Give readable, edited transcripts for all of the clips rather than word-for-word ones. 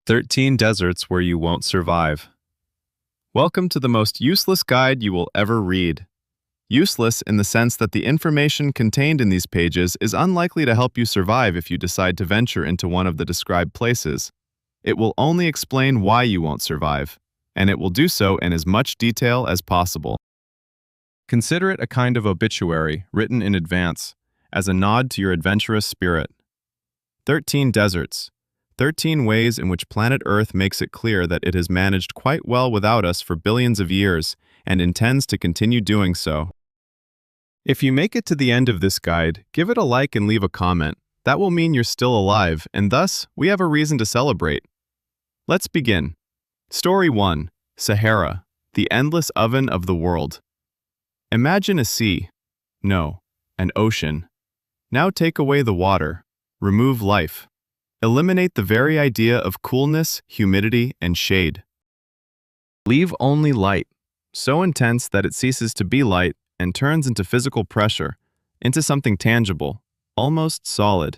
13 Deserts Where You Won't Survive. Welcome to the most useless guide you will ever read. Useless in the sense that the information contained in these pages is unlikely to help you survive if you decide to venture into one of the described places. It will only explain why you won't survive, and it will do so in as much detail as possible. Consider it a kind of obituary written in advance, as a nod to your adventurous spirit. 13 Deserts. 13 ways in which planet Earth makes it clear that it has managed quite well without us for billions of years and intends to continue doing so. If you make it to the end of this guide, give it a like and leave a comment. That will mean you're still alive, and thus, we have a reason to celebrate. Let's begin. Story 1. Sahara, the endless oven of the world. Imagine a sea. No, an ocean. Now take away the water. Remove life. Eliminate the very idea of coolness, humidity, and shade. Leave only light, so intense that it ceases to be light and turns into physical pressure, into something tangible, almost solid.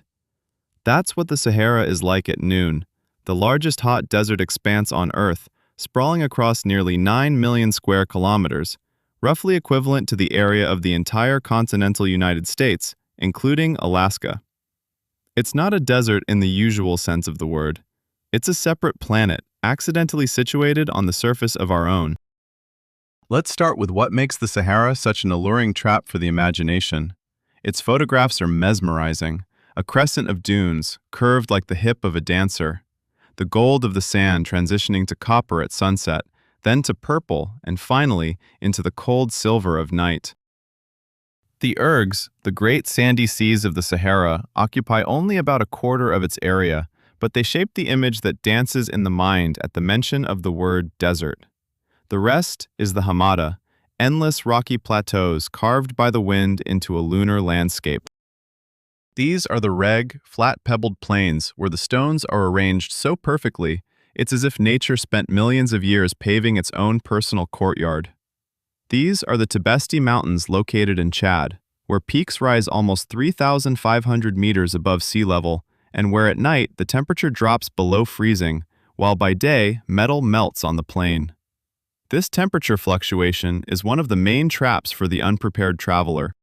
That's what the Sahara is like at noon, the largest hot desert expanse on Earth, sprawling across nearly 9 million square kilometers, roughly equivalent to the area of the entire continental United States, including Alaska. It's not a desert in the usual sense of the word. It's a separate planet, accidentally situated on the surface of our own. Let's start with what makes the Sahara such an alluring trap for the imagination. Its photographs are mesmerizing, a crescent of dunes, curved like the hip of a dancer, the gold of the sand transitioning to copper at sunset, then to purple, and finally into the cold silver of night. The ergs, the great sandy seas of the Sahara, occupy only about a quarter of its area, but they shape the image that dances in the mind at the mention of the word desert. The rest is the Hamada, endless rocky plateaus carved by the wind into a lunar landscape. These are the flat pebbled plains where the stones are arranged so perfectly, it's as if nature spent millions of years paving its own personal courtyard. These are the Tibesti Mountains located in Chad, where peaks rise almost 3,500 meters above sea level, and where at night the temperature drops below freezing, while by day metal melts on the plain. This temperature fluctuation is one of the main traps for the unprepared traveler.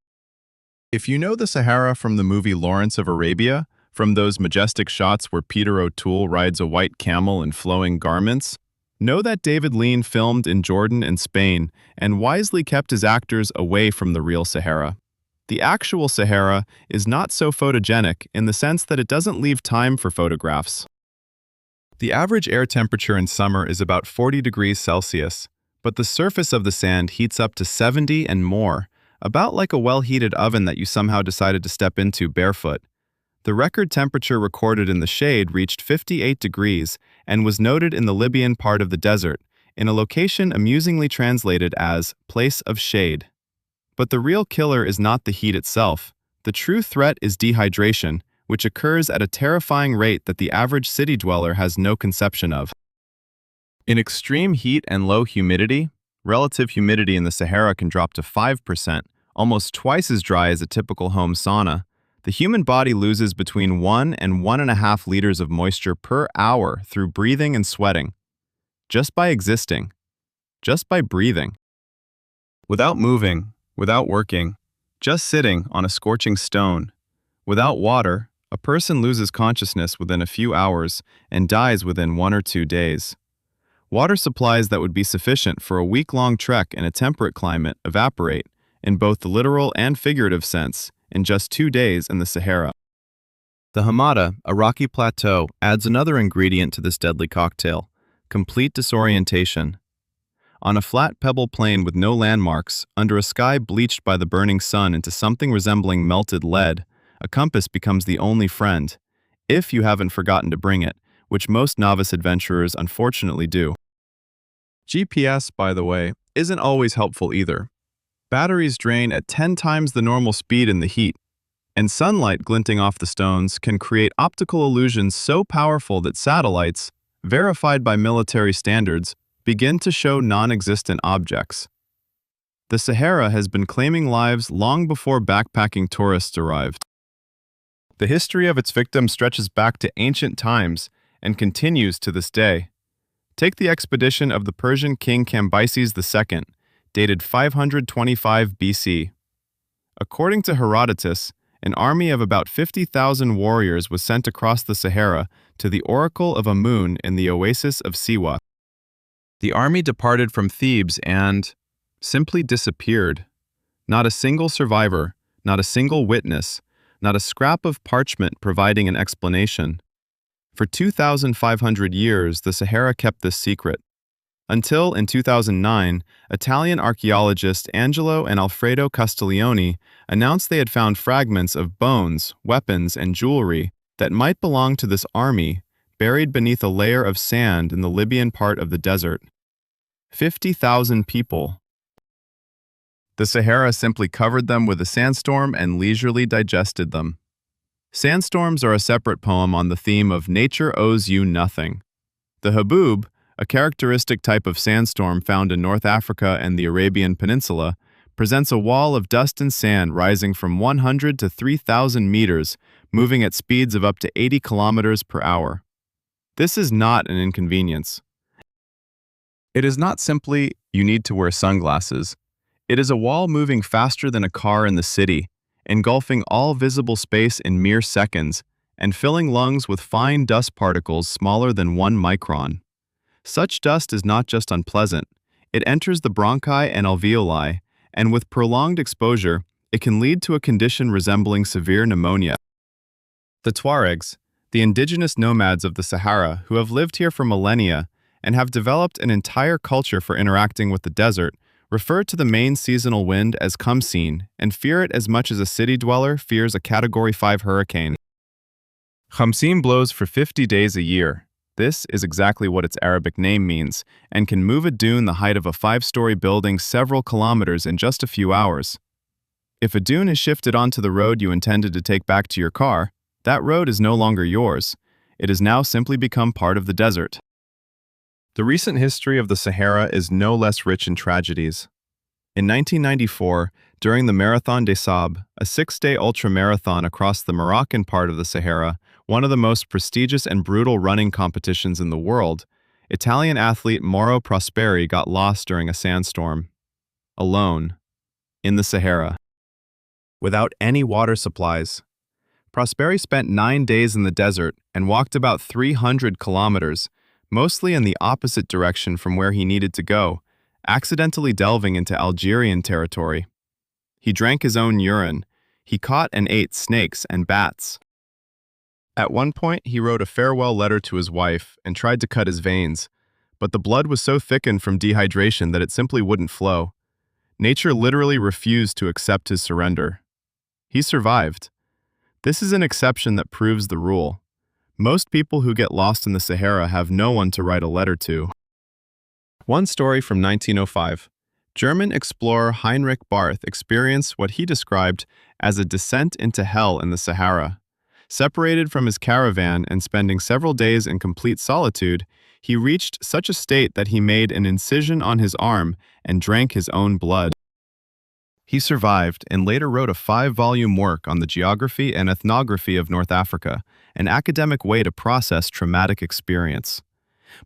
If you know the Sahara from the movie Lawrence of Arabia, from those majestic shots where Peter O'Toole rides a white camel in flowing garments, know that David Lean filmed in Jordan and Spain and wisely kept his actors away from the real Sahara. The actual Sahara is not so photogenic in the sense that it doesn't leave time for photographs. The average air temperature in summer is about 40 degrees Celsius, but the surface of the sand heats up to 70 and more, about like a well-heated oven that you somehow decided to step into barefoot. The record temperature recorded in the shade reached 58 degrees and was noted in the Libyan part of the desert, in a location amusingly translated as place of shade. But the real killer is not the heat itself. The true threat is dehydration, which occurs at a terrifying rate that the average city dweller has no conception of. In extreme heat and low humidity, relative humidity in the Sahara can drop to 5%, almost twice as dry as a typical home sauna. The human body loses between 1 and 1.5 liters of moisture per hour through breathing and sweating. Just by existing. Just by breathing. Without moving, without working, just sitting on a scorching stone. Without water, a person loses consciousness within a few hours and dies within 1 or 2 days. Water supplies that would be sufficient for a week-long trek in a temperate climate evaporate, in both the literal and figurative sense, in just 2 days in the Sahara. The Hamada, a rocky plateau, adds another ingredient to this deadly cocktail: complete disorientation. On a flat pebble plain with no landmarks, under a sky bleached by the burning sun into something resembling melted lead, a compass becomes the only friend, if you haven't forgotten to bring it, which most novice adventurers unfortunately do. GPS, by the way, isn't always helpful either. Batteries drain at 10 times the normal speed in the heat, and sunlight glinting off the stones can create optical illusions so powerful that satellites, verified by military standards, begin to show non-existent objects. The Sahara has been claiming lives long before backpacking tourists arrived. The history of its victims stretches back to ancient times, and continues to this day. Take the expedition of the Persian king Cambyses II, dated 525 BC. According to Herodotus, an army of about 50,000 warriors was sent across the Sahara to the Oracle of Amun in the oasis of Siwa. The army departed from Thebes and simply disappeared. Not a single survivor, not a single witness, not a scrap of parchment providing an explanation. For 2,500 years, the Sahara kept this secret, until in 2009, Italian archaeologists Angelo and Alfredo Castiglione announced they had found fragments of bones, weapons, and jewelry that might belong to this army, buried beneath a layer of sand in the Libyan part of the desert. 50,000 people. The Sahara simply covered them with a sandstorm and leisurely digested them. Sandstorms are a separate poem on the theme of nature owes you nothing. The haboob, a characteristic type of sandstorm found in North Africa and the Arabian Peninsula, presents a wall of dust and sand rising from 100 to 3,000 meters, moving at speeds of up to 80 kilometers per hour. This is not an inconvenience. It is not simply, you need to wear sunglasses. It is a wall moving faster than a car in the city, engulfing all visible space in mere seconds, and filling lungs with fine dust particles smaller than 1 micron. Such dust is not just unpleasant, it enters the bronchi and alveoli, and with prolonged exposure, it can lead to a condition resembling severe pneumonia. The Tuaregs, the indigenous nomads of the Sahara who have lived here for millennia and have developed an entire culture for interacting with the desert, refer to the main seasonal wind as Khamsin and fear it as much as a city dweller fears a Category 5 hurricane. Khamsin blows for 50 days a year. This is exactly what its Arabic name means, and can move a dune the height of a 5-story building several kilometers in just a few hours. If a dune is shifted onto the road you intended to take back to your car, that road is no longer yours. It has now simply become part of the desert. The recent history of the Sahara is no less rich in tragedies. In 1994, during the Marathon des Sables, a 6-day ultramarathon across the Moroccan part of the Sahara, one of the most prestigious and brutal running competitions in the world, Italian athlete Mauro Prosperi got lost during a sandstorm. Alone. In the Sahara. Without any water supplies. Prosperi spent 9 days in the desert and walked about 300 kilometers, mostly in the opposite direction from where he needed to go, accidentally delving into Algerian territory. He drank his own urine. He caught and ate snakes and bats. At one point, he wrote a farewell letter to his wife and tried to cut his veins, but the blood was so thickened from dehydration that it simply wouldn't flow. Nature literally refused to accept his surrender. He survived. This is an exception that proves the rule. Most people who get lost in the Sahara have no one to write a letter to. One story from 1905. German explorer Heinrich Barth experienced what he described as a descent into hell in the Sahara. Separated from his caravan and spending several days in complete solitude, he reached such a state that he made an incision on his arm and drank his own blood. He survived and later wrote a 5-volume work on the geography and ethnography of North Africa, an academic way to process traumatic experience.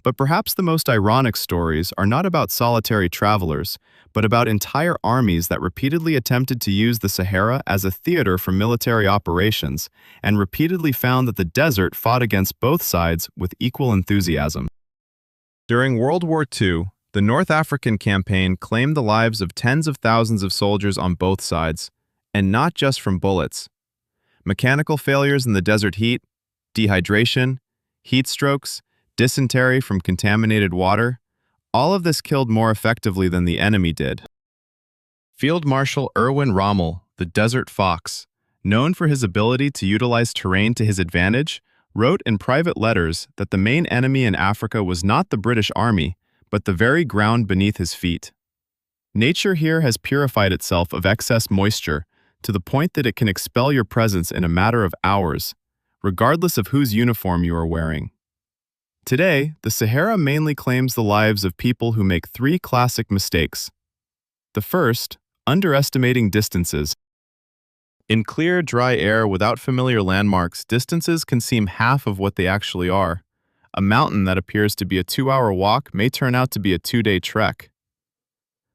But perhaps the most ironic stories are not about solitary travelers, but about entire armies that repeatedly attempted to use the Sahara as a theater for military operations, and repeatedly found that the desert fought against both sides with equal enthusiasm. During World War II, the North African campaign claimed the lives of tens of thousands of soldiers on both sides, and not just from bullets. Mechanical failures in the desert heat, dehydration, heat strokes, dysentery from contaminated water, all of this killed more effectively than the enemy did. Field Marshal Erwin Rommel, the Desert Fox, known for his ability to utilize terrain to his advantage, wrote in private letters that the main enemy in Africa was not the British Army, but the very ground beneath his feet. Nature here has purified itself of excess moisture to the point that it can expel your presence in a matter of hours, regardless of whose uniform you are wearing. Today, the Sahara mainly claims the lives of people who make 3 classic mistakes. The first, underestimating distances. In clear, dry air without familiar landmarks, distances can seem half of what they actually are. A mountain that appears to be a 2-hour walk may turn out to be a 2-day trek.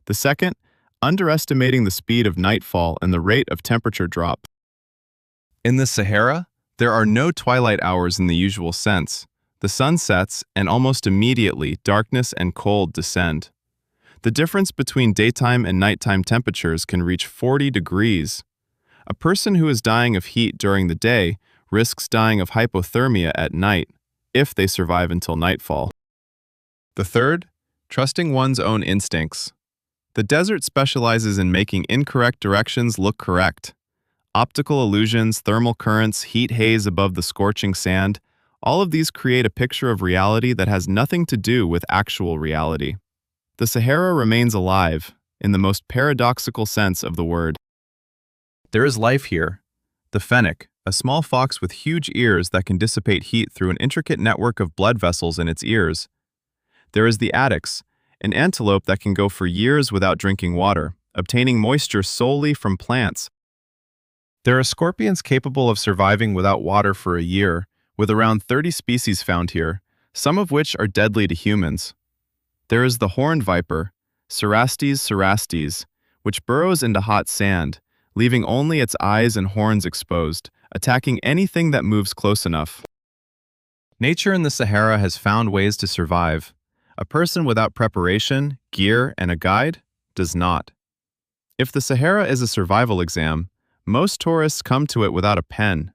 The second, underestimating the speed of nightfall and the rate of temperature drop. In the Sahara, there are no twilight hours in the usual sense. The sun sets, and almost immediately, darkness and cold descend. The difference between daytime and nighttime temperatures can reach 40 degrees. A person who is dying of heat during the day risks dying of hypothermia at night, if they survive until nightfall. The third, trusting one's own instincts. The desert specializes in making incorrect directions look correct. Optical illusions, thermal currents, heat haze above the scorching sand, all of these create a picture of reality that has nothing to do with actual reality. The Sahara remains alive, in the most paradoxical sense of the word. There is life here. The fennec, a small fox with huge ears that can dissipate heat through an intricate network of blood vessels in its ears. There is the addax, an antelope that can go for years without drinking water, obtaining moisture solely from plants. There are scorpions capable of surviving without water for a year, with around 30 species found here, some of which are deadly to humans. There is the horned viper, Cerastes cerastes, which burrows into hot sand, leaving only its eyes and horns exposed, attacking anything that moves close enough. Nature in the Sahara has found ways to survive. A person without preparation, gear, and a guide does not. If the Sahara is a survival exam, most tourists come to it without a pen.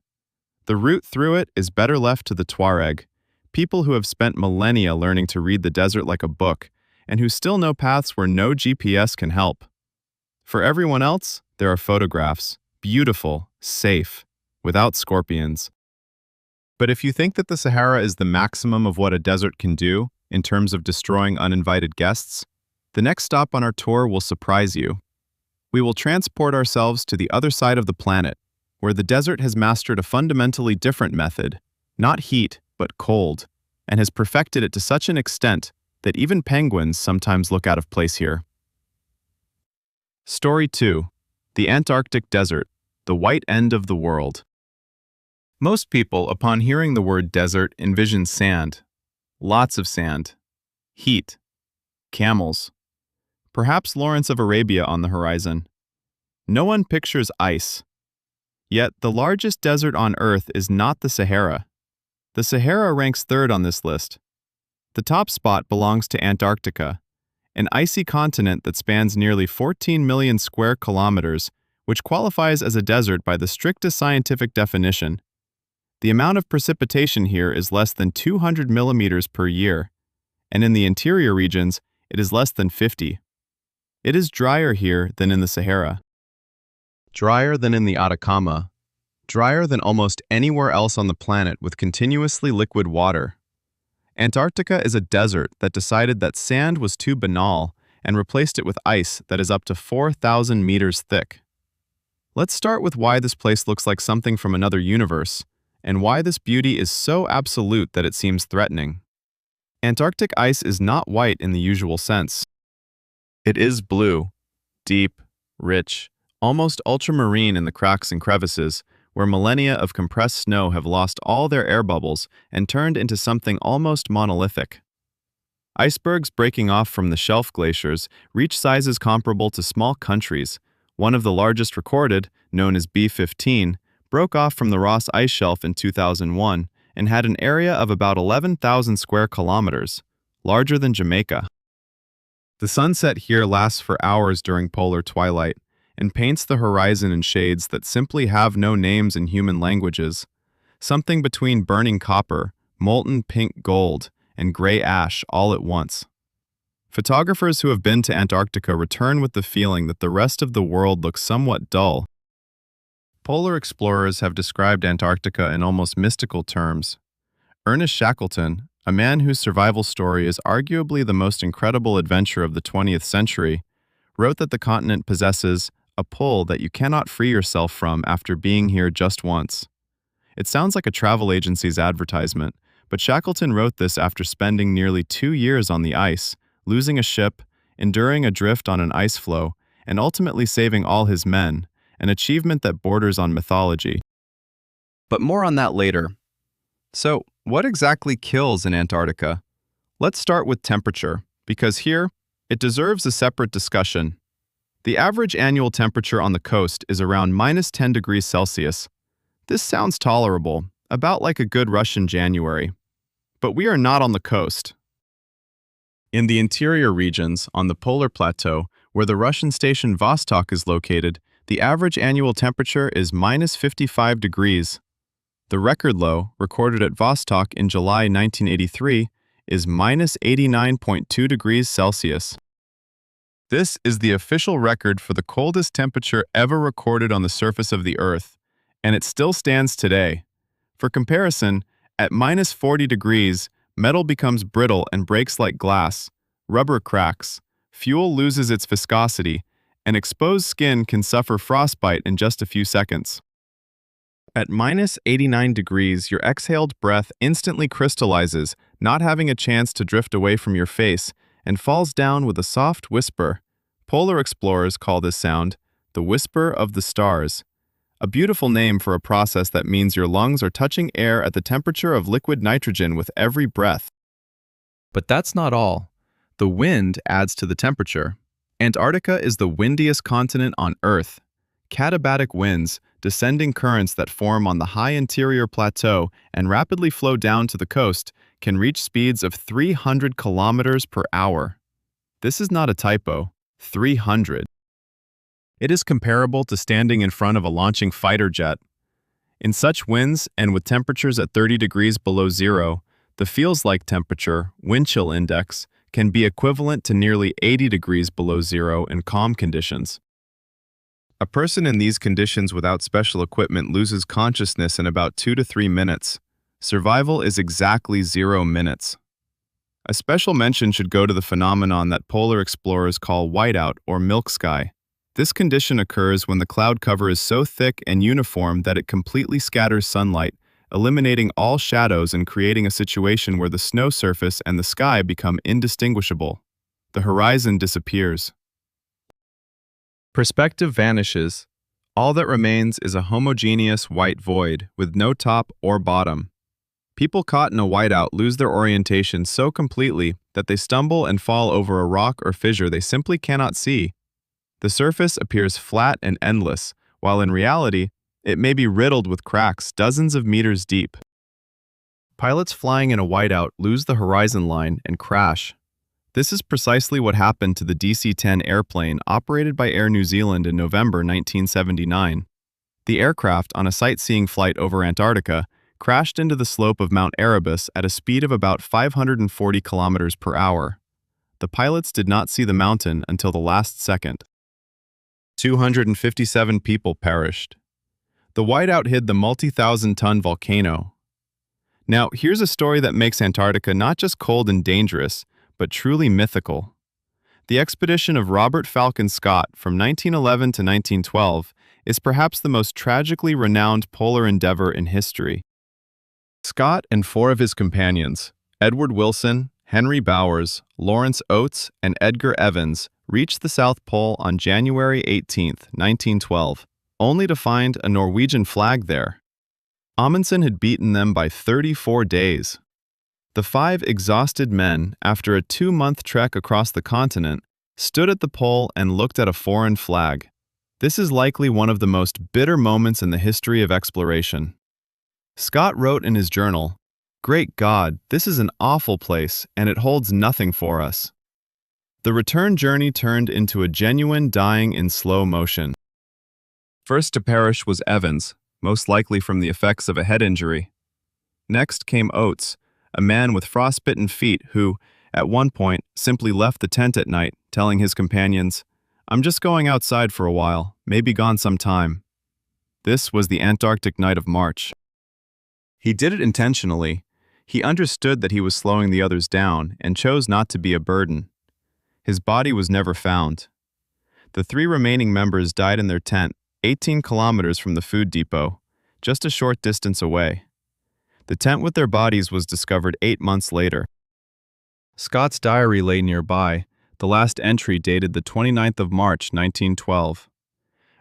The route through it is better left to the Tuareg, people who have spent millennia learning to read the desert like a book, and who still know paths where no GPS can help. For everyone else, there are photographs, beautiful, safe, without scorpions. But if you think that the Sahara is the maximum of what a desert can do in terms of destroying uninvited guests, the next stop on our tour will surprise you. We will transport ourselves to the other side of the planet, where the desert has mastered a fundamentally different method, not heat, but cold, and has perfected it to such an extent that even penguins sometimes look out of place here. Story 2. The Antarctic Desert, the white end of the world. Most people, upon hearing the word desert, envision sand. Lots of sand. Heat. Camels. Perhaps Lawrence of Arabia on the horizon. No one pictures ice. Yet, the largest desert on Earth is not the Sahara. The Sahara ranks third on this list. The top spot belongs to Antarctica, an icy continent that spans nearly 14 million square kilometers, which qualifies as a desert by the strictest scientific definition. The amount of precipitation here is less than 200 millimeters per year, and in the interior regions, it is less than 50. It is drier here than in the Sahara. Drier than in the Atacama. Drier than almost anywhere else on the planet with continuously liquid water. Antarctica is a desert that decided that sand was too banal and replaced it with ice that is up to 4,000 meters thick. Let's start with why this place looks like something from another universe, and why this beauty is so absolute that it seems threatening. Antarctic ice is not white in the usual sense. It is blue, deep, rich, almost ultramarine in the cracks and crevices, where millennia of compressed snow have lost all their air bubbles and turned into something almost monolithic. Icebergs breaking off from the shelf glaciers reach sizes comparable to small countries. One of the largest recorded, known as B15, broke off from the Ross Ice Shelf in 2001 and had an area of about 11,000 square kilometers, larger than Jamaica. The sunset here lasts for hours during polar twilight and paints the horizon in shades that simply have no names in human languages, something between burning copper, molten pink gold, and gray ash all at once. Photographers who have been to Antarctica return with the feeling that the rest of the world looks somewhat dull. Polar explorers have described Antarctica in almost mystical terms. Ernest Shackleton, a man whose survival story is arguably the most incredible adventure of the 20th century, wrote that the continent possesses a pull that you cannot free yourself from after being here just once. It sounds like a travel agency's advertisement, but Shackleton wrote this after spending nearly 2 years on the ice, losing a ship, enduring a drift on an ice floe, and ultimately saving all his men, an achievement that borders on mythology. But more on that later. So, What exactly kills in Antarctica? Let's start with temperature, because here, it deserves a separate discussion. The average annual temperature on the coast is around -10 degrees Celsius. This sounds tolerable, about like a good Russian January. But we are not on the coast. In the interior regions, on the polar plateau, where the Russian station Vostok is located, the average annual temperature is -55 degrees. The record low, recorded at Vostok in July 1983, is -89.2 degrees Celsius. This is the official record for the coldest temperature ever recorded on the surface of the Earth, and it still stands today. For comparison, at -40 degrees, metal becomes brittle and breaks like glass, rubber cracks, fuel loses its viscosity, and exposed skin can suffer frostbite in just a few seconds. At -89 degrees, your exhaled breath instantly crystallizes, not having a chance to drift away from your face, and falls down with a soft whisper. Polar explorers call this sound the whisper of the stars, a beautiful name for a process that means your lungs are touching air at the temperature of liquid nitrogen with every breath. But that's not all. The wind adds to the temperature. Antarctica is the windiest continent on Earth. Katabatic winds, descending currents that form on the high interior plateau and rapidly flow down to the coast, can reach speeds of 300 kilometers per hour. This is not a typo. 300. It is comparable to standing in front of a launching fighter jet. In such winds, and with temperatures at 30 degrees below zero, the feels-like temperature, wind chill index, can be equivalent to nearly 80 degrees below zero in calm conditions. A person in these conditions without special equipment loses consciousness in about 2 to 3 minutes. Survival is exactly 0 minutes. A special mention should go to the phenomenon that polar explorers call whiteout or milk sky. This condition occurs when the cloud cover is so thick and uniform that it completely scatters sunlight, eliminating all shadows and creating a situation where the snow surface and the sky become indistinguishable. The horizon disappears. Perspective vanishes. All that remains is a homogeneous white void with no top or bottom. People caught in a whiteout lose their orientation so completely that they stumble and fall over a rock or fissure they simply cannot see. The surface appears flat and endless, while in reality, it may be riddled with cracks dozens of meters deep. Pilots flying in a whiteout lose the horizon line and crash. This is precisely what happened to the DC-10 airplane operated by Air New Zealand in November 1979. The aircraft, on a sightseeing flight over Antarctica, crashed into the slope of Mount Erebus at a speed of about 540 kilometers per hour. The pilots did not see the mountain until the last second. 257 people perished. The whiteout hid the multi-thousand-ton volcano. Now, here's a story that makes Antarctica not just cold and dangerous, but truly mythical. The expedition of Robert Falcon Scott from 1911 to 1912 is perhaps the most tragically renowned polar endeavor in history. Scott and 4 of his companions, Edward Wilson, Henry Bowers, Lawrence Oates, and Edgar Evans, reached the South Pole on January 18, 1912, only to find a Norwegian flag there. Amundsen had beaten them by 34 days. The 5 exhausted men, after a 2-month trek across the continent, stood at the pole and looked at a foreign flag. This is likely one of the most bitter moments in the history of exploration. Scott wrote in his journal, "Great God, this is an awful place, and it holds nothing for us." The return journey turned into a genuine dying in slow motion. First to perish was Evans, most likely from the effects of a head injury. Next came Oates, a man with frostbitten feet who, at one point, simply left the tent at night, telling his companions, "I'm just going outside for a while, maybe gone some time." This was the Antarctic night of March. He did it intentionally. He understood that he was slowing the others down and chose not to be a burden. His body was never found. The 3 remaining members died in their tent, 18 kilometers from the food depot, just a short distance away. The tent with their bodies was discovered 8 months later. Scott's diary lay nearby. The last entry dated the 29th of March, 1912.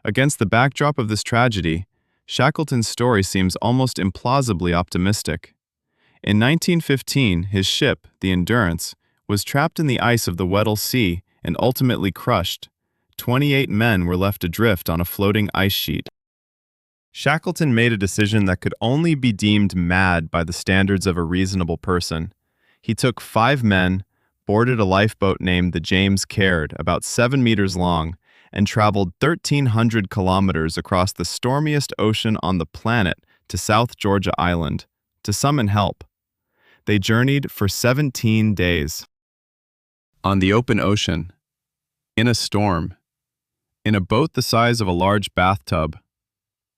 Against the backdrop of this tragedy, Shackleton's story seems almost implausibly optimistic. In 1915, his ship, the Endurance, was trapped in the ice of the Weddell Sea and ultimately crushed. 28 men were left adrift on a floating ice sheet. Shackleton made a decision that could only be deemed mad by the standards of a reasonable person. He took 5 men, boarded a lifeboat named the James Caird, about 7 meters long, and traveled 1,300 kilometers across the stormiest ocean on the planet to South Georgia Island to summon help. They journeyed for 17 days. On the open ocean, in a storm, in a boat the size of a large bathtub.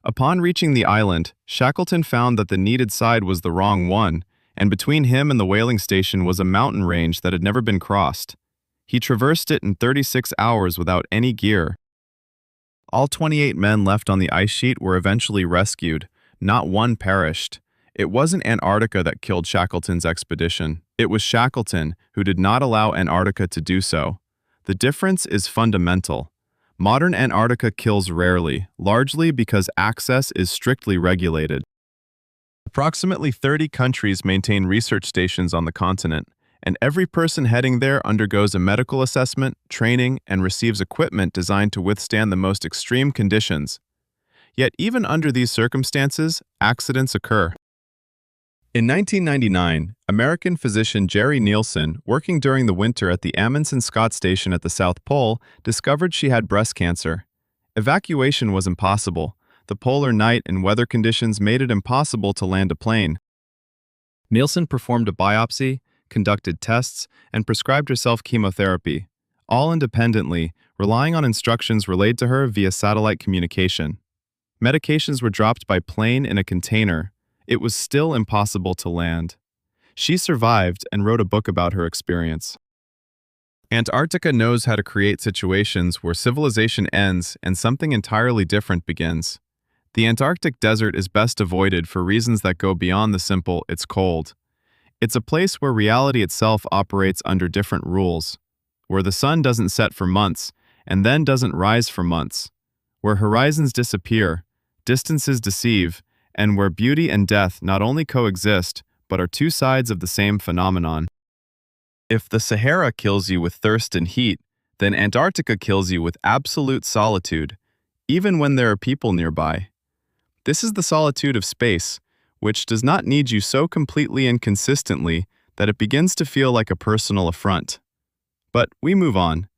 Upon reaching the island, Shackleton found that the needed side was the wrong one, and between him and the whaling station was a mountain range that had never been crossed. He traversed it in 36 hours without any gear. All 28 men left on the ice sheet were eventually rescued. Not one perished. It wasn't Antarctica that killed Shackleton's expedition. It was Shackleton who did not allow Antarctica to do so. The difference is fundamental. Modern Antarctica kills rarely, largely because access is strictly regulated. Approximately 30 countries maintain research stations on the continent, and every person heading there undergoes a medical assessment, training, and receives equipment designed to withstand the most extreme conditions. Yet even under these circumstances, accidents occur. In 1999, American physician Jerry Nielsen, working during the winter at the Amundsen Scott Station at the South Pole, discovered she had breast cancer. Evacuation was impossible. The polar night and weather conditions made it impossible to land a plane. Nielsen performed a biopsy, conducted tests, and prescribed herself chemotherapy, all independently, relying on instructions relayed to her via satellite communication. Medications were dropped by plane in a container. It was still impossible to land. She survived and wrote a book about her experience. Antarctica knows how to create situations where civilization ends and something entirely different begins. The Antarctic desert is best avoided for reasons that go beyond the simple "it's cold." It's a place where reality itself operates under different rules, where the sun doesn't set for months and then doesn't rise for months, where horizons disappear, distances deceive, and where beauty and death not only coexist, but are two sides of the same phenomenon. If the Sahara kills you with thirst and heat, then Antarctica kills you with absolute solitude, even when there are people nearby. This is the solitude of space, which does not need you so completely and consistently that it begins to feel like a personal affront. But we move on,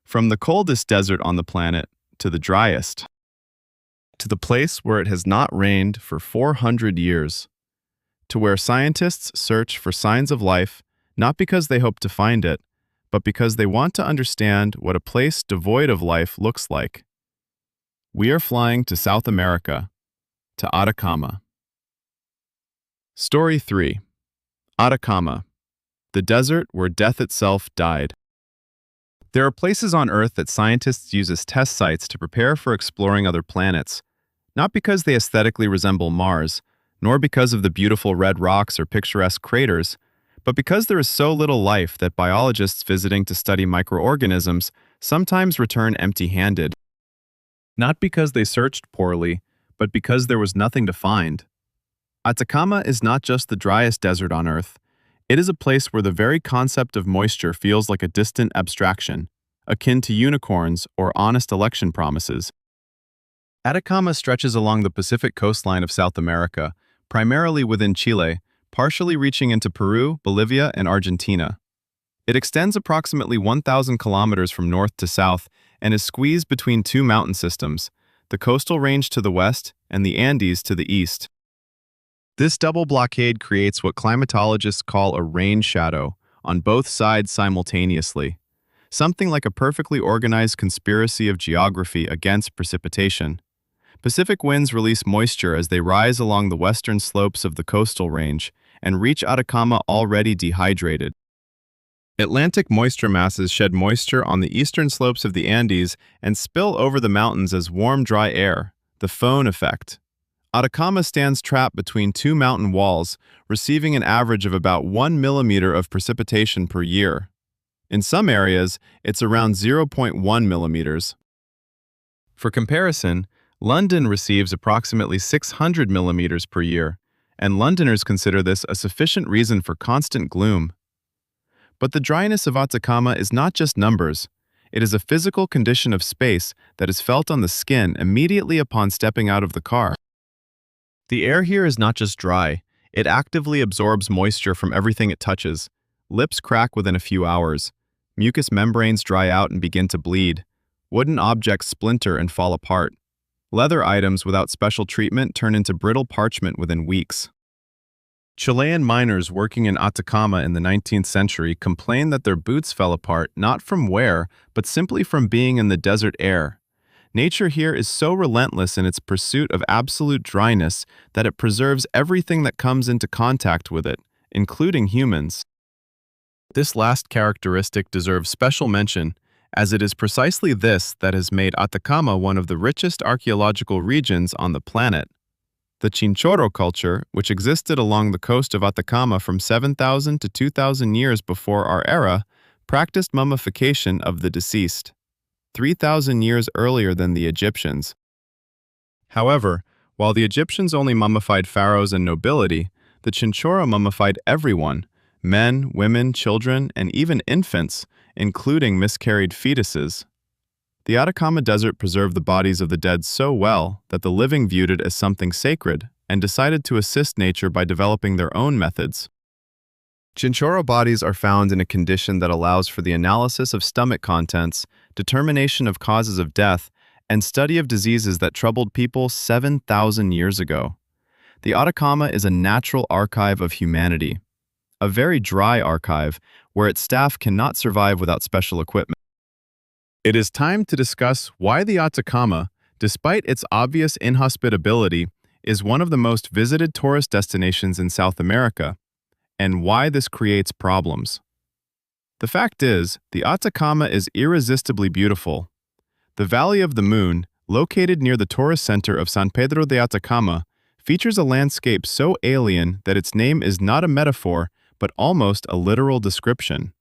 from the coldest desert on the planet to the driest, to the place where it has not rained for 400 years, to where scientists search for signs of life, not because they hope to find it, but because they want to understand what a place devoid of life looks like. We are flying to South America, to Atacama. Story 3. Atacama, the desert where death itself died. There are places on Earth that scientists use as test sites to prepare for exploring other planets, not because they aesthetically resemble Mars, nor because of the beautiful red rocks or picturesque craters, but because there is so little life that biologists visiting to study microorganisms sometimes return empty-handed. Not because they searched poorly, but because there was nothing to find. Atacama is not just the driest desert on Earth. It is a place where the very concept of moisture feels like a distant abstraction, akin to unicorns or honest election promises. Atacama stretches along the Pacific coastline of South America, primarily within Chile, partially reaching into Peru, Bolivia, and Argentina. It extends approximately 1,000 kilometers from north to south and is squeezed between two mountain systems, the coastal range to the west and the Andes to the east. This double blockade creates what climatologists call a rain shadow on both sides simultaneously, something like a perfectly organized conspiracy of geography against precipitation. Pacific winds release moisture as they rise along the western slopes of the coastal range and reach Atacama already dehydrated. Atlantic moisture masses shed moisture on the eastern slopes of the Andes and spill over the mountains as warm, dry air, the Foehn effect. Atacama stands trapped between two mountain walls, receiving an average of about 1 millimeter of precipitation per year. In some areas, it's around 0.1 millimeters. For comparison, London receives approximately 600 millimeters per year, and Londoners consider this a sufficient reason for constant gloom. But the dryness of Atacama is not just numbers. It is a physical condition of space that is felt on the skin immediately upon stepping out of the car. The air here is not just dry, it actively absorbs moisture from everything it touches. Lips crack within a few hours. Mucous membranes dry out and begin to bleed. Wooden objects splinter and fall apart. Leather items without special treatment turn into brittle parchment within weeks. Chilean miners working in Atacama in the 19th century complained that their boots fell apart not from wear, but simply from being in the desert air. Nature here is so relentless in its pursuit of absolute dryness that it preserves everything that comes into contact with it, including humans. This last characteristic deserves special mention, as it is precisely this that has made Atacama one of the richest archaeological regions on the planet. The Chinchorro culture, which existed along the coast of Atacama from 7,000 to 2,000 years before our era, practiced mummification of the deceased, 3,000 years earlier than the Egyptians. However, while the Egyptians only mummified pharaohs and nobility, the Chinchorro mummified everyone, men, women, children, and even infants, including miscarried fetuses. The Atacama Desert preserved the bodies of the dead so well that the living viewed it as something sacred and decided to assist nature by developing their own methods. Chinchorro bodies are found in a condition that allows for the analysis of stomach contents, determination of causes of death, and study of diseases that troubled people 7,000 years ago. The Atacama is a natural archive of humanity, a very dry archive where its staff cannot survive without special equipment. It is time to discuss why the Atacama, despite its obvious inhospitability, is one of the most visited tourist destinations in South America, and why this creates problems. The fact is, the Atacama is irresistibly beautiful. The Valley of the Moon, located near the tourist center of San Pedro de Atacama, features a landscape so alien that its name is not a metaphor, but almost a literal description.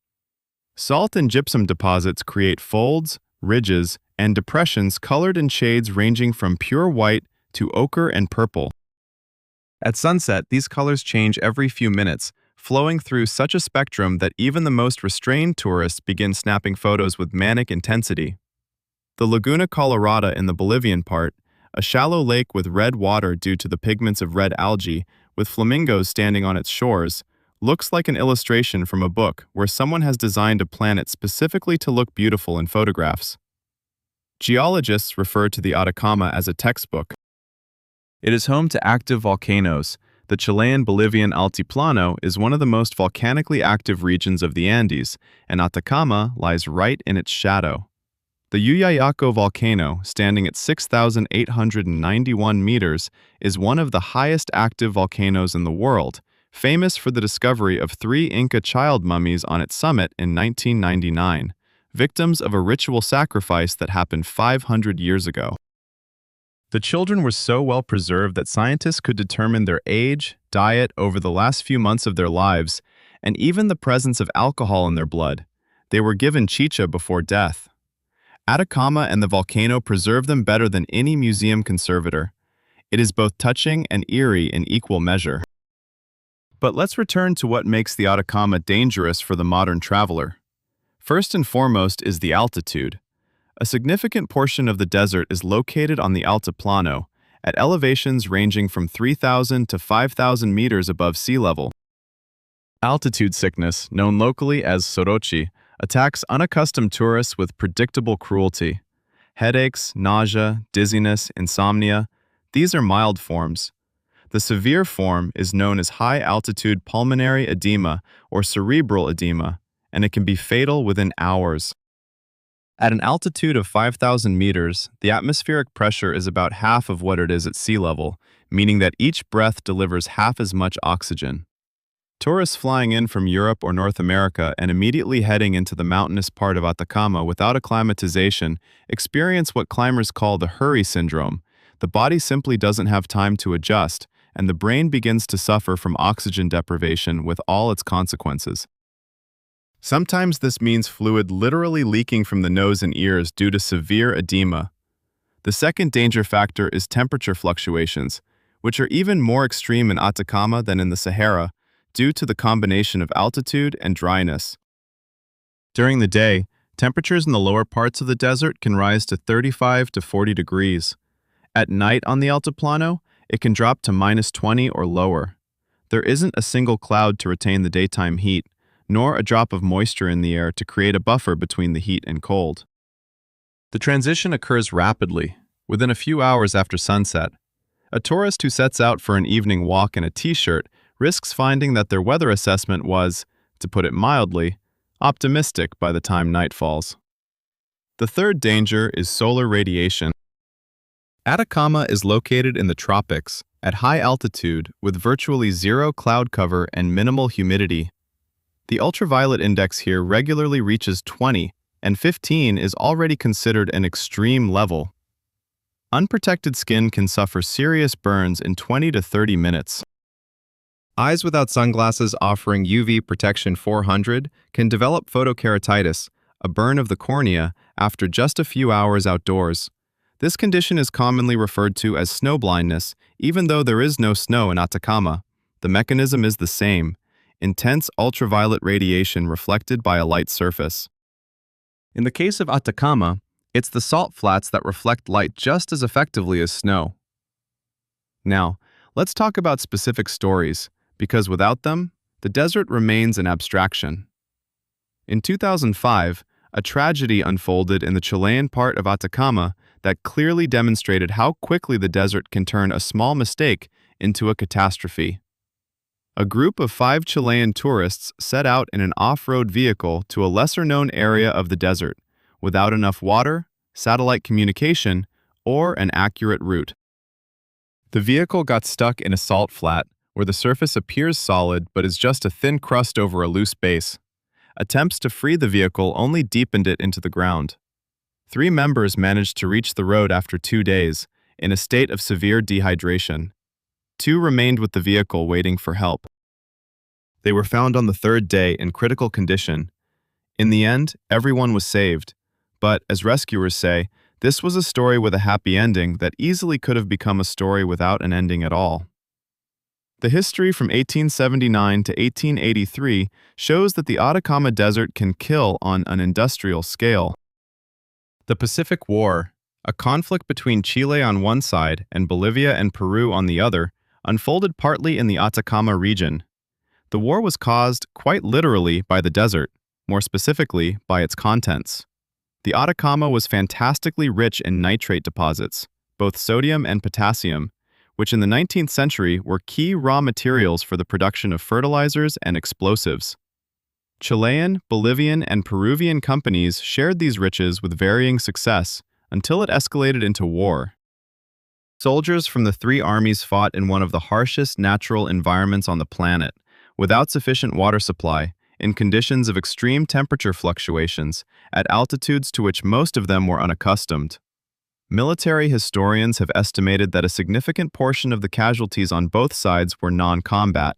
Salt and gypsum deposits create folds, ridges, and depressions colored in shades ranging from pure white to ochre and purple. At sunset, these colors change every few minutes, flowing through such a spectrum that even the most restrained tourists begin snapping photos with manic intensity. The Laguna Colorada in the Bolivian part, a shallow lake with red water due to the pigments of red algae, with flamingos standing on its shores, looks like an illustration from a book where someone has designed a planet specifically to look beautiful in photographs. Geologists refer to the Atacama as a textbook. It is home to active volcanoes. The Chilean-Bolivian Altiplano is one of the most volcanically active regions of the Andes, and Atacama lies right in its shadow. The Yuyayaco volcano, standing at 6,891 meters, is one of the highest active volcanoes in the world, famous for the discovery of 3 Inca child mummies on its summit in 1999, victims of a ritual sacrifice that happened 500 years ago. The children were so well preserved that scientists could determine their age, diet over the last few months of their lives, and even the presence of alcohol in their blood. They were given chicha before death. Atacama and the volcano preserve them better than any museum conservator. It is both touching and eerie in equal measure. But let's return to what makes the Atacama dangerous for the modern traveler. First and foremost is the altitude. A significant portion of the desert is located on the Altiplano, at elevations ranging from 3,000 to 5,000 meters above sea level. Altitude sickness, known locally as soroche, attacks unaccustomed tourists with predictable cruelty. Headaches, nausea, dizziness, insomnia, these are mild forms. The severe form is known as high-altitude pulmonary edema or cerebral edema, and it can be fatal within hours. At an altitude of 5,000 meters, the atmospheric pressure is about half of what it is at sea level, meaning that each breath delivers half as much oxygen. Tourists flying in from Europe or North America and immediately heading into the mountainous part of Atacama without acclimatization experience what climbers call the hurry syndrome. The body simply doesn't have time to adjust, and the brain begins to suffer from oxygen deprivation with all its consequences. Sometimes this means fluid literally leaking from the nose and ears due to severe edema. The second danger factor is temperature fluctuations, which are even more extreme in Atacama than in the Sahara due to the combination of altitude and dryness. During the day, temperatures in the lower parts of the desert can rise to 35 to 40 degrees. At night on the Altiplano, it can drop to -20 or lower. There isn't a single cloud to retain the daytime heat, nor a drop of moisture in the air to create a buffer between the heat and cold. The transition occurs rapidly, within a few hours after sunset. A tourist who sets out for an evening walk in a t-shirt risks finding that their weather assessment was, to put it mildly, optimistic by the time night falls. The third danger is solar radiation. Atacama is located in the tropics, at high altitude with virtually zero cloud cover and minimal humidity. The ultraviolet index here regularly reaches 20, and 15 is already considered an extreme level. Unprotected skin can suffer serious burns in 20 to 30 minutes. Eyes without sunglasses offering UV protection 400 can develop photokeratitis, a burn of the cornea, after just a few hours outdoors. This condition is commonly referred to as snow blindness, even though there is no snow in Atacama. The mechanism is the same: intense ultraviolet radiation reflected by a light surface. In the case of Atacama, it's the salt flats that reflect light just as effectively as snow. Now, let's talk about specific stories, because without them, the desert remains an abstraction. In 2005, a tragedy unfolded in the Chilean part of Atacama that clearly demonstrated how quickly the desert can turn a small mistake into a catastrophe. A group of 5 Chilean tourists set out in an off-road vehicle to a lesser-known area of the desert, without enough water, satellite communication, or an accurate route. The vehicle got stuck in a salt flat, where the surface appears solid but is just a thin crust over a loose base. Attempts to free the vehicle only deepened it into the ground. 3 members managed to reach the road after 2 days, in a state of severe dehydration. 2 remained with the vehicle waiting for help. They were found on the 3rd day in critical condition. In the end, everyone was saved. But, as rescuers say, this was a story with a happy ending that easily could have become a story without an ending at all. The history from 1879 to 1883 shows that the Atacama Desert can kill on an industrial scale. The Pacific War, a conflict between Chile on one side and Bolivia and Peru on the other, unfolded partly in the Atacama region. The war was caused, quite literally, by the desert, more specifically, by its contents. The Atacama was fantastically rich in nitrate deposits, both sodium and potassium, which in the 19th century were key raw materials for the production of fertilizers and explosives. Chilean, Bolivian, and Peruvian companies shared these riches with varying success until it escalated into war. Soldiers from the 3 armies fought in one of the harshest natural environments on the planet, without sufficient water supply, in conditions of extreme temperature fluctuations, at altitudes to which most of them were unaccustomed. Military historians have estimated that a significant portion of the casualties on both sides were non-combat,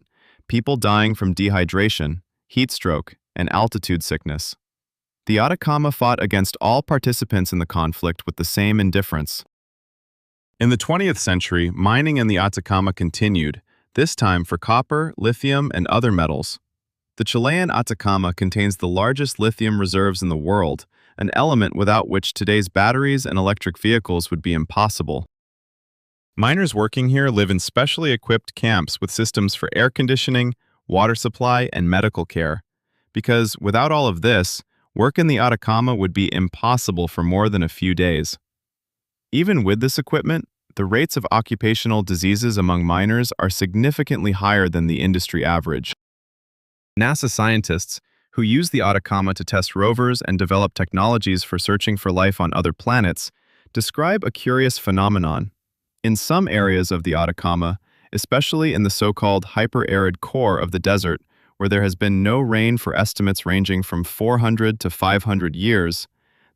people dying from dehydration, heat stroke, and altitude sickness. The Atacama fought against all participants in the conflict with the same indifference. In the 20th century, mining in the Atacama continued, this time for copper, lithium, and other metals. The Chilean Atacama contains the largest lithium reserves in the world, an element without which today's batteries and electric vehicles would be impossible. Miners working here live in specially equipped camps with systems for air conditioning, water supply, and medical care, because without all of this, work in the Atacama would be impossible for more than a few days. Even with this equipment, the rates of occupational diseases among miners are significantly higher than the industry average. NASA scientists, who use the Atacama to test rovers and develop technologies for searching for life on other planets, describe a curious phenomenon. In some areas of the Atacama, especially in the so-called hyper-arid core of the desert, where there has been no rain for estimates ranging from 400 to 500 years,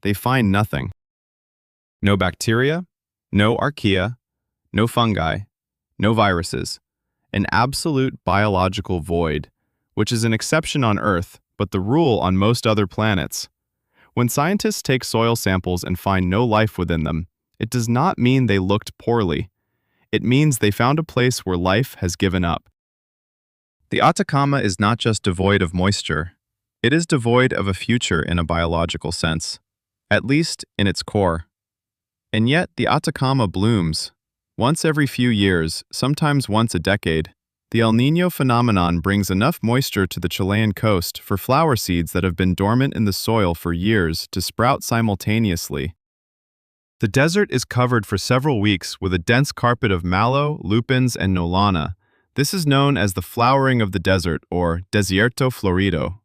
they find nothing. No bacteria, no archaea, no fungi, no viruses, an absolute biological void, which is an exception on Earth, but the rule on most other planets. When scientists take soil samples and find no life within them, it does not mean they looked poorly. It means they found a place where life has given up. The Atacama is not just devoid of moisture, it is devoid of a future in a biological sense, at least in its core. And yet the Atacama blooms. Once every few years, sometimes once a decade, the El Niño phenomenon brings enough moisture to the Chilean coast for flower seeds that have been dormant in the soil for years to sprout simultaneously. The desert is covered for several weeks with a dense carpet of mallow, lupins, and nolana. This is known as the flowering of the desert, or Desierto Florido.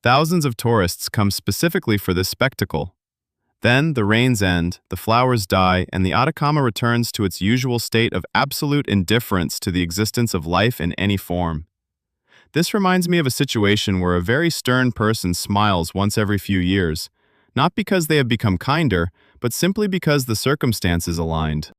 Thousands of tourists come specifically for this spectacle. Then the rains end, the flowers die, and the Atacama returns to its usual state of absolute indifference to the existence of life in any form. This reminds me of a situation where a very stern person smiles once every few years, not because they have become kinder, but simply because the circumstances aligned.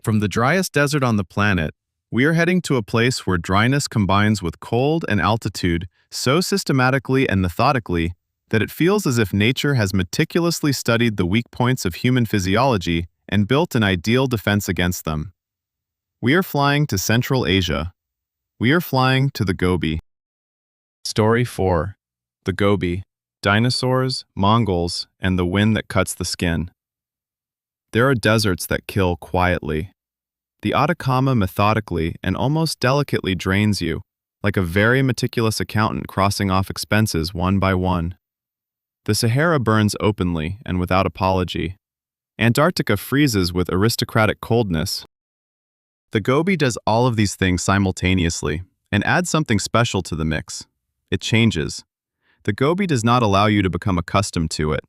From the driest desert on the planet, we are heading to a place where dryness combines with cold and altitude so systematically and methodically that it feels as if nature has meticulously studied the weak points of human physiology and built an ideal defense against them. We are flying to Central Asia. We are flying to the Gobi. Story 4. The Gobi. Dinosaurs, Mongols, and the wind that cuts the skin. There are deserts that kill quietly. The Atacama methodically and almost delicately drains you, like a very meticulous accountant crossing off expenses one by one. The Sahara burns openly and without apology. Antarctica freezes with aristocratic coldness. The Gobi does all of these things simultaneously and adds something special to the mix. It changes. The Gobi does not allow you to become accustomed to it.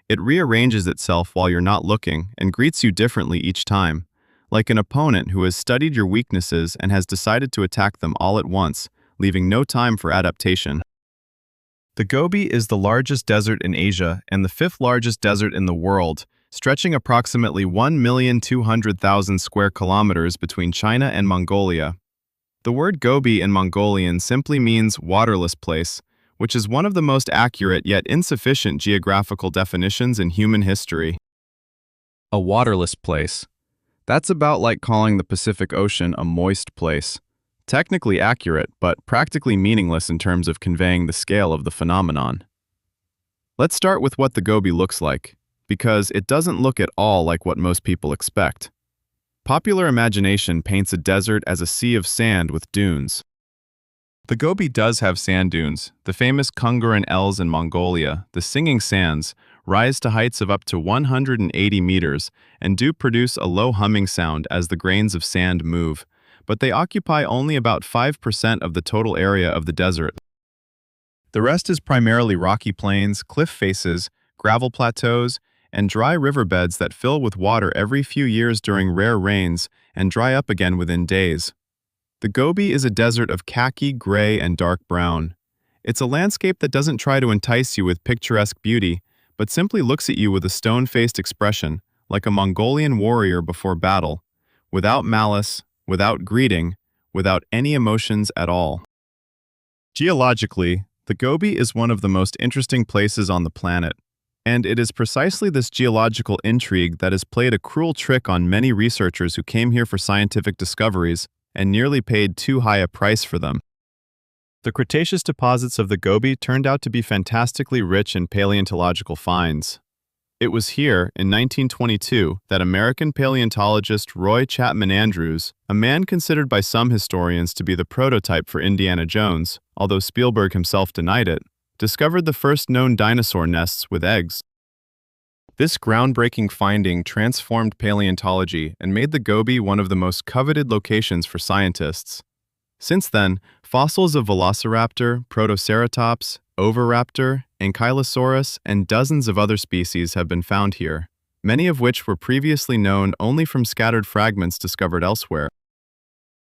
It rearranges itself while you're not looking and greets you differently each time, like an opponent who has studied your weaknesses and has decided to attack them all at once, leaving no time for adaptation. The Gobi is the largest desert in Asia and the fifth largest desert in the world, stretching approximately 1,200,000 square kilometers between China and Mongolia. The word Gobi in Mongolian simply means waterless place, which is one of the most accurate yet insufficient geographical definitions in human history. A waterless place. That's about like calling the Pacific Ocean a moist place. Technically accurate, but practically meaningless in terms of conveying the scale of the phenomenon. Let's start with what the Gobi looks like, because it doesn't look at all like what most people expect. Popular imagination paints a desert as a sea of sand with dunes. The Gobi does have sand dunes. The famous Kungaran Els in Mongolia, the singing sands, rise to heights of up to 180 meters and do produce a low humming sound as the grains of sand move, but they occupy only about 5% of the total area of the desert. The rest is primarily rocky plains, cliff faces, gravel plateaus, and dry riverbeds that fill with water every few years during rare rains and dry up again within days. The Gobi is a desert of khaki, gray, and dark brown. It's a landscape that doesn't try to entice you with picturesque beauty, but simply looks at you with a stone-faced expression, like a Mongolian warrior before battle, without malice, without greeting, without any emotions at all. Geologically, the Gobi is one of the most interesting places on the planet, and it is precisely this geological intrigue that has played a cruel trick on many researchers who came here for scientific discoveries and nearly paid too high a price for them. The Cretaceous deposits of the Gobi turned out to be fantastically rich in paleontological finds. It was here, in 1922, that American paleontologist Roy Chapman Andrews, a man considered by some historians to be the prototype for Indiana Jones, although Spielberg himself denied it, discovered the first known dinosaur nests with eggs. This groundbreaking finding transformed paleontology and made the Gobi one of the most coveted locations for scientists. Since then, fossils of Velociraptor, Protoceratops, Oviraptor, Ankylosaurus, and dozens of other species have been found here, many of which were previously known only from scattered fragments discovered elsewhere.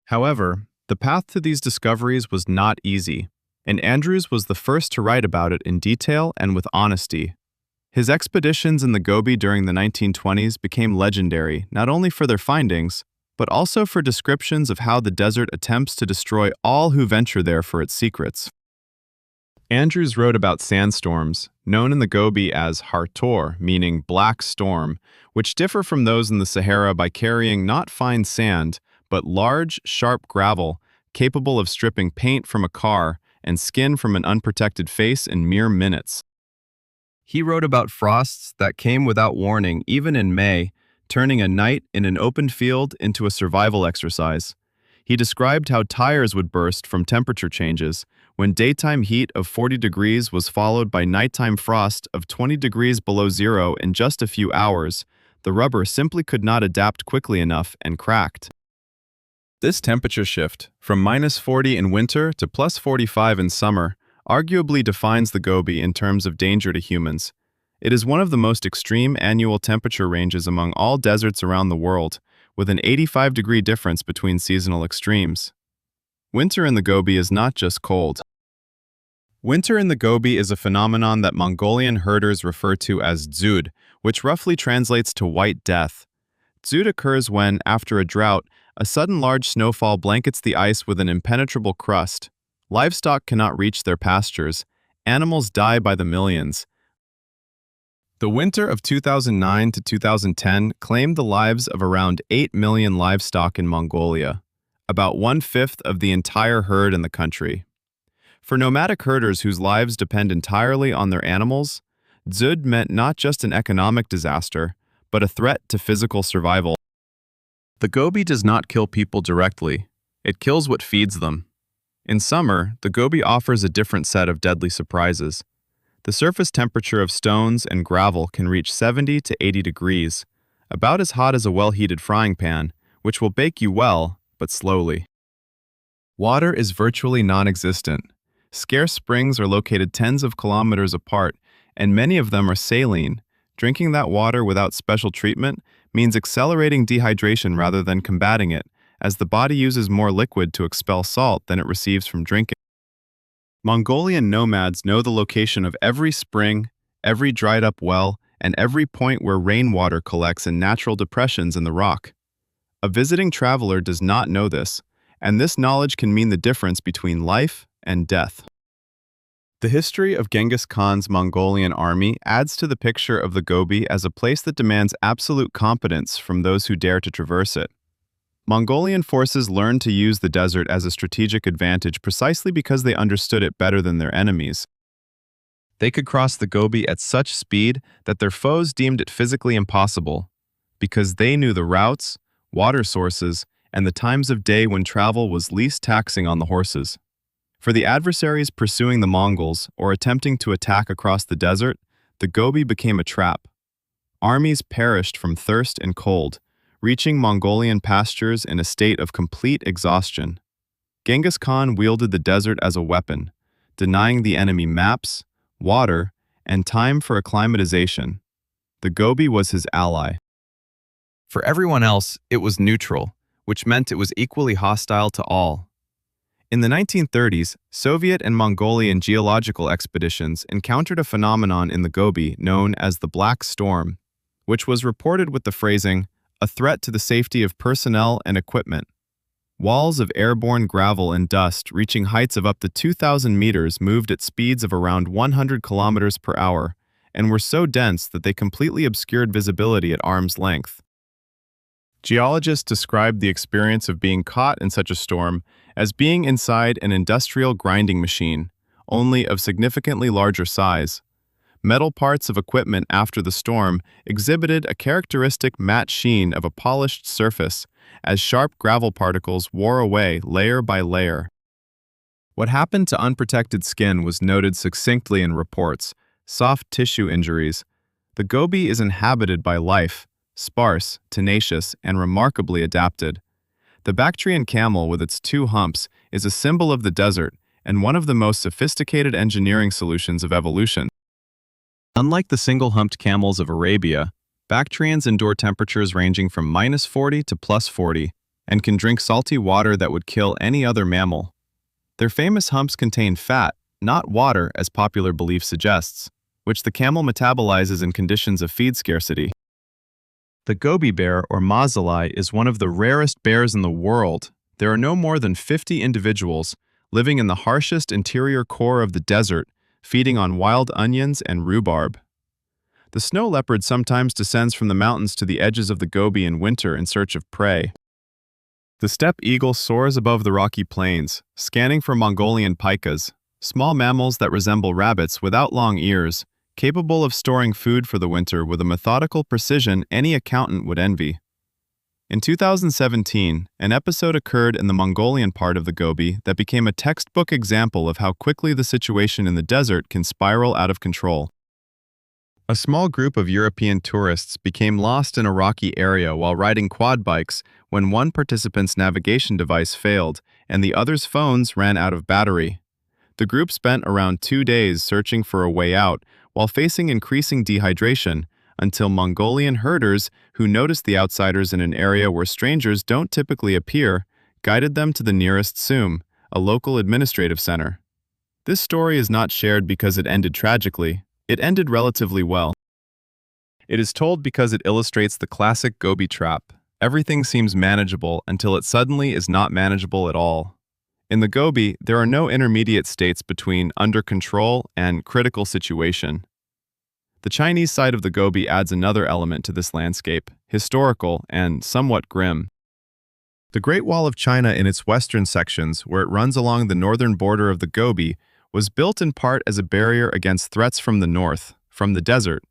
However, the path to these discoveries was not easy, and Andrews was the first to write about it in detail and with honesty. His expeditions in the Gobi during the 1920s became legendary not only for their findings, but also for descriptions of how the desert attempts to destroy all who venture there for its secrets. Andrews wrote about sandstorms, known in the Gobi as hartor, meaning black storm, which differ from those in the Sahara by carrying not fine sand, but large, sharp gravel, capable of stripping paint from a car and skin from an unprotected face in mere minutes. He wrote about frosts that came without warning, even in May, turning a night in an open field into a survival exercise. He described how tires would burst from temperature changes, when daytime heat of 40 degrees was followed by nighttime frost of 20 degrees below zero in just a few hours. The rubber simply could not adapt quickly enough and cracked. This temperature shift, from -40 in winter to +45 in summer, arguably defines the Gobi in terms of danger to humans. It is one of the most extreme annual temperature ranges among all deserts around the world, with an 85-degree difference between seasonal extremes. Winter in the Gobi is not just cold. Winter in the Gobi is a phenomenon that Mongolian herders refer to as dzud, which roughly translates to white death. Dzud occurs when, after a drought, a sudden large snowfall blankets the ice with an impenetrable crust. Livestock cannot reach their pastures. Animals die by the millions. The winter of 2009 to 2010 claimed the lives of around 8 million livestock in Mongolia, about 1/5 of the entire herd in the country. For nomadic herders whose lives depend entirely on their animals, dzud meant not just an economic disaster, but a threat to physical survival. The Gobi does not kill people directly. It kills what feeds them. In summer, the Gobi offers a different set of deadly surprises. The surface temperature of stones and gravel can reach 70 to 80 degrees, about as hot as a well-heated frying pan, which will bake you well, but slowly. Water is virtually non-existent. Scarce springs are located tens of kilometers apart, and many of them are saline. Drinking that water without special treatment means accelerating dehydration rather than combating it, as the body uses more liquid to expel salt than it receives from drinking. Mongolian nomads know the location of every spring, every dried-up well, and every point where rainwater collects in natural depressions in the rock. A visiting traveler does not know this, and this knowledge can mean the difference between life and death. The history of Genghis Khan's Mongolian army adds to the picture of the Gobi as a place that demands absolute competence from those who dare to traverse it. Mongolian forces learned to use the desert as a strategic advantage precisely because they understood it better than their enemies. They could cross the Gobi at such speed that their foes deemed it physically impossible, because they knew the routes, water sources, and the times of day when travel was least taxing on the horses. For the adversaries pursuing the Mongols or attempting to attack across the desert, the Gobi became a trap. Armies perished from thirst and cold, reaching Mongolian pastures in a state of complete exhaustion. Genghis Khan wielded the desert as a weapon, denying the enemy maps, water, and time for acclimatization. The Gobi was his ally. For everyone else, it was neutral, which meant it was equally hostile to all. In the 1930s, Soviet and Mongolian geological expeditions encountered a phenomenon in the Gobi known as the Black Storm, which was reported with the phrasing, "a threat to the safety of personnel and equipment." Walls of airborne gravel and dust reaching heights of up to 2,000 meters moved at speeds of around 100 kilometers per hour and were so dense that they completely obscured visibility at arm's length. Geologists described the experience of being caught in such a storm as being inside an industrial grinding machine, only of significantly larger size. Metal parts of equipment after the storm exhibited a characteristic matte sheen of a polished surface as sharp gravel particles wore away layer by layer. What happened to unprotected skin was noted succinctly in reports: soft tissue injuries. The Gobi is inhabited by life, sparse, tenacious, and remarkably adapted. The Bactrian camel with its 2 humps is a symbol of the desert and one of the most sophisticated engineering solutions of evolution. Unlike the single-humped camels of Arabia, Bactrians endure temperatures ranging from -40 to +40 and can drink salty water that would kill any other mammal. Their famous humps contain fat, not water as popular belief suggests, which the camel metabolizes in conditions of feed scarcity. The Gobi bear, or mausolai, is one of the rarest bears in the world. There are no more than 50 individuals living in the harshest interior core of the desert, feeding on wild onions and rhubarb. The snow leopard sometimes descends from the mountains to the edges of the Gobi in winter in search of prey. The steppe eagle soars above the rocky plains, scanning for Mongolian pikas, small mammals that resemble rabbits without long ears, capable of storing food for the winter with a methodical precision any accountant would envy. In 2017, an episode occurred in the Mongolian part of the Gobi that became a textbook example of how quickly the situation in the desert can spiral out of control. A small group of European tourists became lost in a rocky area while riding quad bikes when one participant's navigation device failed and the other's phones ran out of battery. The group spent around 2 days searching for a way out while facing increasing dehydration until Mongolian herders who noticed the outsiders in an area where strangers don't typically appear guided them to the nearest Sum, a local administrative center. This story is not shared because it ended tragically. It ended relatively well. It is told because it illustrates the classic Gobi trap. Everything seems manageable until it suddenly is not manageable at all. In the Gobi, there are no intermediate states between under control and critical situation. The Chinese side of the Gobi adds another element to this landscape, historical and somewhat grim. The Great Wall of China in its western sections, where it runs along the northern border of the Gobi, was built in part as a barrier against threats from the north, from the desert.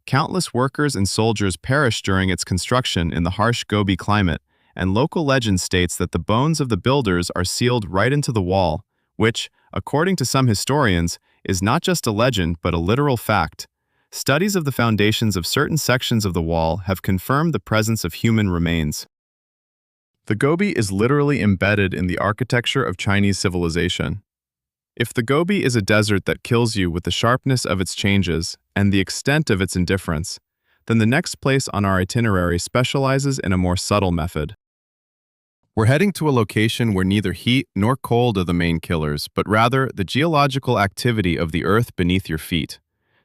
Countless workers and soldiers perished during its construction in the harsh Gobi climate, and local legend states that the bones of the builders are sealed right into the wall, which, according to some historians, is not just a legend but a literal fact. Studies of the foundations of certain sections of the wall have confirmed the presence of human remains. The Gobi is literally embedded in the architecture of Chinese civilization. If the Gobi is a desert that kills you with the sharpness of its changes and the extent of its indifference, then the next place on our itinerary specializes in a more subtle method. We're heading to a location where neither heat nor cold are the main killers, but rather the geological activity of the earth beneath your feet,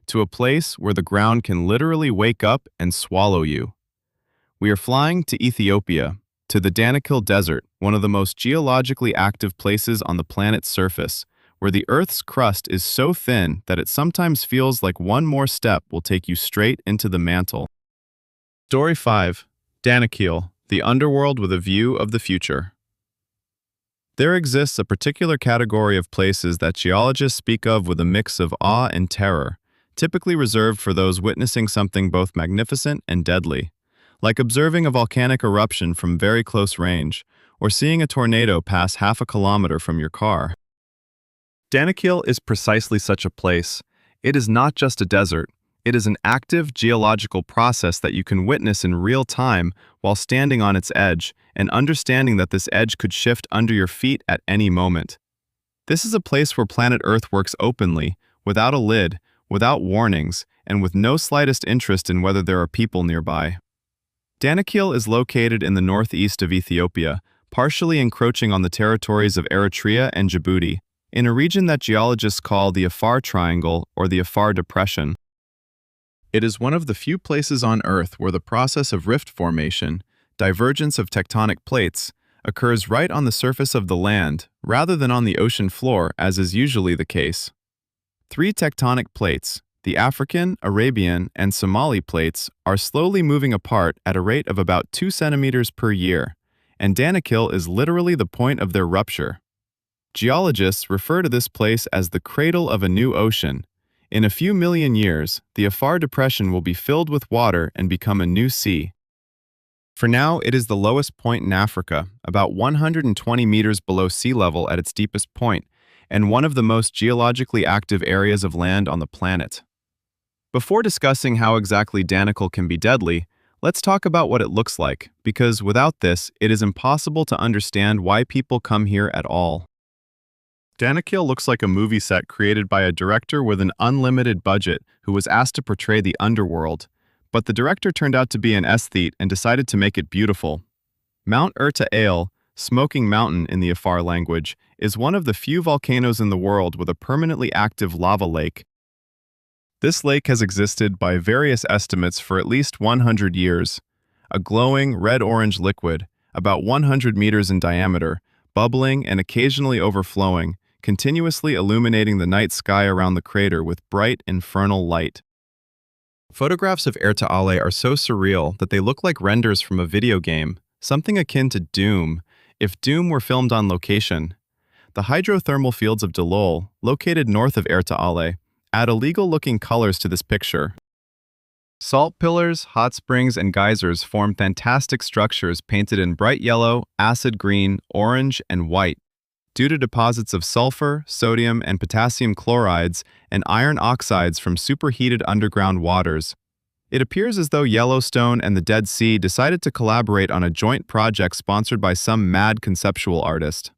to a place where the ground can literally wake up and swallow you. We are flying to Ethiopia, to the Danakil Desert, one of the most geologically active places on the planet's surface, where the Earth's crust is so thin that it sometimes feels like one more step will take you straight into the mantle. Story 5. Danakil, the underworld with a view of the future. There exists a particular category of places that geologists speak of with a mix of awe and terror, typically reserved for those witnessing something both magnificent and deadly, like observing a volcanic eruption from very close range, or seeing a tornado pass half a kilometer from your car. Danakil is precisely such a place. It is not just a desert. It is an active geological process that you can witness in real time while standing on its edge and understanding that this edge could shift under your feet at any moment. This is a place where planet Earth works openly, without a lid, without warnings, and with no slightest interest in whether there are people nearby. Danakil is located in the northeast of Ethiopia, partially encroaching on the territories of Eritrea and Djibouti, in a region that geologists call the Afar Triangle or the Afar Depression. It is one of the few places on Earth where the process of rift formation, divergence of tectonic plates, occurs right on the surface of the land rather than on the ocean floor, as is usually the case. 3 tectonic plates, the African, Arabian, and Somali plates, are slowly moving apart at a rate of about 2 centimeters per year, and Danakil is literally the point of their rupture. Geologists refer to this place as the cradle of a new ocean. In a few million years, the Afar Depression will be filled with water and become a new sea. For now, it is the lowest point in Africa, about 120 meters below sea level at its deepest point, and one of the most geologically active areas of land on the planet. Before discussing how exactly Danakil can be deadly, let's talk about what it looks like, because without this, it is impossible to understand why people come here at all. Danakil looks like a movie set created by a director with an unlimited budget who was asked to portray the underworld, but the director turned out to be an aesthete and decided to make it beautiful. Mount Erta Ale, Smoking Mountain in the Afar language, is one of the few volcanoes in the world with a permanently active lava lake. This lake has existed by various estimates for at least 100 years. A glowing red-orange liquid, about 100 meters in diameter, bubbling and occasionally overflowing, continuously illuminating the night sky around the crater with bright, infernal light. Photographs of Erta Ale are so surreal that they look like renders from a video game, something akin to Doom, if Doom were filmed on location. The hydrothermal fields of Dalol, located north of Erta Ale, add illegal-looking colors to this picture. Salt pillars, hot springs, and geysers form fantastic structures painted in bright yellow, acid green, orange, and white, due to deposits of sulfur, sodium, and potassium chlorides and iron oxides from superheated underground waters. It appears as though Yellowstone and the Dead Sea decided to collaborate on a joint project sponsored by some mad conceptual artist.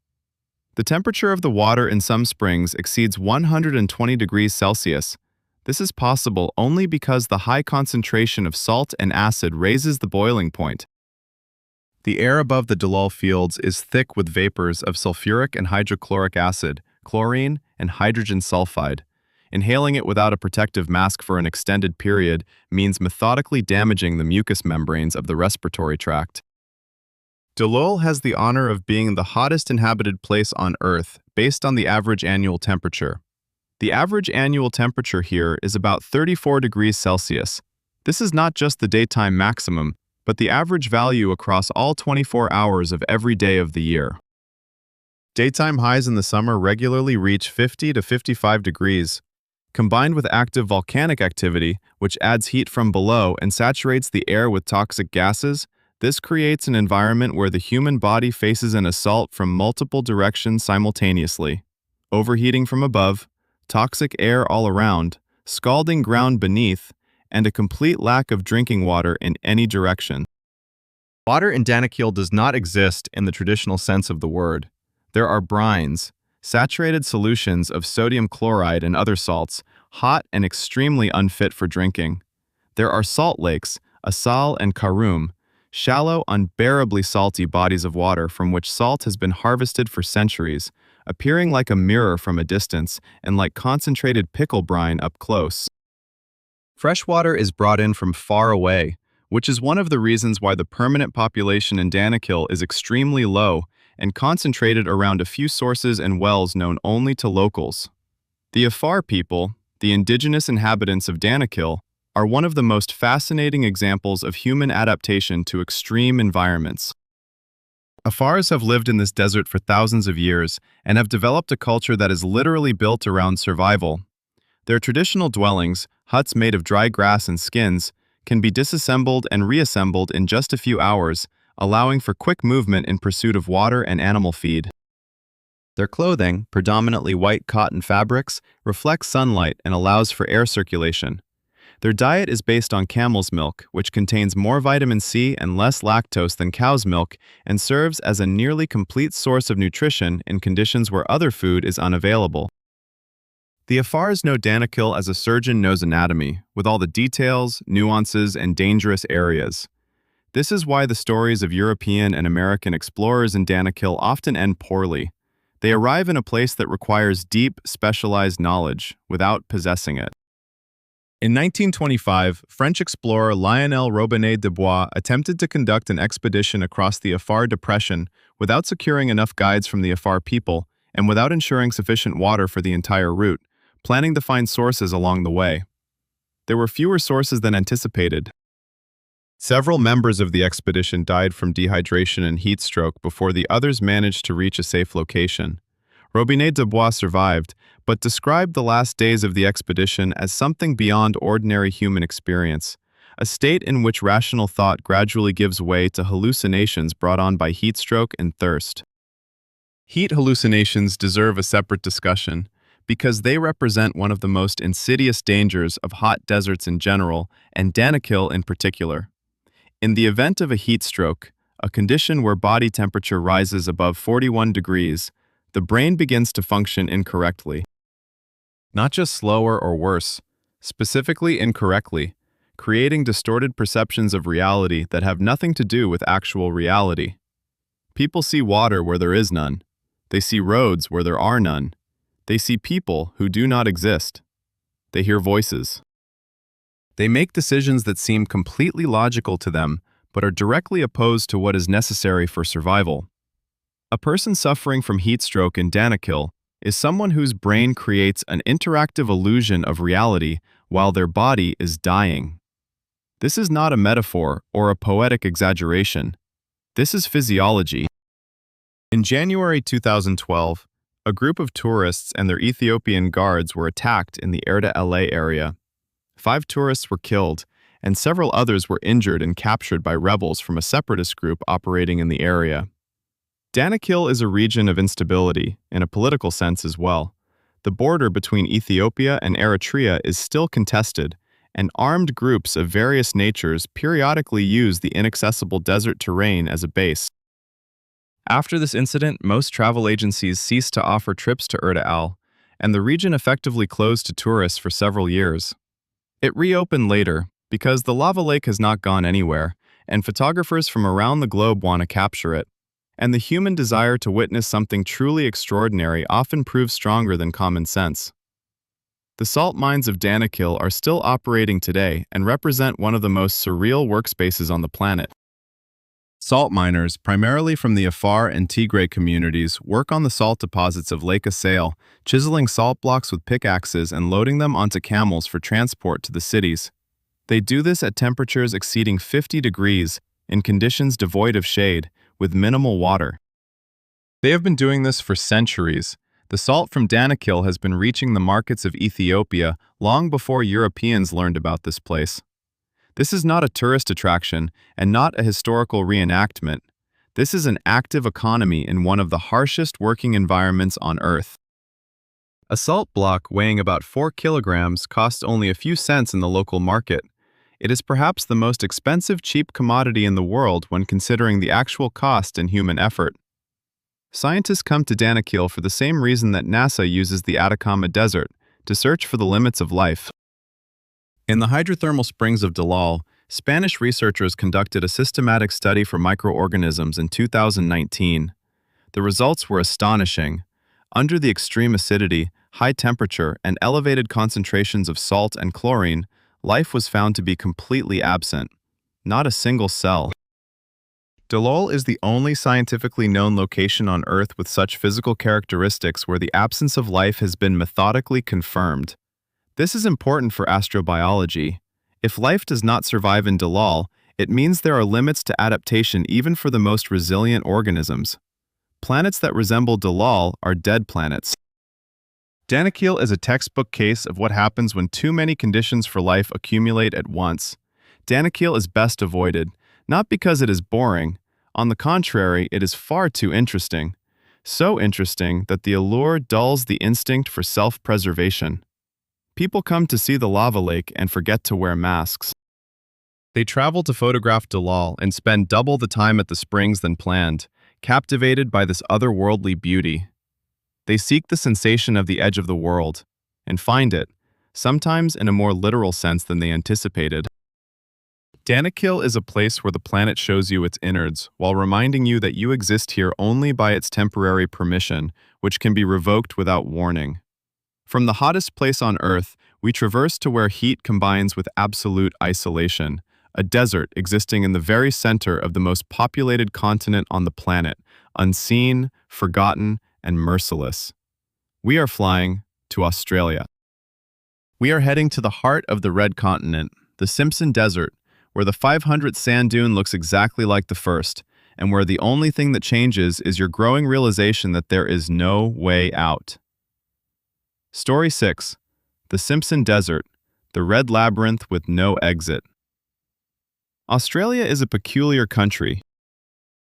The temperature of the water in some springs exceeds 120 degrees Celsius. This is possible only because the high concentration of salt and acid raises the boiling point. The air above the Dalol fields is thick with vapors of sulfuric and hydrochloric acid, chlorine, and hydrogen sulfide. Inhaling it without a protective mask for an extended period means methodically damaging the mucous membranes of the respiratory tract. Dalol has the honor of being the hottest inhabited place on Earth based on the average annual temperature. The average annual temperature here is about 34 degrees Celsius. This is not just the daytime maximum, but the average value across all 24 hours of every day of the year. Daytime highs in the summer regularly reach 50 to 55 degrees. Combined with active volcanic activity, which adds heat from below and saturates the air with toxic gases, this creates an environment where the human body faces an assault from multiple directions simultaneously. Overheating from above, toxic air all around, scalding ground beneath, and a complete lack of drinking water in any direction. Water in Danakil does not exist in the traditional sense of the word. There are brines, saturated solutions of sodium chloride and other salts, hot and extremely unfit for drinking. There are salt lakes, Asal and Karakum, shallow, unbearably salty bodies of water from which salt has been harvested for centuries, appearing like a mirror from a distance and like concentrated pickle brine up close. Fresh water is brought in from far away, which is one of the reasons why the permanent population in Danakil is extremely low and concentrated around a few sources and wells known only to locals. The Afar people, the indigenous inhabitants of Danakil, are one of the most fascinating examples of human adaptation to extreme environments. Afars have lived in this desert for thousands of years and have developed a culture that is literally built around survival. Their traditional dwellings, huts made of dry grass and skins, can be disassembled and reassembled in just a few hours, allowing for quick movement in pursuit of water and animal feed. Their clothing, predominantly white cotton fabrics, reflects sunlight and allows for air circulation. Their diet is based on camel's milk, which contains more vitamin C and less lactose than cow's milk and serves as a nearly complete source of nutrition in conditions where other food is unavailable. The Afars know Danakil as a surgeon knows anatomy, with all the details, nuances, and dangerous areas. This is why the stories of European and American explorers in Danakil often end poorly. They arrive in a place that requires deep, specialized knowledge without possessing it. In 1925, French explorer Lionel Robinette de Bois attempted to conduct an expedition across the Afar Depression without securing enough guides from the Afar people and without ensuring sufficient water for the entire route, planning to find sources along the way. There were fewer sources than anticipated. Several members of the expedition died from dehydration and heat stroke before the others managed to reach a safe location. Robinette de Bois survived, but described the last days of the expedition as something beyond ordinary human experience, a state in which rational thought gradually gives way to hallucinations brought on by heat stroke and thirst. Heat hallucinations deserve a separate discussion, because they represent one of the most insidious dangers of hot deserts in general, and Danakil in particular. In the event of a heat stroke, a condition where body temperature rises above 41 degrees, the brain begins to function incorrectly. Not just slower or worse, specifically incorrectly, creating distorted perceptions of reality that have nothing to do with actual reality. People see water where there is none. They see roads where there are none. They see people who do not exist. They hear voices. They make decisions that seem completely logical to them, but are directly opposed to what is necessary for survival. A person suffering from heat stroke in Danakil is someone whose brain creates an interactive illusion of reality while their body is dying. This is not a metaphor or a poetic exaggeration. This is physiology. In January 2012, a group of tourists and their Ethiopian guards were attacked in the Erda LA area. 5 tourists were killed, and several others were injured and captured by rebels from a separatist group operating in the area. Danakil is a region of instability, in a political sense as well. The border between Ethiopia and Eritrea is still contested, and armed groups of various natures periodically use the inaccessible desert terrain as a base. After this incident, most travel agencies ceased to offer trips to Erda Al, and the region effectively closed to tourists for several years. It reopened later because the lava lake has not gone anywhere, and photographers from around the globe want to capture it. And the human desire to witness something truly extraordinary often proves stronger than common sense. The salt mines of Danakil are still operating today and represent one of the most surreal workspaces on the planet. Salt miners, primarily from the Afar and Tigray communities, work on the salt deposits of Lake Asale, chiseling salt blocks with pickaxes and loading them onto camels for transport to the cities. They do this at temperatures exceeding 50 degrees, in conditions devoid of shade, with minimal water. They have been doing this for centuries. The salt from Danakil has been reaching the markets of Ethiopia long before Europeans learned about this place. This is not a tourist attraction and not a historical reenactment. This is an active economy in one of the harshest working environments on Earth. A salt block weighing about 4 kilograms costs only a few cents in the local market. It is perhaps the most expensive cheap commodity in the world when considering the actual cost and human effort. Scientists come to Danakil for the same reason that NASA uses the Atacama Desert, to search for the limits of life. In the hydrothermal springs of Dalal, Spanish researchers conducted a systematic study for microorganisms in 2019. The results were astonishing. Under the extreme acidity, high temperature, and elevated concentrations of salt and chlorine, life was found to be completely absent. Not a single cell. Dalal is the only scientifically known location on Earth with such physical characteristics where the absence of life has been methodically confirmed. This is important for astrobiology. If life does not survive in Dalal, it means there are limits to adaptation even for the most resilient organisms. Planets that resemble Dalal are dead planets. Danakil is a textbook case of what happens when too many conditions for life accumulate at once. Danakil is best avoided, not because it is boring. On the contrary, it is far too interesting. So interesting that the allure dulls the instinct for self-preservation. People come to see the lava lake and forget to wear masks. They travel to photograph Dalal and spend double the time at the springs than planned, captivated by this otherworldly beauty. They seek the sensation of the edge of the world, and find it, sometimes in a more literal sense than they anticipated. Danakil is a place where the planet shows you its innards, while reminding you that you exist here only by its temporary permission, which can be revoked without warning. From the hottest place on Earth, we traverse to where heat combines with absolute isolation, a desert existing in the very center of the most populated continent on the planet, unseen, forgotten, and merciless. We are flying to Australia. We are heading to the heart of the Red Continent, the Simpson Desert, where the 500th sand dune looks exactly like the first, and where the only thing that changes is your growing realization that there is no way out. Story 6. The Simpson Desert, the Red Labyrinth with no exit. Australia is a peculiar country.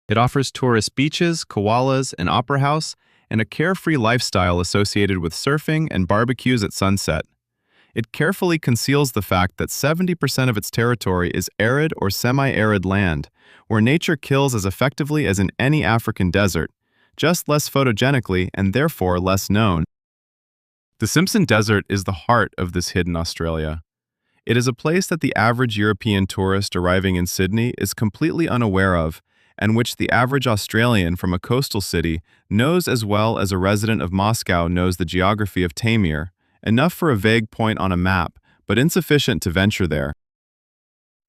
It offers tourist beaches, koalas, an opera house, and a carefree lifestyle associated with surfing and barbecues at sunset. It carefully conceals the fact that 70% of its territory is arid or semi-arid land, where nature kills as effectively as in any African desert, just less photogenically and therefore less known. The Simpson Desert is the heart of this hidden Australia. It is a place that the average European tourist arriving in Sydney is completely unaware of, and which the average Australian from a coastal city knows as well as a resident of Moscow knows the geography of Taimyr, enough for a vague point on a map, but insufficient to venture there.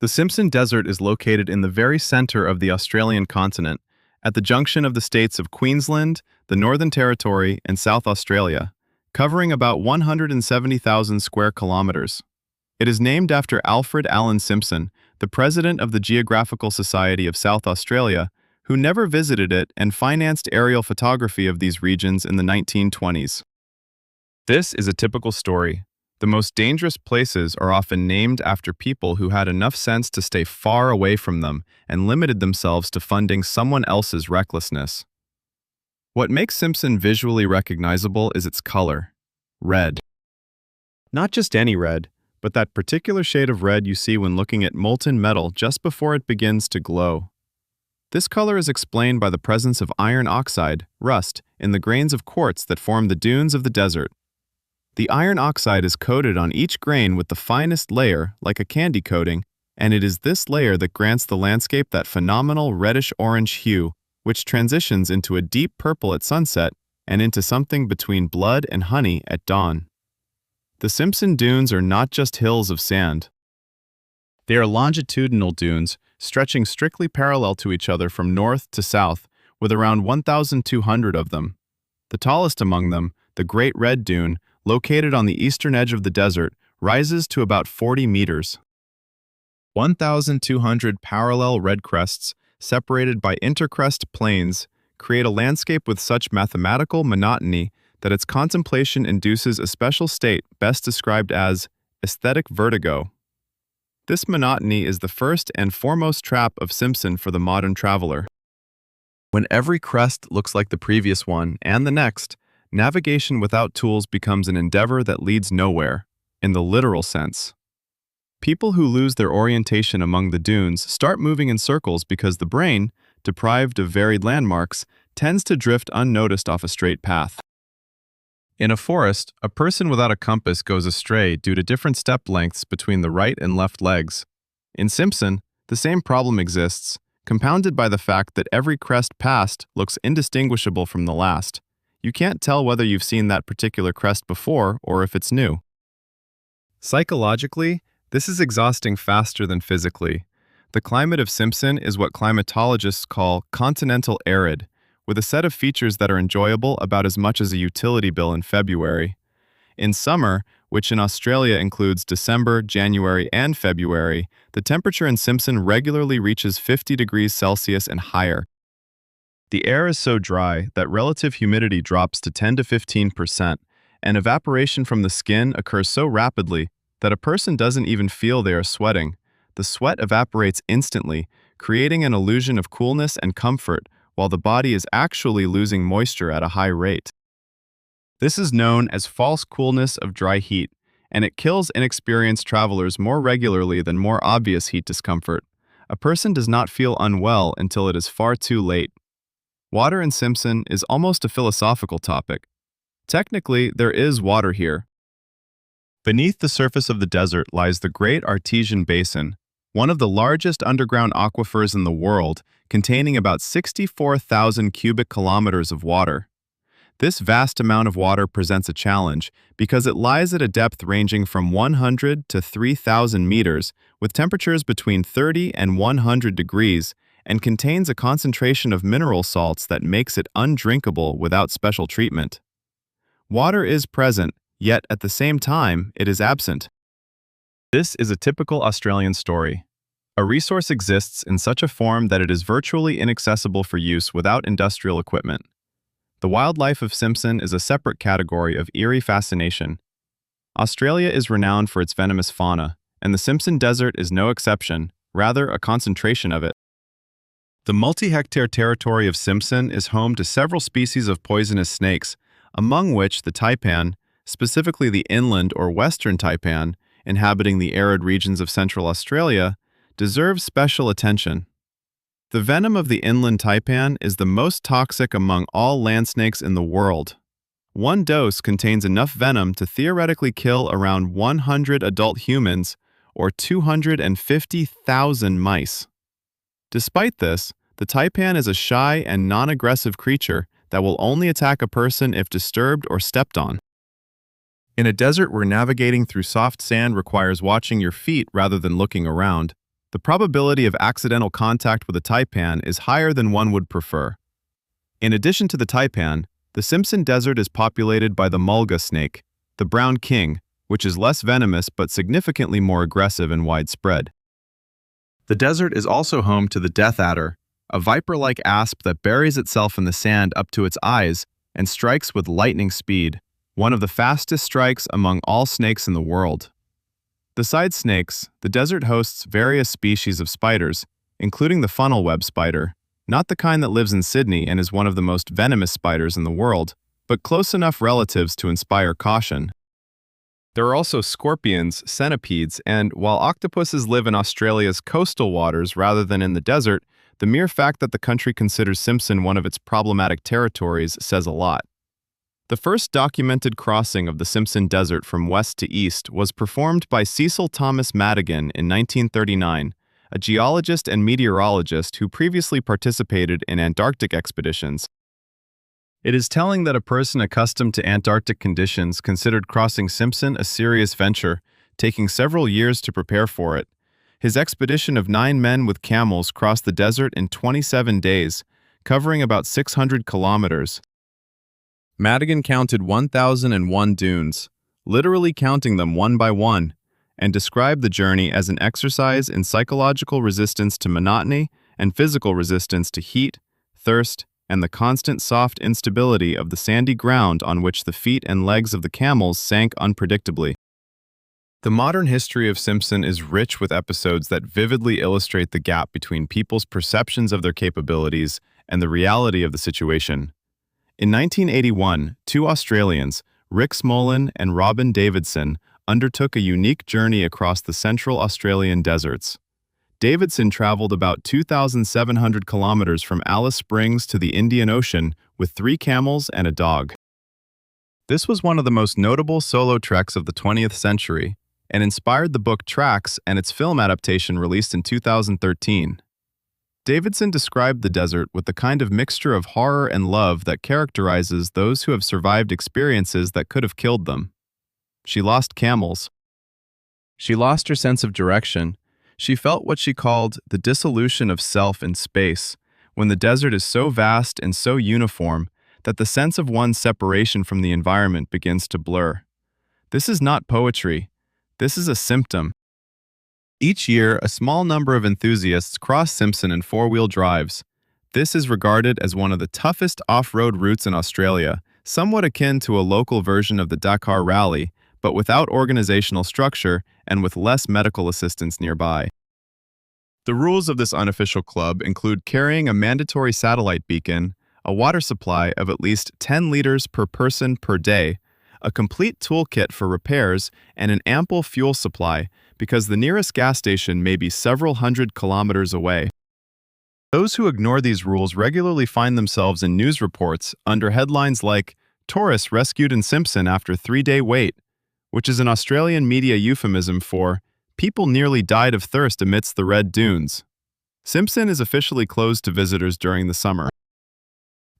The Simpson Desert is located in the very center of the Australian continent, at the junction of the states of Queensland, the Northern Territory, and South Australia, covering about 170,000 square kilometers. It is named after Alfred Allen Simpson, the president of the Geographical Society of South Australia, who never visited it and financed aerial photography of these regions in the 1920s. This is a typical story. The most dangerous places are often named after people who had enough sense to stay far away from them and limited themselves to funding someone else's recklessness. What makes Simpson visually recognizable is its color: red. Not just any red, but that particular shade of red you see when looking at molten metal just before it begins to glow. This color is explained by the presence of iron oxide, rust, in the grains of quartz that form the dunes of the desert. The iron oxide is coated on each grain with the finest layer, like a candy coating, and it is this layer that grants the landscape that phenomenal reddish-orange hue, which transitions into a deep purple at sunset and into something between blood and honey at dawn. The Simpson Dunes are not just hills of sand. They are longitudinal dunes, stretching strictly parallel to each other from north to south, with around 1,200 of them. The tallest among them, the Great Red Dune, located on the eastern edge of the desert, rises to about 40 meters. 1,200 parallel red crests, separated by intercrest plains, create a landscape with such mathematical monotony that its contemplation induces a special state best described as aesthetic vertigo. This monotony is the first and foremost trap of Simpson for the modern traveler. When every crest looks like the previous one and the next, navigation without tools becomes an endeavor that leads nowhere, in the literal sense. People who lose their orientation among the dunes start moving in circles because the brain, deprived of varied landmarks, tends to drift unnoticed off a straight path. In a forest, a person without a compass goes astray due to different step lengths between the right and left legs. In Simpson, the same problem exists, compounded by the fact that every crest passed looks indistinguishable from the last. You can't tell whether you've seen that particular crest before or if it's new. Psychologically, this is exhausting faster than physically. The climate of Simpson is what climatologists call continental arid, with a set of features that are enjoyable about as much as a utility bill in February. In summer, which in Australia includes December, January, and February, the temperature in Simpson regularly reaches 50 degrees Celsius and higher. The air is so dry that relative humidity drops to 10 to 15%, and evaporation from the skin occurs so rapidly that a person doesn't even feel they are sweating. The sweat evaporates instantly, creating an illusion of coolness and comfort, while the body is actually losing moisture at a high rate. This is known as false coolness of dry heat, and it kills inexperienced travelers more regularly than more obvious heat discomfort. A person does not feel unwell until it is far too late. Water in Simpson is almost a philosophical topic. Technically, there is water here. Beneath the surface of the desert lies the Great Artesian Basin, one of the largest underground aquifers in the world, containing about 64,000 cubic kilometers of water. This vast amount of water presents a challenge because it lies at a depth ranging from 100 to 3,000 meters, with temperatures between 30 and 100 degrees, and contains a concentration of mineral salts that makes it undrinkable without special treatment. Water is present, yet at the same time, it is absent. This is a typical Australian story. A resource exists in such a form that it is virtually inaccessible for use without industrial equipment. The wildlife of Simpson is a separate category of eerie fascination. Australia is renowned for its venomous fauna, and the Simpson Desert is no exception, rather a concentration of it. The multi-hectare territory of Simpson is home to several species of poisonous snakes, among which the taipan, specifically the inland or western taipan, inhabiting the arid regions of Central Australia, deserves special attention. The venom of the inland taipan is the most toxic among all land snakes in the world. One dose contains enough venom to theoretically kill around 100 adult humans or 250,000 mice. Despite this, the taipan is a shy and non-aggressive creature that will only attack a person if disturbed or stepped on. In a desert where navigating through soft sand requires watching your feet rather than looking around, The probability of accidental contact with a taipan is higher than one would prefer. In addition to the taipan, the Simpson Desert is populated by the mulga snake, the brown king, which is less venomous but significantly more aggressive and widespread. The desert is also home to the death adder, a viper-like asp that buries itself in the sand up to its eyes and strikes with lightning speed, one of the fastest strikes among all snakes in the world. Besides snakes, the desert hosts various species of spiders, including the funnel web spider, not the kind that lives in Sydney and is one of the most venomous spiders in the world, but close enough relatives to inspire caution. There are also scorpions, centipedes, and while octopuses live in Australia's coastal waters rather than in the desert, the mere fact that the country considers Simpson one of its problematic territories says a lot. The first documented crossing of the Simpson Desert from west to east was performed by Cecil Thomas Madigan in 1939, a geologist and meteorologist who previously participated in Antarctic expeditions. It is telling that a person accustomed to Antarctic conditions considered crossing Simpson a serious venture, taking several years to prepare for it. His expedition of 9 men with camels crossed the desert in 27 days, covering about 600 kilometers. Madigan counted 1,001 dunes, literally counting them one by one, and described the journey as an exercise in psychological resistance to monotony and physical resistance to heat, thirst, and the constant soft instability of the sandy ground on which the feet and legs of the camels sank unpredictably. The modern history of Simpson is rich with episodes that vividly illustrate the gap between people's perceptions of their capabilities and the reality of the situation. In 1981, 2 Australians, Rick Smolin and Robin Davidson, undertook a unique journey across the central Australian deserts. Davidson traveled about 2,700 kilometers from Alice Springs to the Indian Ocean with 3 camels and a dog. This was one of the most notable solo treks of the 20th century and inspired the book Tracks and its film adaptation released in 2013. Davidson described the desert with the kind of mixture of horror and love that characterizes those who have survived experiences that could have killed them. She lost camels. She lost her sense of direction. She felt what she called the dissolution of self in space, when the desert is so vast and so uniform that the sense of one's separation from the environment begins to blur. This is not poetry. This is a symptom. Each year, a small number of enthusiasts cross Simpson in 4-wheel drives. This is regarded as one of the toughest off-road routes in Australia, somewhat akin to a local version of the Dakar Rally, but without organizational structure and with less medical assistance nearby. The rules of this unofficial club include carrying a mandatory satellite beacon, a water supply of at least 10 liters per person per day, a complete toolkit for repairs, and an ample fuel supply, because the nearest gas station may be several hundred kilometers away. Those who ignore these rules regularly find themselves in news reports under headlines like "Tourists rescued in Simpson after 3-day wait," which is an Australian media euphemism for "people nearly died of thirst amidst the red dunes." Simpson is officially closed to visitors during the summer.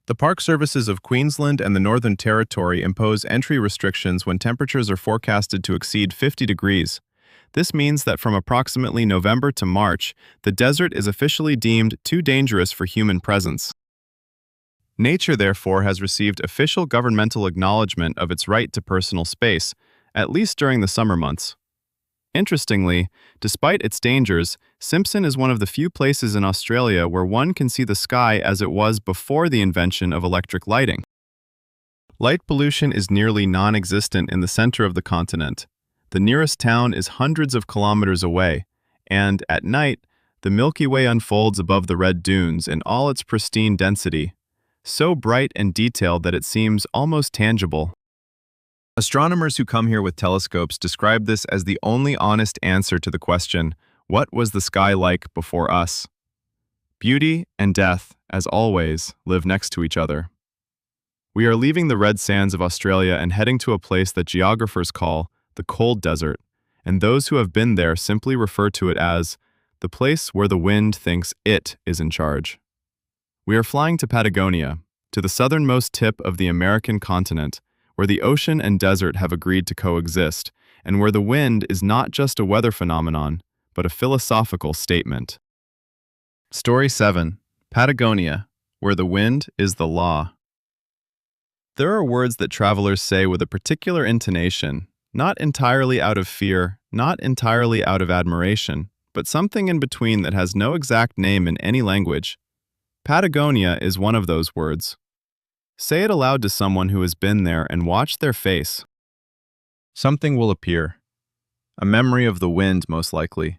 The Park Services of Queensland and the Northern Territory impose entry restrictions when temperatures are forecasted to exceed 50 degrees. This means that from approximately November to March, the desert is officially deemed too dangerous for human presence. Nature, therefore, has received official governmental acknowledgement of its right to personal space, at least during the summer months. Interestingly, despite its dangers, Simpson is one of the few places in Australia where one can see the sky as it was before the invention of electric lighting. Light pollution is nearly non-existent in the center of the continent. The nearest town is hundreds of kilometers away, and at night, the Milky Way unfolds above the red dunes in all its pristine density, so bright and detailed that it seems almost tangible. Astronomers who come here with telescopes describe this as the only honest answer to the question, what was the sky like before us? Beauty and death, as always, live next to each other. We are leaving the red sands of Australia and heading to a place that geographers call the cold desert, and those who have been there simply refer to it as the place where the wind thinks it is in charge. We are flying to Patagonia, to the southernmost tip of the American continent, where the ocean and desert have agreed to coexist, and where the wind is not just a weather phenomenon, but a philosophical statement. Story 7. Patagonia, where the wind is the law. There are words that travelers say with a particular intonation, not entirely out of fear, not entirely out of admiration, but something in between that has no exact name in any language. Patagonia is one of those words. Say it aloud to someone who has been there and watch their face. Something will appear. A memory of the wind, most likely.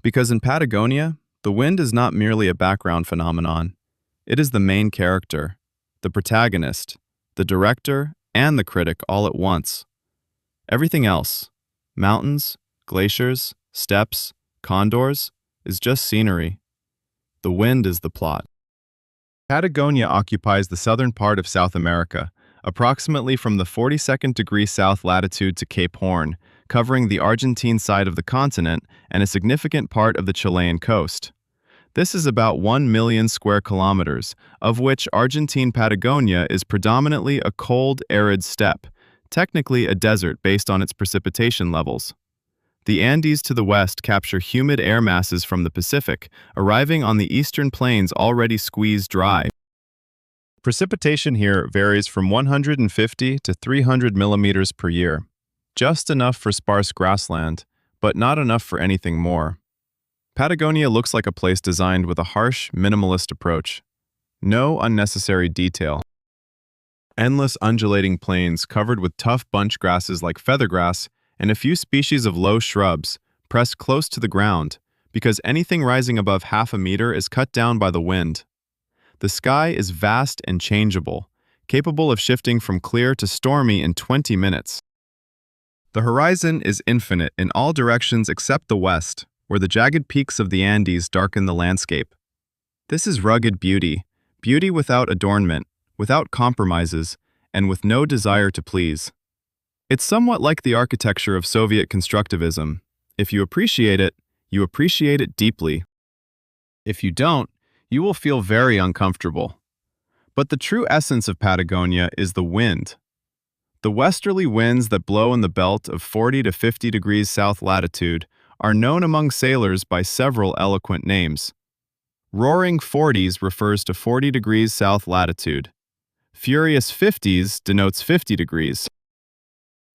Because in Patagonia, the wind is not merely a background phenomenon. It is the main character, the protagonist, the director, and the critic all at once. Everything else, mountains, glaciers, steppes, condors, is just scenery. The wind is the plot. Patagonia occupies the southern part of South America, approximately from the 42nd degree south latitude to Cape Horn, covering the Argentine side of the continent and a significant part of the Chilean coast. This is about 1 million square kilometers, of which Argentine Patagonia is predominantly a cold, arid steppe, technically a desert based on its precipitation levels. The Andes to the west capture humid air masses from the Pacific, arriving on the eastern plains already squeezed dry. Precipitation here varies from 150 to 300 millimeters per year, just enough for sparse grassland, but not enough for anything more. Patagonia looks like a place designed with a harsh, minimalist approach. No unnecessary detail. Endless undulating plains covered with tough bunch grasses like feathergrass and a few species of low shrubs pressed close to the ground because anything rising above half a meter is cut down by the wind. The sky is vast and changeable, capable of shifting from clear to stormy in 20 minutes. The horizon is infinite in all directions except the west, where the jagged peaks of the Andes darken the landscape. This is rugged beauty, beauty without adornment, without compromises, and with no desire to please. It's somewhat like the architecture of Soviet constructivism. If you appreciate it deeply. If you don't, you will feel very uncomfortable. But the true essence of Patagonia is the wind. The westerly winds that blow in the belt of 40 to 50 degrees south latitude are known among sailors by several eloquent names. Roaring 40s refers to 40 degrees south latitude. Furious 50s denotes 50 degrees.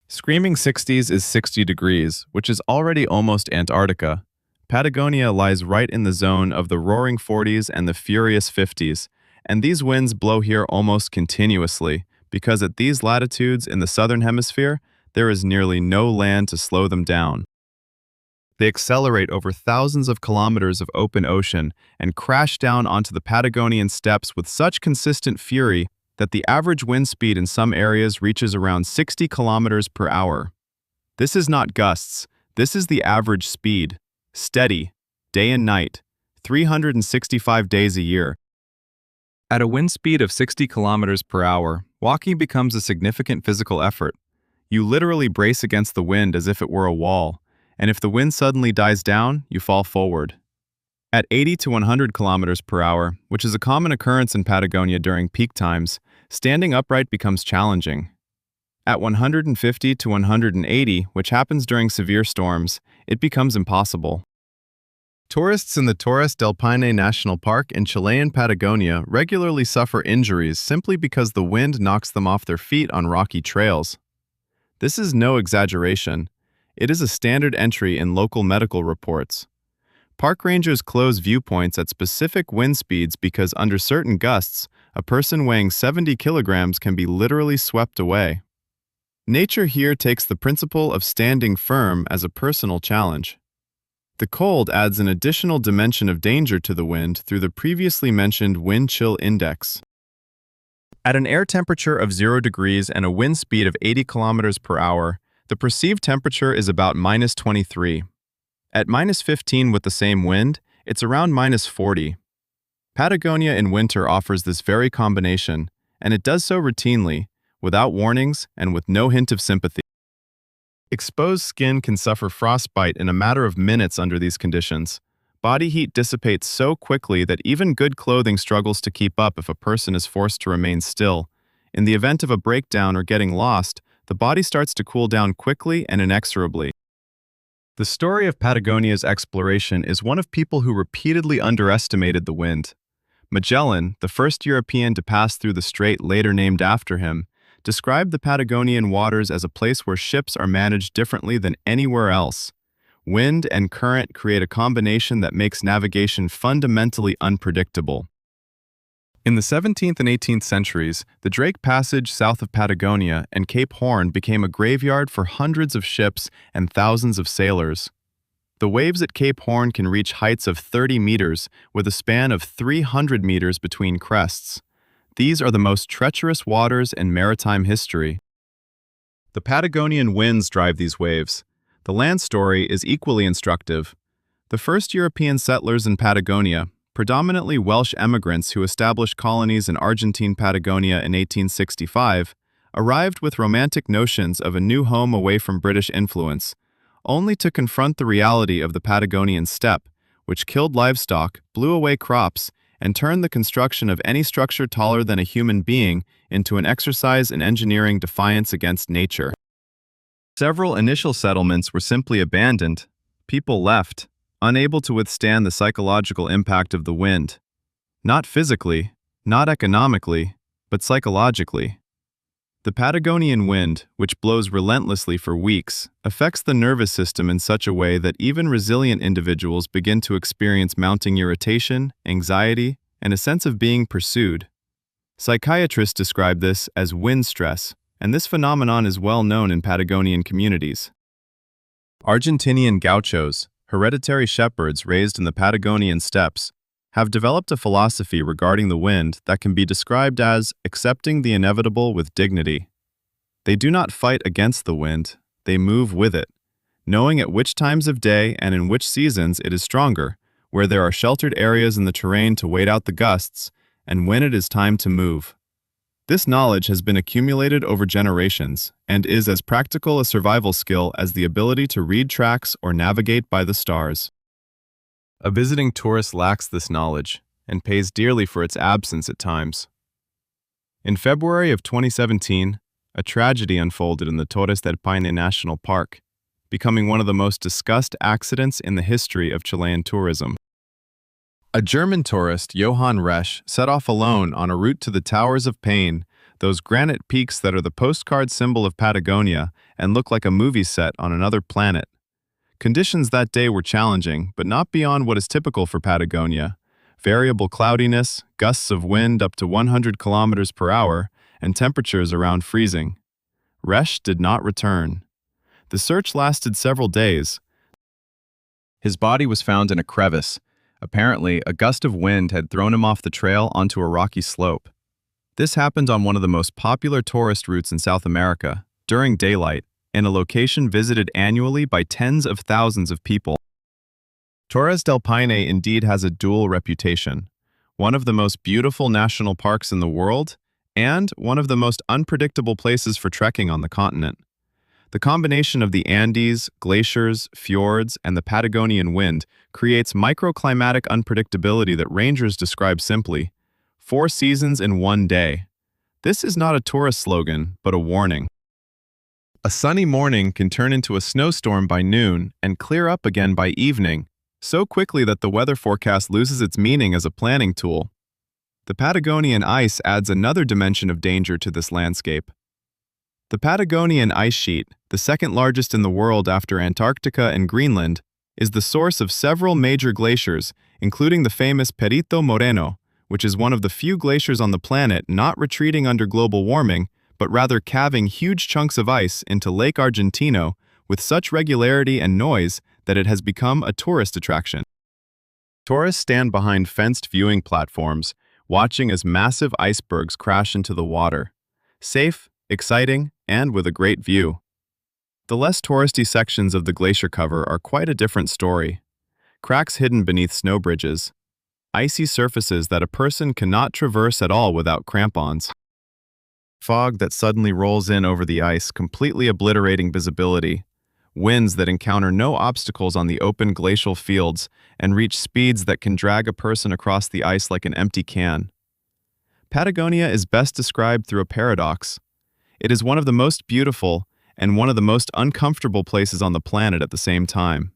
Screaming 60s is 60 degrees, which is already almost Antarctica. Patagonia lies right in the zone of the roaring 40s and the furious 50s, and these winds blow here almost continuously, because at these latitudes in the southern hemisphere, there is nearly no land to slow them down. They accelerate over thousands of kilometers of open ocean and crash down onto the Patagonian steppes with such consistent fury that the average wind speed in some areas reaches around 60 kilometers per hour. This is not gusts, this is the average speed, steady, day and night, 365 days a year. At a wind speed of 60 kilometers per hour, walking becomes a significant physical effort. You literally brace against the wind as if it were a wall, and if the wind suddenly dies down, you fall forward. At 80 to 100 kilometers per hour, which is a common occurrence in Patagonia during peak times, standing upright becomes challenging. At 150 to 180, which happens during severe storms, it becomes impossible. Tourists in the Torres del Paine National Park in Chilean Patagonia regularly suffer injuries simply because the wind knocks them off their feet on rocky trails. This is no exaggeration. It is a standard entry in local medical reports. Park rangers close viewpoints at specific wind speeds because under certain gusts, a person weighing 70 kilograms can be literally swept away. Nature here takes the principle of standing firm as a personal challenge. The cold adds an additional dimension of danger to the wind through the previously mentioned wind chill index. At an air temperature of 0 degrees and a wind speed of 80 kilometers per hour, the perceived temperature is about -23. At -15 with the same wind, it's around -40. Patagonia in winter offers this very combination, and it does so routinely, without warnings and with no hint of sympathy. Exposed skin can suffer frostbite in a matter of minutes under these conditions. Body heat dissipates so quickly that even good clothing struggles to keep up if a person is forced to remain still. In the event of a breakdown or getting lost, the body starts to cool down quickly and inexorably. The story of Patagonia's exploration is one of people who repeatedly underestimated the wind. Magellan, the first European to pass through the strait later named after him, described the Patagonian waters as a place where ships are managed differently than anywhere else. Wind and current create a combination that makes navigation fundamentally unpredictable. In the 17th and 18th centuries, the Drake Passage south of Patagonia and Cape Horn became a graveyard for hundreds of ships and thousands of sailors. The waves at Cape Horn can reach heights of 30 meters, with a span of 300 meters between crests. These are the most treacherous waters in maritime history. The Patagonian winds drive these waves. The land story is equally instructive. The first European settlers in Patagonia, predominantly Welsh emigrants who established colonies in Argentine Patagonia in 1865, arrived with romantic notions of a new home away from British influence, only to confront the reality of the Patagonian steppe, which killed livestock, blew away crops, and turned the construction of any structure taller than a human being into an exercise in engineering defiance against nature. Several initial settlements were simply abandoned. People left, unable to withstand the psychological impact of the wind. Not physically, not economically, but psychologically. The Patagonian wind, which blows relentlessly for weeks, affects the nervous system in such a way that even resilient individuals begin to experience mounting irritation, anxiety, and a sense of being pursued. Psychiatrists describe this as wind stress, and this phenomenon is well known in Patagonian communities. Argentinian gauchos, hereditary shepherds raised in the Patagonian steppes, have developed a philosophy regarding the wind that can be described as accepting the inevitable with dignity. They do not fight against the wind, they move with it, knowing at which times of day and in which seasons it is stronger, where there are sheltered areas in the terrain to wait out the gusts, and when it is time to move. This knowledge has been accumulated over generations and is as practical a survival skill as the ability to read tracks or navigate by the stars. A visiting tourist lacks this knowledge and pays dearly for its absence at times. In February of 2017, a tragedy unfolded in the Torres del Paine National Park, becoming one of the most discussed accidents in the history of Chilean tourism. A German tourist, Johann Resch, set off alone on a route to the Towers of Paine, those granite peaks that are the postcard symbol of Patagonia and look like a movie set on another planet. Conditions that day were challenging, but not beyond what is typical for Patagonia. Variable cloudiness, gusts of wind up to 100 kilometers per hour, and temperatures around freezing. Resch did not return. The search lasted several days. His body was found in a crevice. Apparently, a gust of wind had thrown him off the trail onto a rocky slope. This happened on one of the most popular tourist routes in South America, during daylight, in a location visited annually by tens of thousands of people. Torres del Paine indeed has a dual reputation, one of the most beautiful national parks in the world, and one of the most unpredictable places for trekking on the continent. The combination of the Andes, glaciers, fjords, and the Patagonian wind creates microclimatic unpredictability that rangers describe simply, 4 seasons in one day. This is not a tourist slogan, but a warning. A sunny morning can turn into a snowstorm by noon and clear up again by evening, so quickly that the weather forecast loses its meaning as a planning tool. The Patagonian ice adds another dimension of danger to this landscape. The Patagonian ice sheet, the second largest in the world after Antarctica and Greenland, is the source of several major glaciers, including the famous Perito Moreno, which is one of the few glaciers on the planet not retreating under global warming, but rather calving huge chunks of ice into Lake Argentino with such regularity and noise that it has become a tourist attraction. Tourists stand behind fenced viewing platforms, watching as massive icebergs crash into the water. Safe, exciting, and with a great view. The less touristy sections of the glacier cover are quite a different story. Cracks hidden beneath snow bridges, icy surfaces that a person cannot traverse at all without crampons, fog that suddenly rolls in over the ice, completely obliterating visibility, winds that encounter no obstacles on the open glacial fields and reach speeds that can drag a person across the ice like an empty can. Patagonia is best described through a paradox. It is one of the most beautiful and one of the most uncomfortable places on the planet at the same time.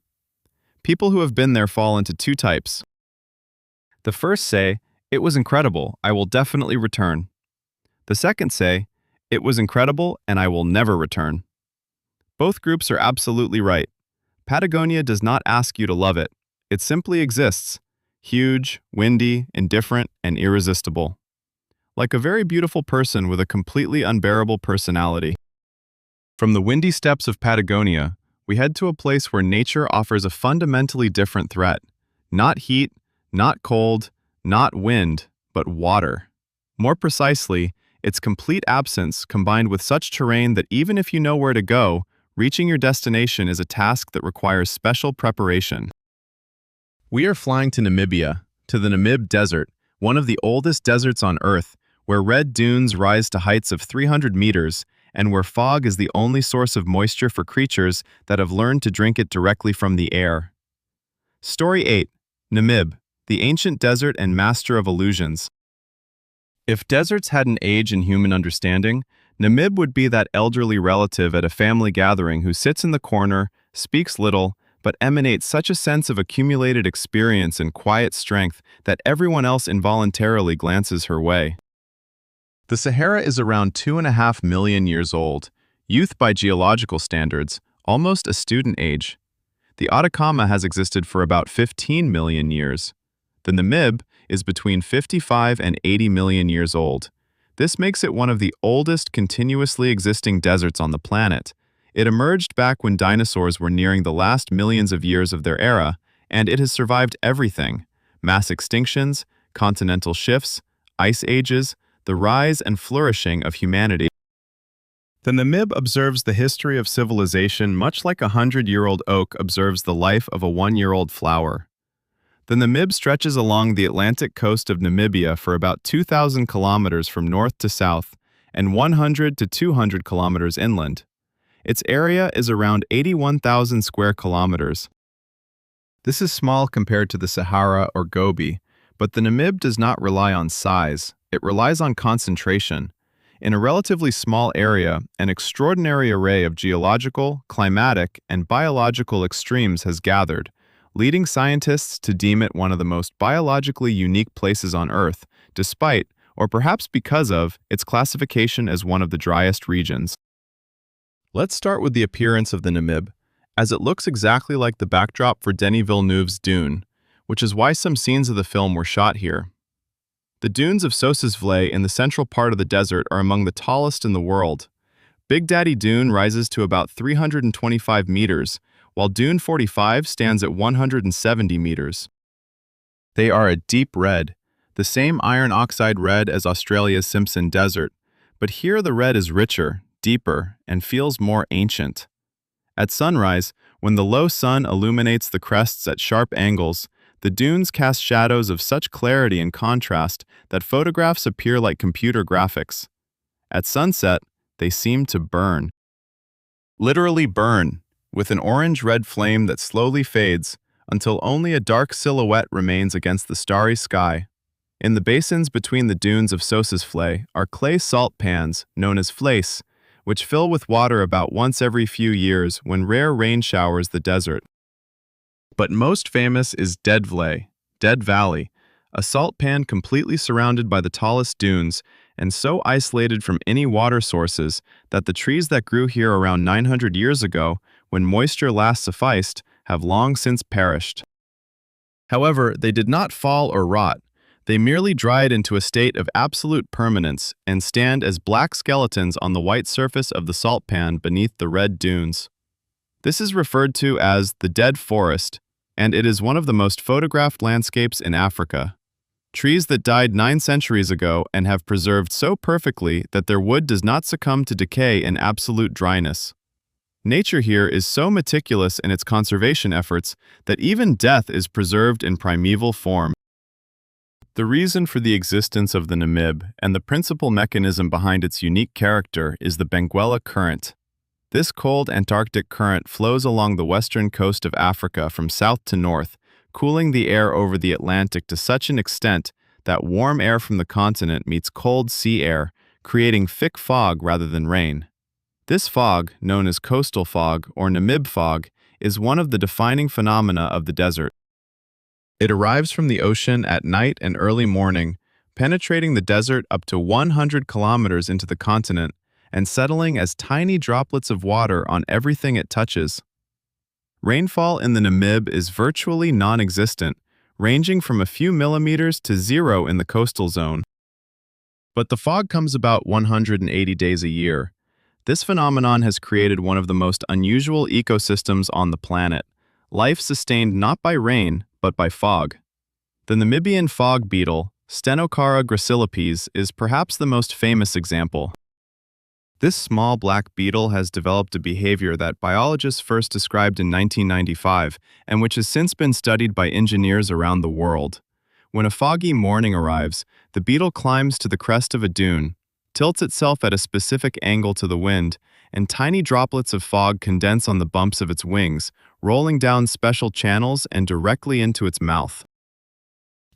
People who have been there fall into two types. The first say, "It was incredible, I will definitely return." The second say, "It was incredible and I will never return." Both groups are absolutely right. Patagonia does not ask you to love it. It simply exists, huge, windy, indifferent, and irresistible. Like a very beautiful person with a completely unbearable personality. From the windy steppes of Patagonia, we head to a place where nature offers a fundamentally different threat. Not heat, not cold, not wind, but water. More precisely, its complete absence combined with such terrain that even if you know where to go, reaching your destination is a task that requires special preparation. We are flying to Namibia, to the Namib Desert, one of the oldest deserts on Earth, where red dunes rise to heights of 300 meters, and where fog is the only source of moisture for creatures that have learned to drink it directly from the air. Story 8. Namib, the ancient desert and master of illusions. If deserts had an age in human understanding, Namib would be that elderly relative at a family gathering who sits in the corner, speaks little, but emanates such a sense of accumulated experience and quiet strength that everyone else involuntarily glances her way. The Sahara is around 2.5 million years old, youth by geological standards, almost a student age. The Atacama has existed for about 15 million years. The Namib is between 55 and 80 million years old. This makes it one of the oldest continuously existing deserts on the planet. It emerged back when dinosaurs were nearing the last millions of years of their era, and it has survived everything: mass extinctions, continental shifts, ice ages, the rise and flourishing of humanity. The Namib observes the history of civilization much like a 100-year-old oak observes the life of a 1-year-old flower. The Namib stretches along the Atlantic coast of Namibia for about 2,000 kilometers from north to south and 100 to 200 kilometers inland. Its area is around 81,000 square kilometers. This is small compared to the Sahara or Gobi, but the Namib does not rely on size. It relies on concentration. In a relatively small area, an extraordinary array of geological, climatic, and biological extremes has gathered, leading scientists to deem it one of the most biologically unique places on Earth, despite, or perhaps because of, its classification as one of the driest regions. Let's start with the appearance of the Namib, as it looks exactly like the backdrop for Denis Villeneuve's Dune, which is why some scenes of the film were shot here. The dunes of Sossusvlei in the central part of the desert are among the tallest in the world. Big Daddy Dune rises to about 325 meters, while Dune 45 stands at 170 meters. They are a deep red, the same iron oxide red as Australia's Simpson Desert, but here the red is richer, deeper, and feels more ancient. At sunrise, when the low sun illuminates the crests at sharp angles, the dunes cast shadows of such clarity and contrast that photographs appear like computer graphics. At sunset, they seem to burn. Literally burn, with an orange-red flame that slowly fades until only a dark silhouette remains against the starry sky. In the basins between the dunes of Sossusvlei are clay salt pans known as vleis, which fill with water about once every few years when rare rain showers the desert. But most famous is Dead Valley, a salt pan completely surrounded by the tallest dunes and so isolated from any water sources that the trees that grew here around 900 years ago, when moisture last sufficed, have long since perished. However, they did not fall or rot. They merely dried into a state of absolute permanence and stand as black skeletons on the white surface of the salt pan beneath the red dunes. This is referred to as the dead forest, and it is one of the most photographed landscapes in Africa. Trees that died 9 centuries ago and have preserved so perfectly that their wood does not succumb to decay in absolute dryness. Nature here is so meticulous in its conservation efforts that even death is preserved in primeval form. The reason for the existence of the Namib and the principal mechanism behind its unique character is the Benguela Current. This cold Antarctic current flows along the western coast of Africa from south to north, cooling the air over the Atlantic to such an extent that warm air from the continent meets cold sea air, creating thick fog rather than rain. This fog, known as coastal fog or Namib fog, is one of the defining phenomena of the desert. It arrives from the ocean at night and early morning, penetrating the desert up to 100 kilometers into the continent and settling as tiny droplets of water on everything it touches. Rainfall in the Namib is virtually non-existent, ranging from a few millimeters to zero in the coastal zone. But the fog comes about 180 days a year. This phenomenon has created one of the most unusual ecosystems on the planet, life sustained not by rain, but by fog. The Namibian fog beetle, Stenocara gracilis, is perhaps the most famous example. This small black beetle has developed a behavior that biologists first described in 1995 and which has since been studied by engineers around the world. When a foggy morning arrives, the beetle climbs to the crest of a dune, tilts itself at a specific angle to the wind, and tiny droplets of fog condense on the bumps of its wings, rolling down special channels and directly into its mouth.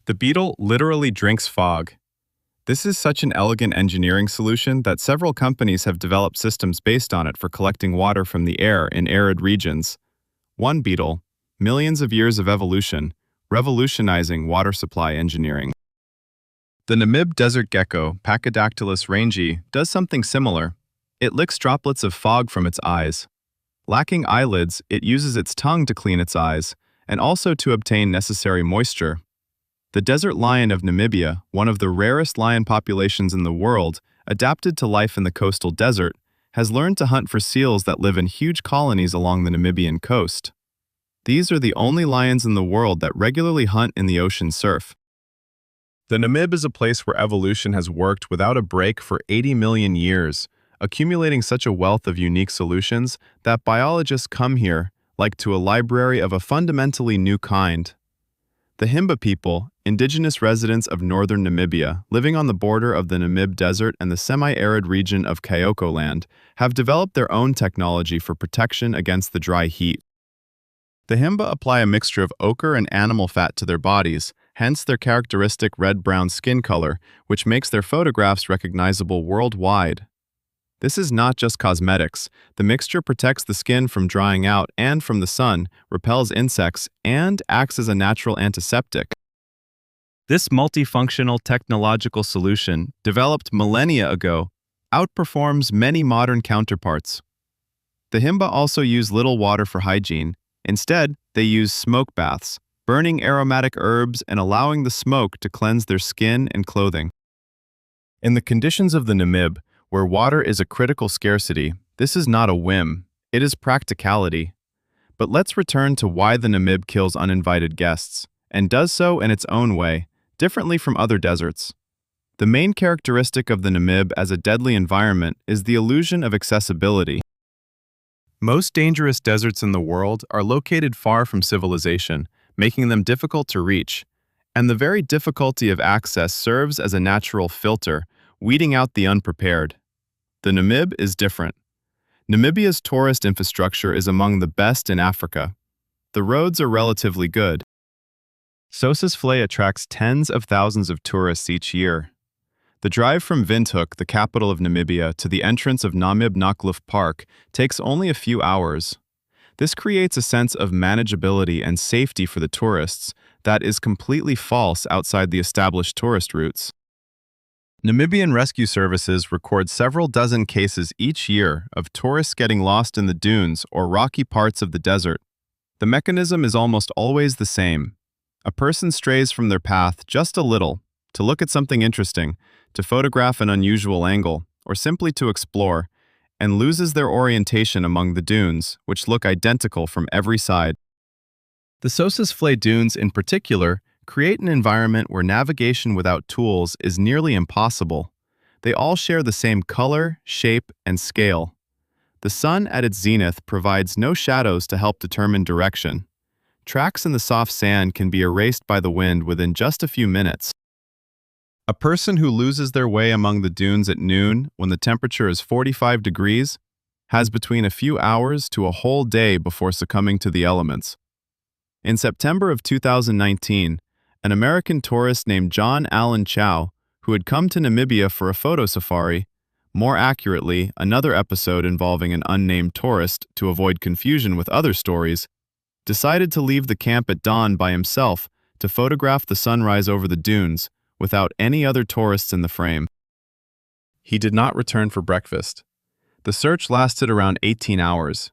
The beetle literally drinks fog. This is such an elegant engineering solution that several companies have developed systems based on it for collecting water from the air in arid regions. One beetle, millions of years of evolution, revolutionizing water supply engineering. The Namib desert gecko, Pachydatylus rangi, does something similar. It licks droplets of fog from its eyes. Lacking eyelids, it uses its tongue to clean its eyes, and also to obtain necessary moisture. The desert lion of Namibia, one of the rarest lion populations in the world, adapted to life in the coastal desert, has learned to hunt for seals that live in huge colonies along the Namibian coast. These are the only lions in the world that regularly hunt in the ocean surf. The Namib is a place where evolution has worked without a break for 80 million years, accumulating such a wealth of unique solutions that biologists come here, like to a library of a fundamentally new kind. The Himba people, indigenous residents of northern Namibia, living on the border of the Namib Desert and the semi-arid region of Kyoko land, have developed their own technology for protection against the dry heat. The Himba apply a mixture of ochre and animal fat to their bodies, hence their characteristic red-brown skin color, which makes their photographs recognizable worldwide. This is not just cosmetics. The mixture protects the skin from drying out and from the sun, repels insects, and acts as a natural antiseptic. This multifunctional technological solution, developed millennia ago, outperforms many modern counterparts. The Himba also use little water for hygiene. Instead, they use smoke baths, burning aromatic herbs and allowing the smoke to cleanse their skin and clothing. In the conditions of the Namib, where water is a critical scarcity, this is not a whim, it is practicality. But let's return to why the Namib kills uninvited guests, and does so in its own way, differently from other deserts. The main characteristic of the Namib as a deadly environment is the illusion of accessibility. Most dangerous deserts in the world are located far from civilization, making them difficult to reach, and the very difficulty of access serves as a natural filter, weeding out the unprepared. The Namib is different. Namibia's tourist infrastructure is among the best in Africa. The roads are relatively good. Sossusvlei attracts tens of thousands of tourists each year. The drive from Windhoek, the capital of Namibia, to the entrance of Namib Naukluft Park takes only a few hours. This creates a sense of manageability and safety for the tourists that is completely false outside the established tourist routes. Namibian rescue services record several dozen cases each year of tourists getting lost in the dunes or rocky parts of the desert. The mechanism is almost always the same. A person strays from their path just a little, to look at something interesting, to photograph an unusual angle, or simply to explore, and loses their orientation among the dunes, which look identical from every side. The Sossusvlei dunes in particular create an environment where navigation without tools is nearly impossible. They all share the same color, shape, and scale. The sun at its zenith provides no shadows to help determine direction. Tracks in the soft sand can be erased by the wind within just a few minutes. A person who loses their way among the dunes at noon, when the temperature is 45 degrees, has between a few hours to a whole day before succumbing to the elements. In September of 2019, an American tourist named John Allen Chow, who had come to Namibia for a photo safari, More accurately, another episode involving an unnamed tourist, to avoid confusion with other stories, decided to leave the camp at dawn by himself to photograph the sunrise over the dunes without any other tourists in the frame. He did not return for breakfast. The search lasted around 18 hours.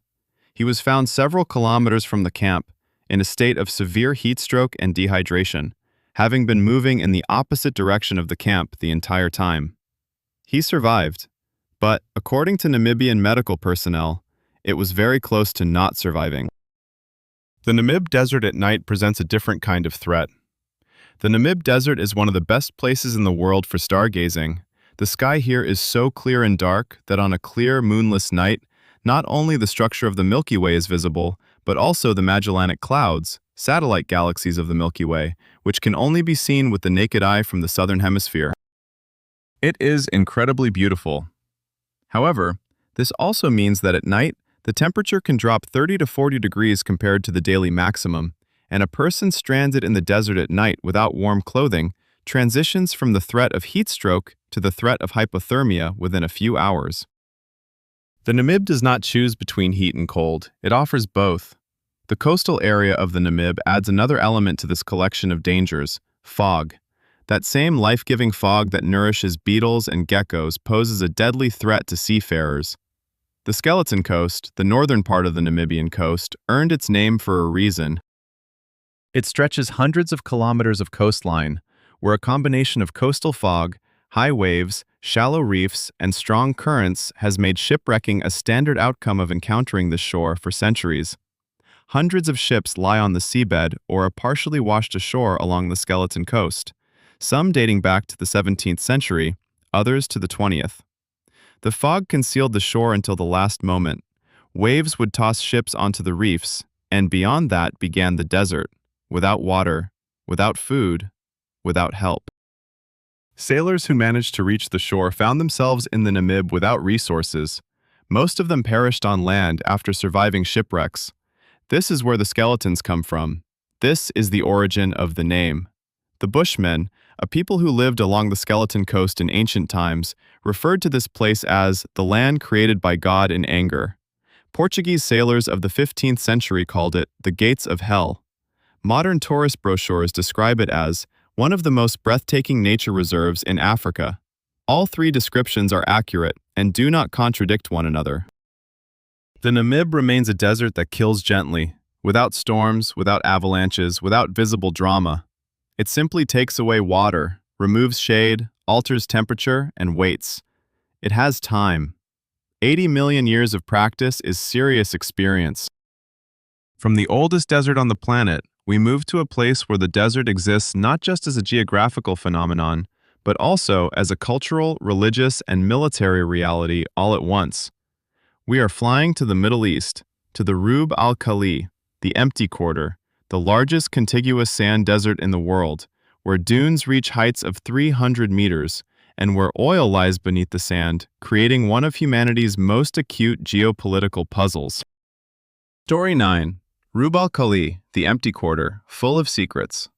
He was found several kilometers from the camp, in a state of severe heat stroke and dehydration, having been moving in the opposite direction of the camp the entire time. He survived, but according to Namibian medical personnel, it was very close to not surviving. The Namib Desert at night presents a different kind of threat. The Namib Desert is one of the best places in the world for stargazing. The sky here is so clear and dark that on a clear, moonless night, not only the structure of the Milky Way is visible, but also the Magellanic Clouds, satellite galaxies of the Milky Way, which can only be seen with the naked eye from the southern hemisphere. It is incredibly beautiful. However, this also means that at night, the temperature can drop 30 to 40 degrees compared to the daily maximum, and a person stranded in the desert at night without warm clothing transitions from the threat of heat stroke to the threat of hypothermia within a few hours. The Namib does not choose between heat and cold, it offers both. The coastal area of the Namib adds another element to this collection of dangers: fog. That same life-giving fog that nourishes beetles and geckos poses a deadly threat to seafarers. The Skeleton Coast, the northern part of the Namibian coast, earned its name for a reason. It stretches hundreds of kilometers of coastline, where a combination of coastal fog, high waves, shallow reefs, and strong currents has made shipwrecking a standard outcome of encountering this shore for centuries. Hundreds of ships lie on the seabed or are partially washed ashore along the Skeleton Coast, some dating back to the 17th century, others to the 20th. The fog concealed the shore until the last moment. Waves would toss ships onto the reefs, and beyond that began the desert, without water, without food, without help. Sailors who managed to reach the shore found themselves in the Namib without resources. Most of them perished on land after surviving shipwrecks. This is where the skeletons come from. This is the origin of the name. The Bushmen, a people who lived along the Skeleton Coast in ancient times, referred to this place as the land created by God in anger. Portuguese sailors of the 15th century called it the Gates of Hell. Modern tourist brochures describe it as one of the most breathtaking nature reserves in Africa. All three descriptions are accurate and do not contradict one another. The Namib remains a desert that kills gently, without storms, without avalanches, without visible drama. It simply takes away water, removes shade, alters temperature, and waits. It has time. 80 million years of practice is serious experience. From the oldest desert on the planet, we move to a place where the desert exists not just as a geographical phenomenon, but also as a cultural, religious, and military reality all at once. We are flying to the Middle East, to the Rub al Khali, the empty quarter, the largest contiguous sand desert in the world, where dunes reach heights of 300 meters, and where oil lies beneath the sand, creating one of humanity's most acute geopolitical puzzles. Story 9. Rub al Khali, the empty quarter, full of secrets.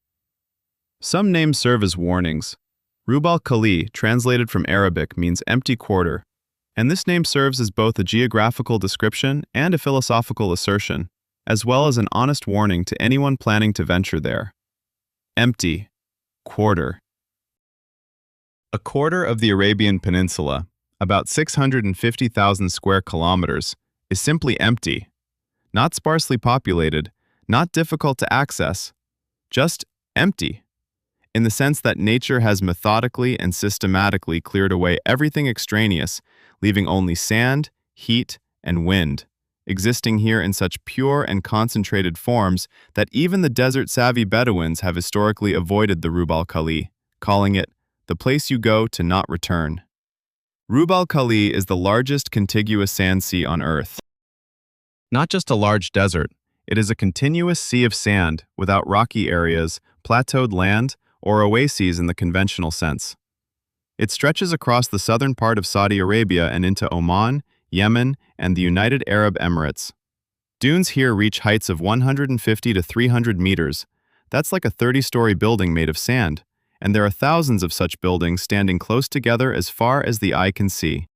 Some names serve as warnings. Rub al Khali, translated from Arabic, means empty quarter, and this name serves as both a geographical description and a philosophical assertion, as well as an honest warning to anyone planning to venture there. Empty. Quarter. A quarter of the Arabian Peninsula, about 650,000 square kilometers, is simply empty. Not sparsely populated, not difficult to access, just empty, in the sense that nature has methodically and systematically cleared away everything extraneous, leaving only sand, heat, and wind, existing here in such pure and concentrated forms that even the desert-savvy Bedouins have historically avoided the Rub al Khali, calling it the place you go to not return. Rub al Khali is the largest contiguous sand sea on Earth. Not just a large desert, it is a continuous sea of sand without rocky areas, plateaued land, or oases in the conventional sense. It stretches across the southern part of Saudi Arabia and into Oman, Yemen, and the United Arab Emirates. Dunes here reach heights of 150 to 300 meters. That's like a 30-story building made of sand, and there are thousands of such buildings standing close together as far as the eye can see.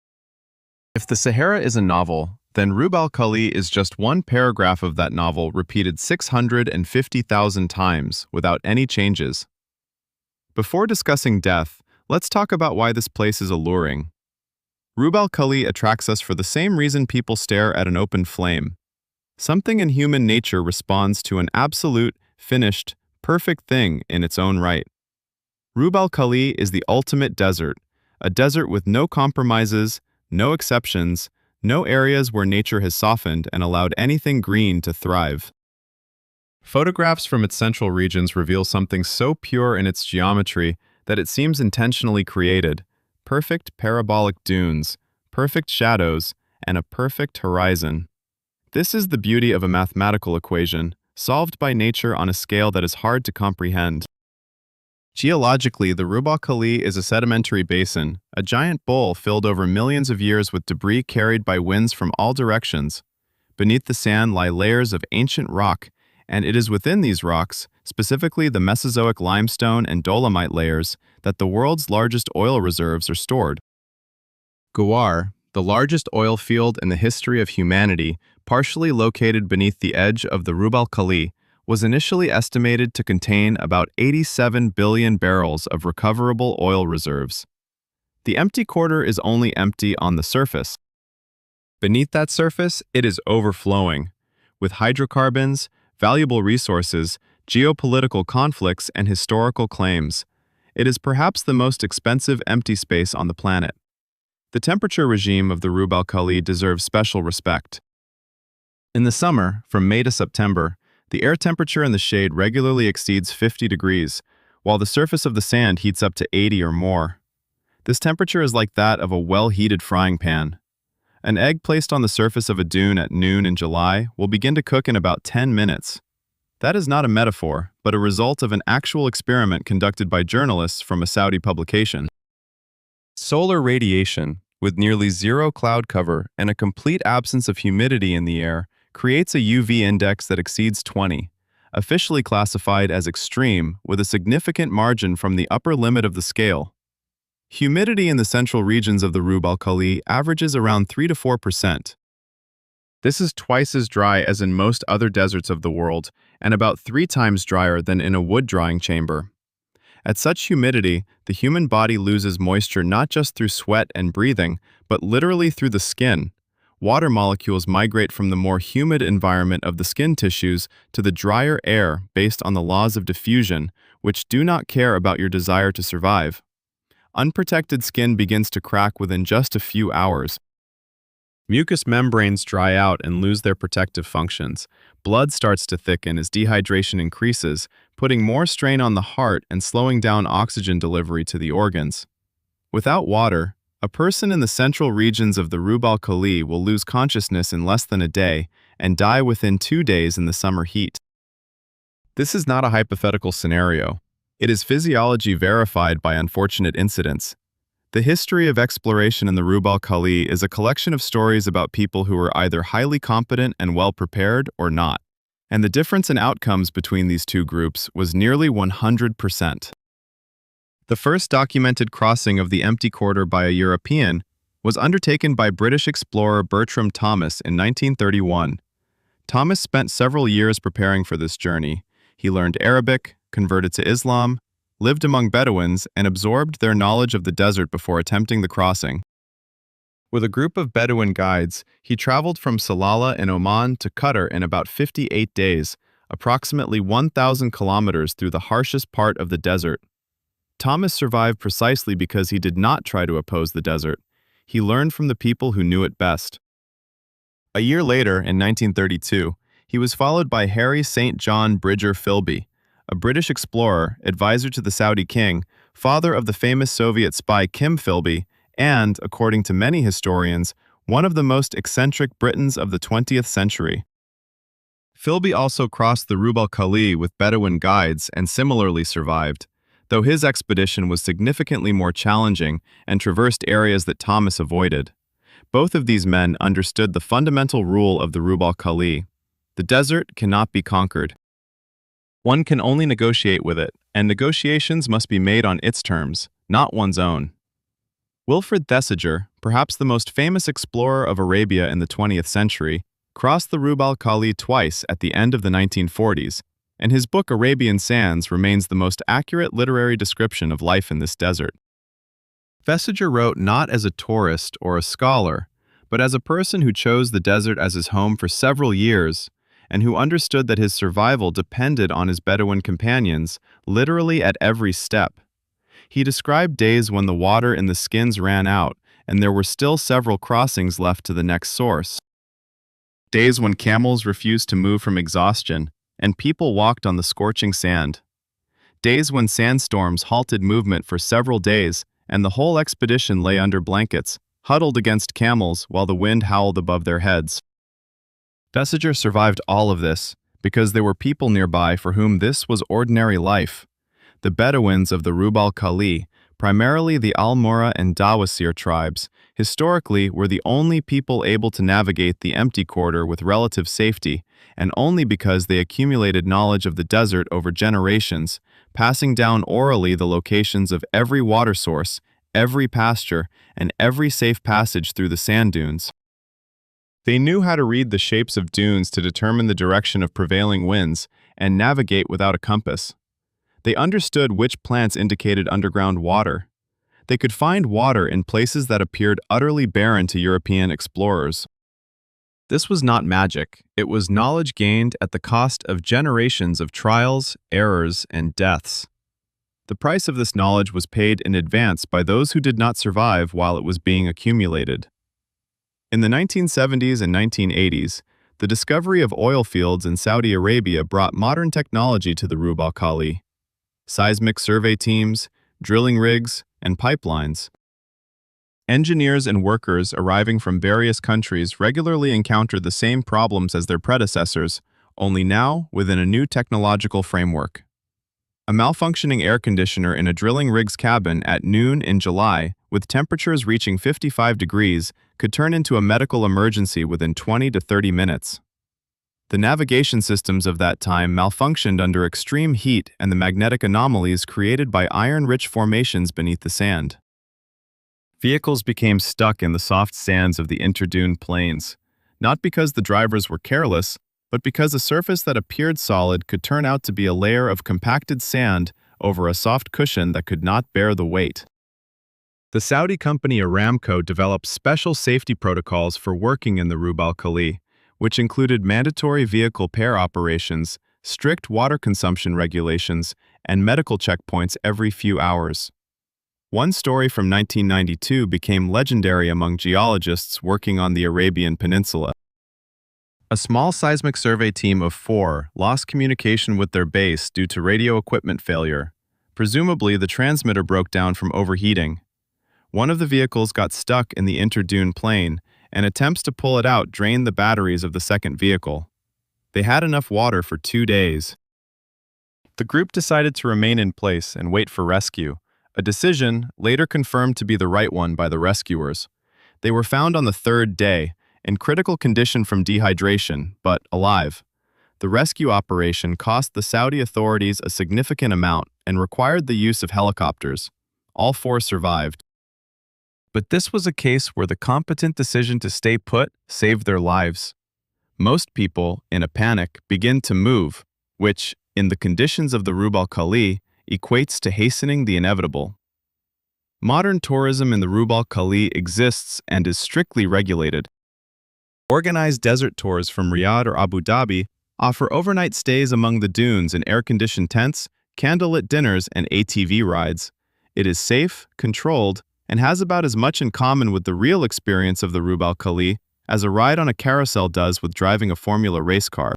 If the Sahara is a novel, then Rub al Khali is just one paragraph of that novel repeated 650,000 times without any changes. Before discussing death, let's talk about why this place is alluring. Rub al Khali attracts us for the same reason people stare at an open flame. Something in human nature responds to an absolute, finished, perfect thing in its own right. Rub al Khali is the ultimate desert, a desert with no compromises, no exceptions, no areas where nature has softened and allowed anything green to thrive. Photographs from its central regions reveal something so pure in its geometry that it seems intentionally created: perfect parabolic dunes, perfect shadows, and a perfect horizon. This is the beauty of a mathematical equation, solved by nature on a scale that is hard to comprehend. Geologically, the Rub al Khali is a sedimentary basin, a giant bowl filled over millions of years with debris carried by winds from all directions. Beneath the sand lie layers of ancient rock, and it is within these rocks, specifically the Mesozoic limestone and dolomite layers, that the world's largest oil reserves are stored. Ghawar, the largest oil field in the history of humanity, partially located beneath the edge of the Rub al Khali, was initially estimated to contain about 87 billion barrels of recoverable oil reserves. The empty quarter is only empty on the surface. Beneath that surface, it is overflowing, with hydrocarbons, valuable resources, geopolitical conflicts, and historical claims. It is perhaps the most expensive empty space on the planet. The temperature regime of the Rub al Khali deserves special respect. In the summer, from May to September, the air temperature in the shade regularly exceeds 50 degrees, while the surface of the sand heats up to 80 or more. This temperature is like that of a well-heated frying pan. An egg placed on the surface of a dune at noon in July will begin to cook in about 10 minutes. That is not a metaphor, but a result of an actual experiment conducted by journalists from a Saudi publication. Solar radiation, with nearly zero cloud cover and a complete absence of humidity in the air, creates a UV index that exceeds 20, officially classified as extreme with a significant margin from the upper limit of the scale. Humidity in the central regions of the Rub al Khali averages around 3 to 4%. This is twice as dry as in most other deserts of the world, and about 3 times drier than in a wood drying chamber. At such humidity, the human body loses moisture not just through sweat and breathing, but literally through the skin. Water molecules migrate from the more humid environment of the skin tissues to the drier air based on the laws of diffusion, which do not care about your desire to survive. Unprotected skin begins to crack within just a few hours. Mucous membranes dry out and lose their protective functions. Blood starts to thicken as dehydration increases, putting more strain on the heart and slowing down oxygen delivery to the organs. Without water, a person in the central regions of the Rub al Khali will lose consciousness in less than a day and die within 2 days in the summer heat. This is not a hypothetical scenario. It is physiology verified by unfortunate incidents. The history of exploration in the Rub al Khali is a collection of stories about people who were either highly competent and well-prepared or not. And the difference in outcomes between these two groups was nearly 100%. The first documented crossing of the empty quarter by a European was undertaken by British explorer Bertram Thomas in 1931. Thomas spent several years preparing for this journey. He learned Arabic, converted to Islam, lived among Bedouins, and absorbed their knowledge of the desert before attempting the crossing. With a group of Bedouin guides, he traveled from Salalah in Oman to Qatar in about 58 days, approximately 1,000 kilometers through the harshest part of the desert. Thomas survived precisely because he did not try to oppose the desert. He learned from the people who knew it best. A year later, in 1932, he was followed by Harry St. John Bridger Philby, a British explorer, advisor to the Saudi king, father of the famous Soviet spy Kim Philby, and, according to many historians, one of the most eccentric Britons of the 20th century. Philby also crossed the Rub al Khali with Bedouin guides and similarly survived, though his expedition was significantly more challenging and traversed areas that Thomas avoided. Both of these men understood the fundamental rule of the Rub al Khali: the desert cannot be conquered. One can only negotiate with it, and negotiations must be made on its terms, not one's own. Wilfred Thesiger, perhaps the most famous explorer of Arabia in the 20th century, crossed the Rub al Khali twice at the end of the 1940s, and his book Arabian Sands remains the most accurate literary description of life in this desert. Vestager wrote not as a tourist or a scholar, but as a person who chose the desert as his home for several years, and who understood that his survival depended on his Bedouin companions literally at every step. He described days when the water in the skins ran out and there were still several crossings left to the next source. Days when camels refused to move from exhaustion and people walked on the scorching sand. Days when sandstorms halted movement for several days and the whole expedition lay under blankets, huddled against camels while the wind howled above their heads. Vestager survived all of this because there were people nearby for whom this was ordinary life. The Bedouins of the Rub al Khali, primarily the Al-Mura and Dawasir tribes, historically were the only people able to navigate the empty quarter with relative safety, and only because they accumulated knowledge of the desert over generations, passing down orally the locations of every water source, every pasture, and every safe passage through the sand dunes. They knew how to read the shapes of dunes to determine the direction of prevailing winds and navigate without a compass. They understood which plants indicated underground water. They could find water in places that appeared utterly barren to European explorers. This was not magic. It was knowledge gained at the cost of generations of trials, errors, and deaths. The price of this knowledge was paid in advance by those who did not survive while it was being accumulated. In the 1970s and 1980s, the discovery of oil fields in Saudi Arabia brought modern technology to the Rub al Khali. Seismic survey teams, drilling rigs, and pipelines. Engineers and workers arriving from various countries regularly encountered the same problems as their predecessors, only now within a new technological framework. A malfunctioning air conditioner in a drilling rig's cabin at noon in July, with temperatures reaching 55 degrees, could turn into a medical emergency within 20 to 30 minutes. The navigation systems of that time malfunctioned under extreme heat and the magnetic anomalies created by iron-rich formations beneath the sand. Vehicles became stuck in the soft sands of the interdune plains, not because the drivers were careless, but because a surface that appeared solid could turn out to be a layer of compacted sand over a soft cushion that could not bear the weight. The Saudi company Aramco developed special safety protocols for working in the Rub al Khali, which included mandatory vehicle pair operations, strict water consumption regulations, and medical checkpoints every few hours. One story from 1992 became legendary among geologists working on the Arabian Peninsula. A small seismic survey team of 4 lost communication with their base due to radio equipment failure. Presumably, the transmitter broke down from overheating. One of the vehicles got stuck in the interdune plain, and attempts to pull it out drained the batteries of the second vehicle. They had enough water for 2 days. The group decided to remain in place and wait for rescue, a decision later confirmed to be the right one by the rescuers. They were found on the 3rd day, in critical condition from dehydration, but alive. The rescue operation cost the Saudi authorities a significant amount and required the use of helicopters. All 4 survived. But this was a case where the competent decision to stay put saved their lives. Most people, in a panic, begin to move, which, in the conditions of the Rub al Khali, equates to hastening the inevitable. Modern tourism in the Rub al Khali exists and is strictly regulated. Organized desert tours from Riyadh or Abu Dhabi offer overnight stays among the dunes in air-conditioned tents, candlelit dinners, and ATV rides. It is safe, controlled, and has about as much in common with the real experience of the Rub al Khali as a ride on a carousel does with driving a Formula race car.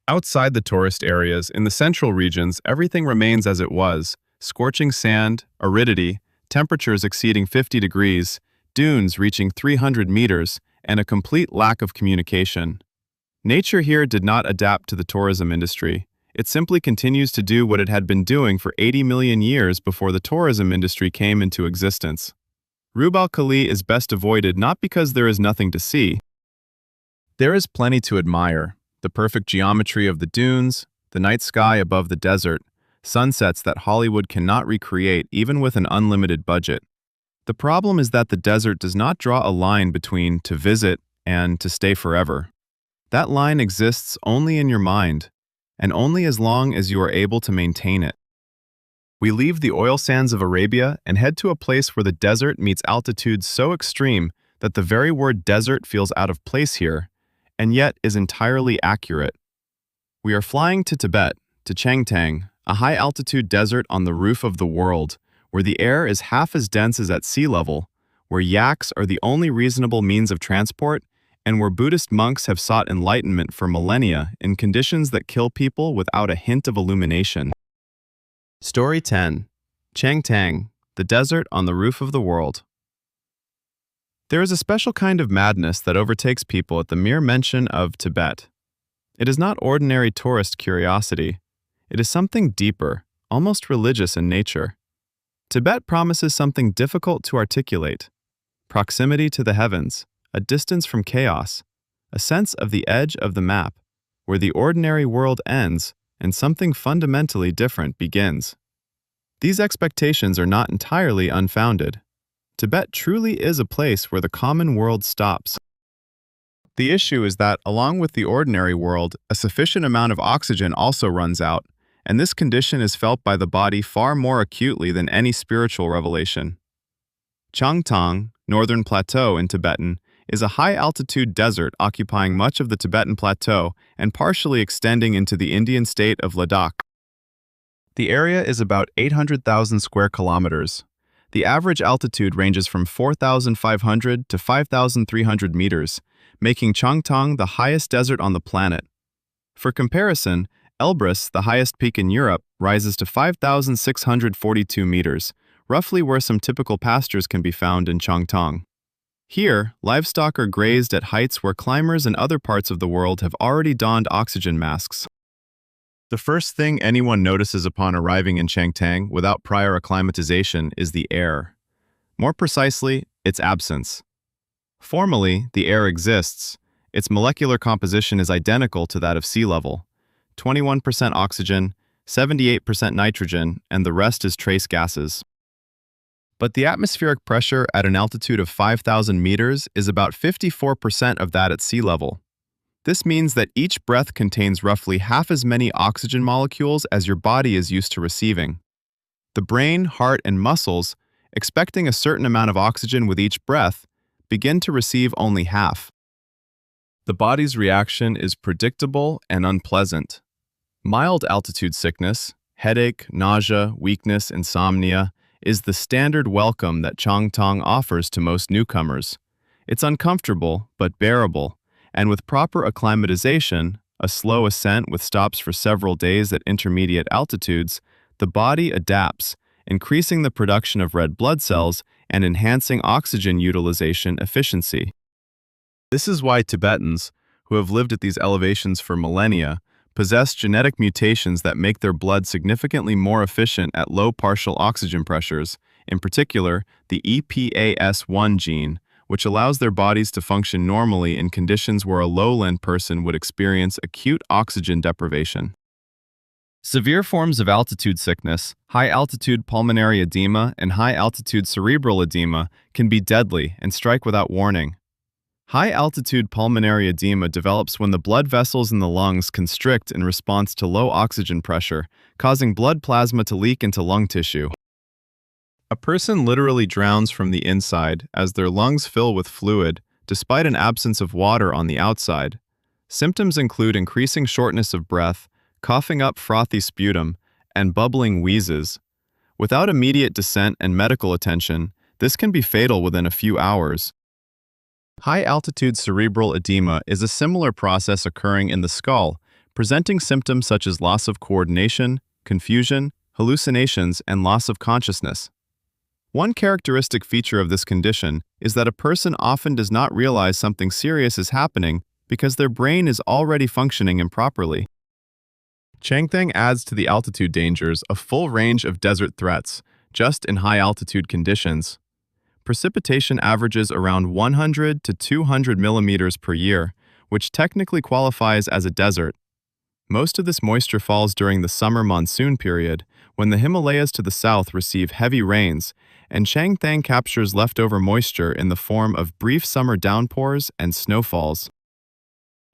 Outside the tourist areas, in the central regions, everything remains as it was: scorching sand, aridity, temperatures exceeding 50 degrees, dunes reaching 300 meters, and a complete lack of communication. Nature here did not adapt to the tourism industry. It simply continues to do what it had been doing for 80 million years before the tourism industry came into existence. Rub al Khali is best avoided not because there is nothing to see. There is plenty to admire: the perfect geometry of the dunes, the night sky above the desert, sunsets that Hollywood cannot recreate even with an unlimited budget. The problem is that the desert does not draw a line between to visit and to stay forever. That line exists only in your mind, and only as long as you are able to maintain it. We leave the oil sands of Arabia and head to a place where the desert meets altitudes so extreme that the very word desert feels out of place here, and yet is entirely accurate. We are flying to Tibet, to Changthang, a high-altitude desert on the roof of the world, where the air is half as dense as at sea level, where yaks are the only reasonable means of transport, and where Buddhist monks have sought enlightenment for millennia in conditions that kill people without a hint of illumination. Story 10. Changthang, the desert on the roof of the world. There is a special kind of madness that overtakes people at the mere mention of Tibet. It is not ordinary tourist curiosity. It is something deeper, almost religious in nature. Tibet promises something difficult to articulate: proximity to the heavens, a distance from chaos, a sense of the edge of the map, where the ordinary world ends and something fundamentally different begins. These expectations are not entirely unfounded. Tibet truly is a place where the common world stops. The issue is that, along with the ordinary world, a sufficient amount of oxygen also runs out, and this condition is felt by the body far more acutely than any spiritual revelation. Changthang, Northern Plateau in Tibetan, is a high-altitude desert occupying much of the Tibetan Plateau and partially extending into the Indian state of Ladakh. The area is about 800,000 square kilometers. The average altitude ranges from 4,500 to 5,300 meters, making Changthang the highest desert on the planet. For comparison, Elbrus, the highest peak in Europe, rises to 5,642 meters, roughly where some typical pastures can be found in Changthang. Here, livestock are grazed at heights where climbers in other parts of the world have already donned oxygen masks. The first thing anyone notices upon arriving in Changthang without prior acclimatization is the air. More precisely, its absence. Formally, the air exists. Its molecular composition is identical to that of sea level: 21% oxygen, 78% nitrogen, and the rest is trace gases. But the atmospheric pressure at an altitude of 5,000 meters is about 54% of that at sea level. This means that each breath contains roughly half as many oxygen molecules as your body is used to receiving. The brain, heart, and muscles, expecting a certain amount of oxygen with each breath, begin to receive only half. The body's reaction is predictable and unpleasant. Mild altitude sickness, headache, nausea, weakness, insomnia, is the standard welcome that Changthang offers to most newcomers. It's uncomfortable, but bearable, and with proper acclimatization, a slow ascent with stops for several days at intermediate altitudes, the body adapts, increasing the production of red blood cells and enhancing oxygen utilization efficiency. This is why Tibetans, who have lived at these elevations for millennia, possess genetic mutations that make their blood significantly more efficient at low partial oxygen pressures, in particular the EPAS1 gene, which allows their bodies to function normally in conditions where a lowland person would experience acute oxygen deprivation. Severe forms of altitude sickness, high-altitude pulmonary edema, and high-altitude cerebral edema can be deadly and strike without warning. High-altitude pulmonary edema develops when the blood vessels in the lungs constrict in response to low oxygen pressure, causing blood plasma to leak into lung tissue. A person literally drowns from the inside as their lungs fill with fluid, despite an absence of water on the outside. Symptoms include increasing shortness of breath, coughing up frothy sputum, and bubbling wheezes. Without immediate descent and medical attention, this can be fatal within a few hours. High-altitude cerebral edema is a similar process occurring in the skull, presenting symptoms such as loss of coordination, confusion, hallucinations, and loss of consciousness. One characteristic feature of this condition is that a person often does not realize something serious is happening because their brain is already functioning improperly. Changthang adds to the altitude dangers a full range of desert threats, just in high-altitude conditions. Precipitation averages around 100 to 200 millimeters per year, which technically qualifies as a desert. Most of this moisture falls during the summer monsoon period, when the Himalayas to the south receive heavy rains, and Changthang captures leftover moisture in the form of brief summer downpours and snowfalls.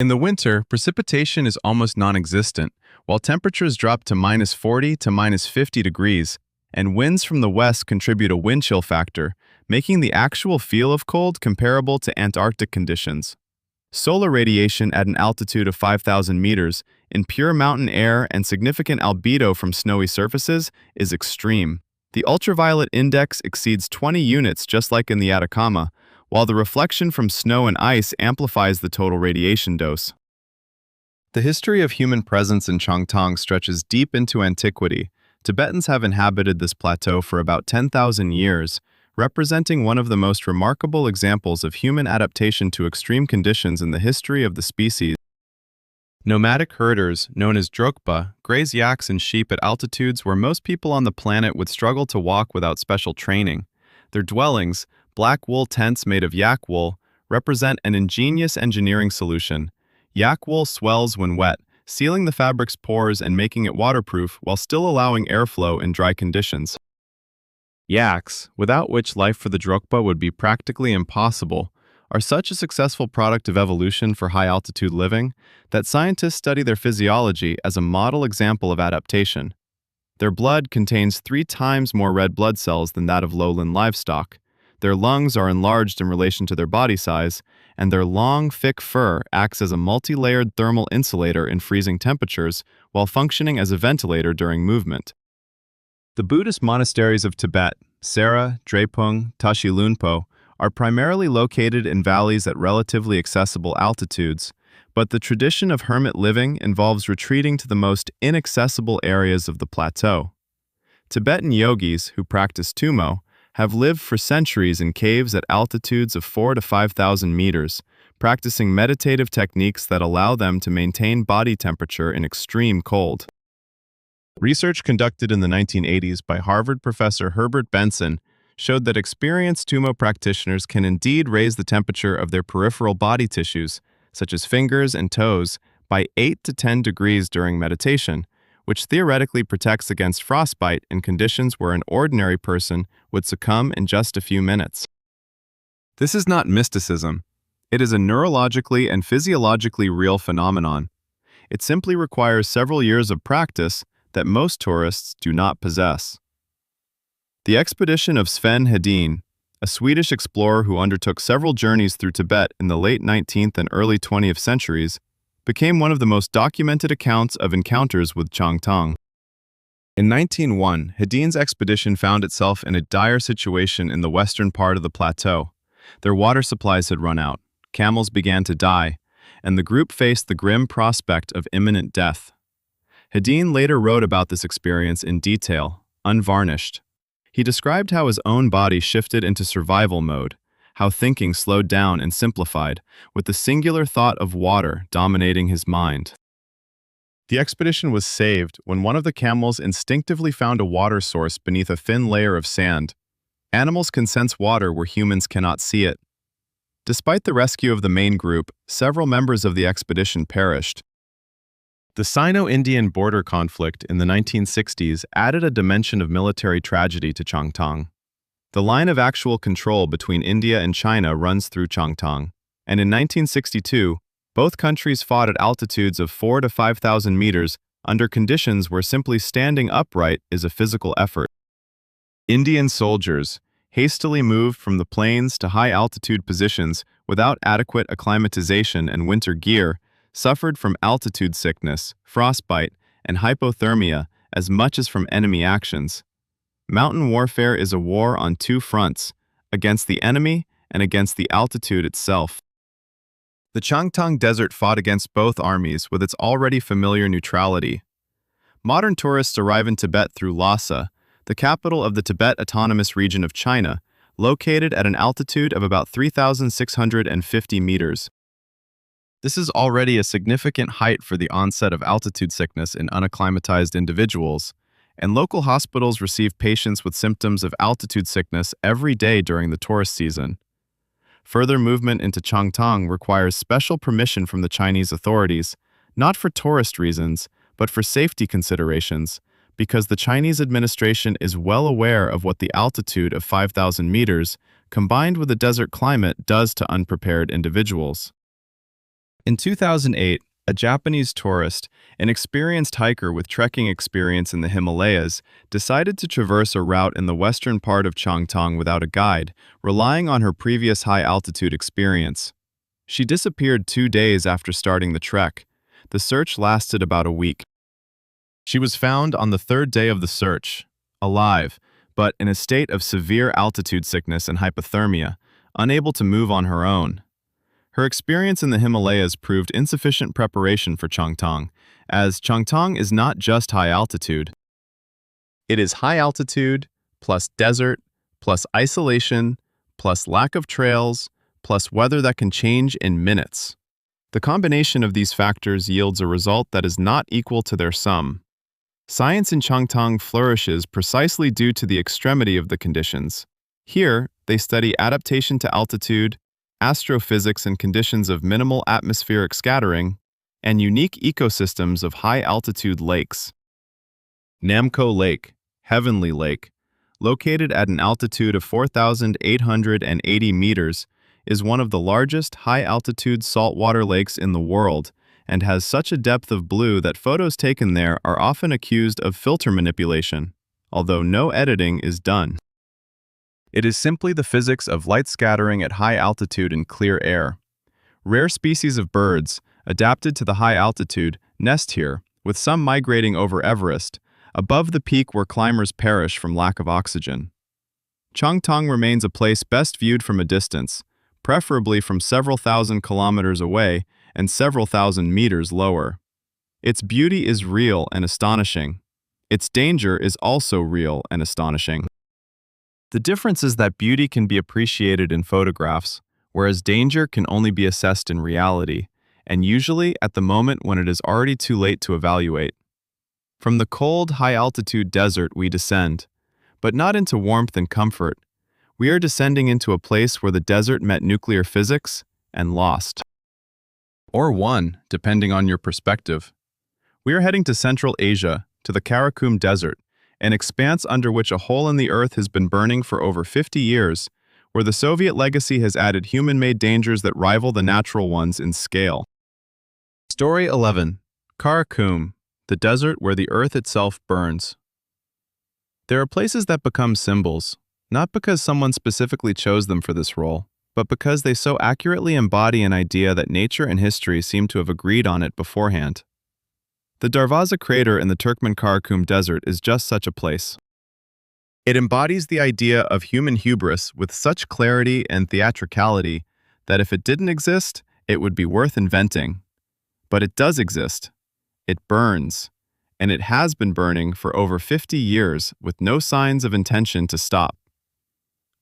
In the winter, precipitation is almost non-existent, while temperatures drop to -40 to -50 degrees, and winds from the west contribute a wind chill factor, making the actual feel of cold comparable to Antarctic conditions. Solar radiation at an altitude of 5,000 meters, in pure mountain air and significant albedo from snowy surfaces, is extreme. The ultraviolet index exceeds 20 units just like in the Atacama, while the reflection from snow and ice amplifies the total radiation dose. The history of human presence in Changthang stretches deep into antiquity. Tibetans have inhabited this plateau for about 10,000 years, representing one of the most remarkable examples of human adaptation to extreme conditions in the history of the species. Nomadic herders, known as drokpa, graze yaks and sheep at altitudes where most people on the planet would struggle to walk without special training. Their dwellings, black wool tents made of yak wool, represent an ingenious engineering solution. Yak wool swells when wet, sealing the fabric's pores and making it waterproof while still allowing airflow in dry conditions. Yaks, without which life for the drokpa would be practically impossible, are such a successful product of evolution for high-altitude living that scientists study their physiology as a model example of adaptation. Their blood contains 3 times more red blood cells than that of lowland livestock. Their lungs are enlarged in relation to their body size, and their long, thick fur acts as a multi-layered thermal insulator in freezing temperatures while functioning as a ventilator during movement. The Buddhist monasteries of Tibet, Sera, Drepung, Tashi Lunpo, are primarily located in valleys at relatively accessible altitudes, but the tradition of hermit living involves retreating to the most inaccessible areas of the plateau. Tibetan yogis who practice tumo have lived for centuries in caves at altitudes of 4,000 to 5,000 meters, practicing meditative techniques that allow them to maintain body temperature in extreme cold. Research conducted in the 1980s by Harvard professor Herbert Benson showed that experienced tumo practitioners can indeed raise the temperature of their peripheral body tissues, such as fingers and toes, by 8 to 10 degrees during meditation, which theoretically protects against frostbite in conditions where an ordinary person would succumb in just a few minutes. This is not mysticism. It is a neurologically and physiologically real phenomenon. It simply requires several years of practice that most tourists do not possess. The expedition of Sven Hedin, a Swedish explorer who undertook several journeys through Tibet in the late 19th and early 20th centuries, became one of the most documented accounts of encounters with Changthang. In 1901, Hedin's expedition found itself in a dire situation in the western part of the plateau. Their water supplies had run out, camels began to die, and the group faced the grim prospect of imminent death. Hedin later wrote about this experience in detail, unvarnished. He described how his own body shifted into survival mode, how thinking slowed down and simplified, with the singular thought of water dominating his mind. The expedition was saved when one of the camels instinctively found a water source beneath a thin layer of sand. Animals can sense water where humans cannot see it. Despite the rescue of the main group, several members of the expedition perished. The Sino-Indian border conflict in the 1960s added a dimension of military tragedy to Changthang. The line of actual control between India and China runs through Changthang, and in 1962, both countries fought at altitudes of 4,000 to 5,000 meters under conditions where simply standing upright is a physical effort. Indian soldiers, hastily moved from the plains to high-altitude positions without adequate acclimatization and winter gear, suffered from altitude sickness, frostbite, and hypothermia as much as from enemy actions. Mountain warfare is a war on 2 fronts, against the enemy and against the altitude itself. The Changthang Desert fought against both armies with its already familiar neutrality. Modern tourists arrive in Tibet through Lhasa, the capital of the Tibet Autonomous Region of China, located at an altitude of about 3,650 meters. This is already a significant height for the onset of altitude sickness in unacclimatized individuals, and local hospitals receive patients with symptoms of altitude sickness every day during the tourist season. Further movement into Changthang requires special permission from the Chinese authorities, not for tourist reasons, but for safety considerations, because the Chinese administration is well aware of what the altitude of 5,000 meters, combined with the desert climate, does to unprepared individuals. In 2008, a Japanese tourist, an experienced hiker with trekking experience in the Himalayas, decided to traverse a route in the western part of Changthang without a guide, relying on her previous high-altitude experience. She disappeared 2 days after starting the trek. The search lasted about a week. She was found on the third day of the search, alive, but in a state of severe altitude sickness and hypothermia, unable to move on her own. Her experience in the Himalayas proved insufficient preparation for Changthang, as Changthang is not just high altitude. It is high altitude, plus desert, plus isolation, plus lack of trails, plus weather that can change in minutes. The combination of these factors yields a result that is not equal to their sum. Science in Changthang flourishes precisely due to the extremity of the conditions. Here, they study adaptation to altitude, astrophysics and conditions of minimal atmospheric scattering, and unique ecosystems of high-altitude lakes. Namco Lake, Heavenly Lake, located at an altitude of 4,880 meters, is one of the largest high-altitude saltwater lakes in the world and has such a depth of blue that photos taken there are often accused of filter manipulation, although no editing is done. It is simply the physics of light scattering at high altitude in clear air. Rare species of birds, adapted to the high altitude, nest here, with some migrating over Everest, above the peak where climbers perish from lack of oxygen. Changthang remains a place best viewed from a distance, preferably from several thousand kilometers away and several thousand meters lower. Its beauty is real and astonishing. Its danger is also real and astonishing. The difference is that beauty can be appreciated in photographs, whereas danger can only be assessed in reality, and usually at the moment when it is already too late to evaluate. From the cold, high-altitude desert we descend, but not into warmth and comfort. We are descending into a place where the desert met nuclear physics and lost. Or won, depending on your perspective. We are heading to Central Asia, to the Karakum Desert, an expanse under which a hole in the earth has been burning for over 50 years, where the Soviet legacy has added human-made dangers that rival the natural ones in scale. Story 11. Karakum, the desert where the earth itself burns. There are places that become symbols, not because someone specifically chose them for this role, but because they so accurately embody an idea that nature and history seem to have agreed on it beforehand. The Darvaza crater in the Turkmen Karakum Desert is just such a place. It embodies the idea of human hubris with such clarity and theatricality that if it didn't exist, it would be worth inventing. But it does exist. It burns, and it has been burning for over 50 years with no signs of intention to stop.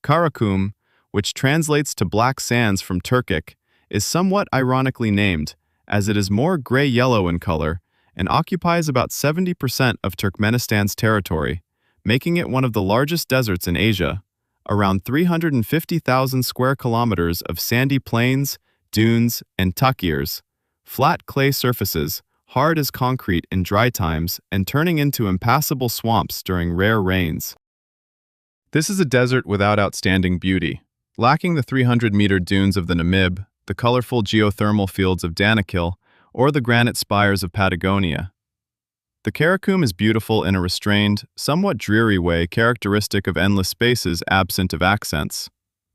Karakum, which translates to black sands from Turkic, is somewhat ironically named, as it is more gray-yellow in color and occupies about 70% of Turkmenistan's territory, making it one of the largest deserts in Asia, around 350,000 square kilometers of sandy plains, dunes, and takirs, flat clay surfaces, hard as concrete in dry times and turning into impassable swamps during rare rains. This is a desert without outstanding beauty, lacking the 300-meter dunes of the Namib, the colorful geothermal fields of Danakil, or the granite spires of Patagonia. The Karakum is beautiful in a restrained, somewhat dreary way characteristic of endless spaces absent of accents.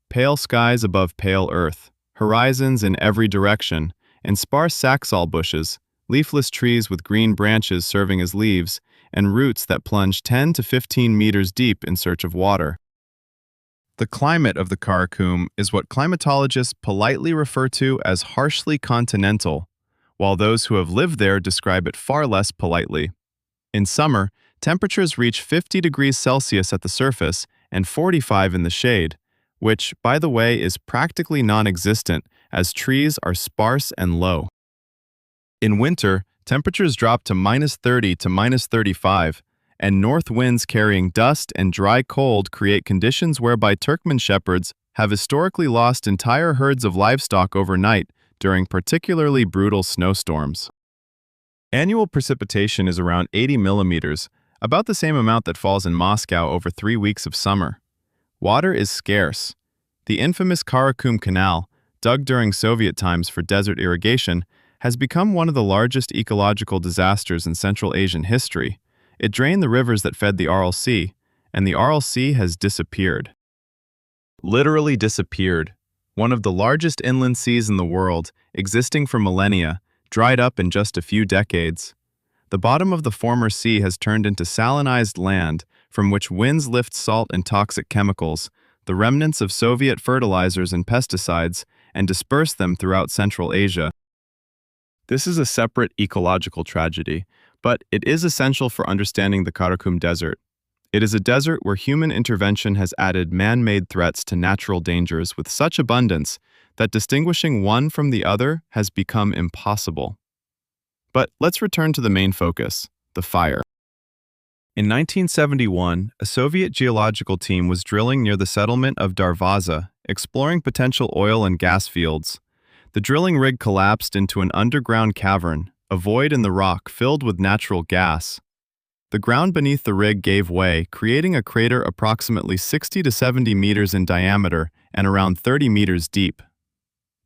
Pale skies above pale earth, horizons in every direction, and sparse saxaul bushes, leafless trees with green branches serving as leaves, and roots that plunge 10 to 15 meters deep in search of water. The climate of the Karakum is what climatologists politely refer to as harshly continental, while those who have lived there describe it far less politely. In summer, temperatures reach 50 degrees Celsius at the surface and 45 in the shade, which, by the way, is practically non-existent as trees are sparse and low. In winter, temperatures drop to -30 to -35, and north winds carrying dust and dry cold create conditions whereby Turkmen shepherds have historically lost entire herds of livestock overnight during particularly brutal snowstorms. Annual precipitation is around 80 millimeters, about the same amount that falls in Moscow over 3 weeks of summer. Water is scarce. The infamous Karakum Canal, dug during Soviet times for desert irrigation, has become one of the largest ecological disasters in Central Asian history. It drained the rivers that fed the Aral Sea, and the Aral Sea has disappeared. Literally disappeared. One of the largest inland seas in the world, existing for millennia, dried up in just a few decades. The bottom of the former sea has turned into salinized land, from which winds lift salt and toxic chemicals, the remnants of Soviet fertilizers and pesticides, and disperse them throughout Central Asia. This is a separate ecological tragedy, but it is essential for understanding the Karakum Desert. It is a desert where human intervention has added man-made threats to natural dangers with such abundance that distinguishing one from the other has become impossible. But let's return to the main focus, the fire. In 1971, a Soviet geological team was drilling near the settlement of Darvaza, exploring potential oil and gas fields. The drilling rig collapsed into an underground cavern, a void in the rock filled with natural gas. The ground beneath the rig gave way, creating a crater approximately 60 to 70 meters in diameter and around 30 meters deep.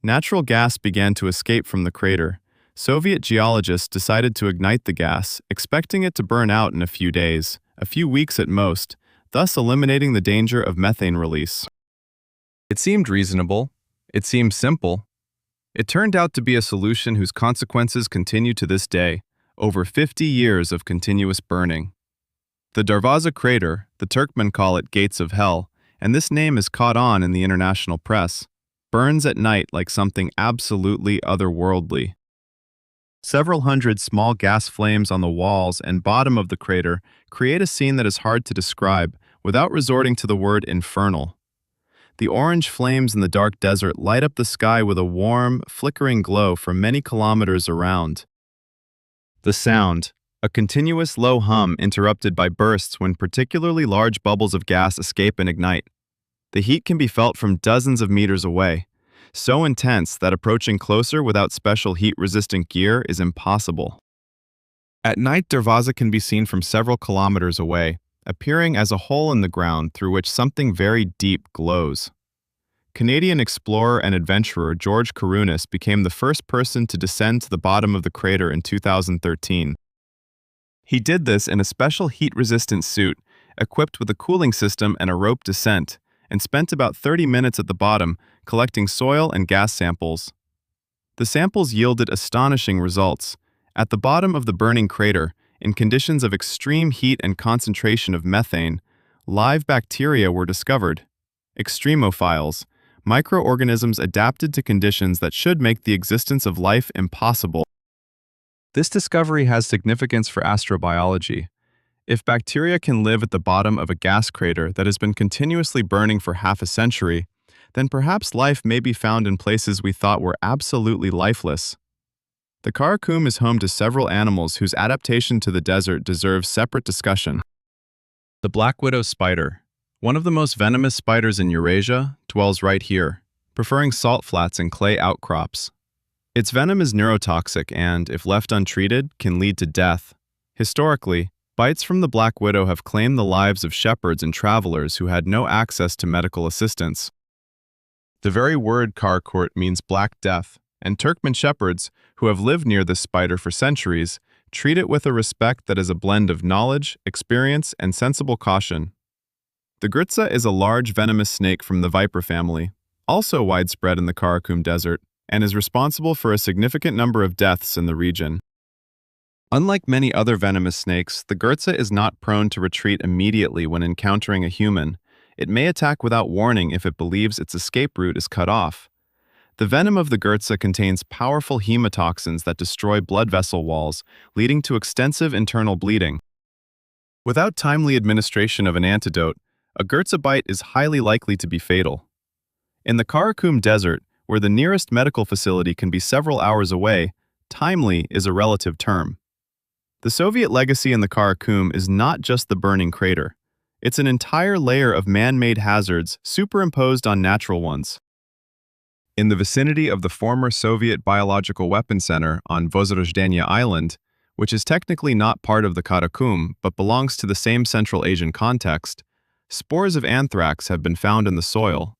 Natural gas began to escape from the crater. Soviet geologists decided to ignite the gas, expecting it to burn out in a few days, a few weeks at most, thus eliminating the danger of methane release. It seemed reasonable. It seemed simple. It turned out to be a solution whose consequences continue to this day, over 50 years of continuous burning. The Darvaza crater, the Turkmen call it Gates of Hell, and this name is caught on in the international press, burns at night like something absolutely otherworldly. Several hundred small gas flames on the walls and bottom of the crater create a scene that is hard to describe without resorting to the word infernal. The orange flames in the dark desert light up the sky with a warm, flickering glow for many kilometers around. The sound, a continuous low hum interrupted by bursts when particularly large bubbles of gas escape and ignite. The heat can be felt from dozens of meters away, so intense that approaching closer without special heat-resistant gear is impossible. At night, Darvaza can be seen from several kilometers away, appearing as a hole in the ground through which something very deep glows. Canadian explorer and adventurer George Karunis became the first person to descend to the bottom of the crater in 2013. He did this in a special heat-resistant suit, equipped with a cooling system and a rope descent, and spent about 30 minutes at the bottom collecting soil and gas samples. The samples yielded astonishing results. At the bottom of the burning crater, in conditions of extreme heat and concentration of methane, live bacteria were discovered. Extremophiles, microorganisms adapted to conditions that should make the existence of life impossible. This discovery has significance for astrobiology. If bacteria can live at the bottom of a gas crater that has been continuously burning for half a century, then perhaps life may be found in places we thought were absolutely lifeless. The Karakum is home to several animals whose adaptation to the desert deserves separate discussion. The black widow spider, one of the most venomous spiders in Eurasia, dwells right here, preferring salt flats and clay outcrops. Its venom is neurotoxic and, if left untreated, can lead to death. Historically, bites from the black widow have claimed the lives of shepherds and travelers who had no access to medical assistance. The very word Karakurt means black death, and Turkmen shepherds, who have lived near this spider for centuries, treat it with a respect that is a blend of knowledge, experience, and sensible caution. The gritsa is a large venomous snake from the viper family, also widespread in the Karakum Desert, and is responsible for a significant number of deaths in the region. Unlike many other venomous snakes, the gritsa is not prone to retreat immediately when encountering a human. It may attack without warning if it believes its escape route is cut off. The venom of the gritsa contains powerful hemotoxins that destroy blood vessel walls, leading to extensive internal bleeding. Without timely administration of an antidote, a gritsa bite is highly likely to be fatal. In the Karakum Desert, where the nearest medical facility can be several hours away, timely is a relative term. The Soviet legacy in the Karakum is not just the burning crater. It's an entire layer of man-made hazards superimposed on natural ones. In the vicinity of the former Soviet Biological Weapons Center on Vozrozhdeniya Island, which is technically not part of the Karakum but belongs to the same Central Asian context, spores of anthrax have been found in the soil.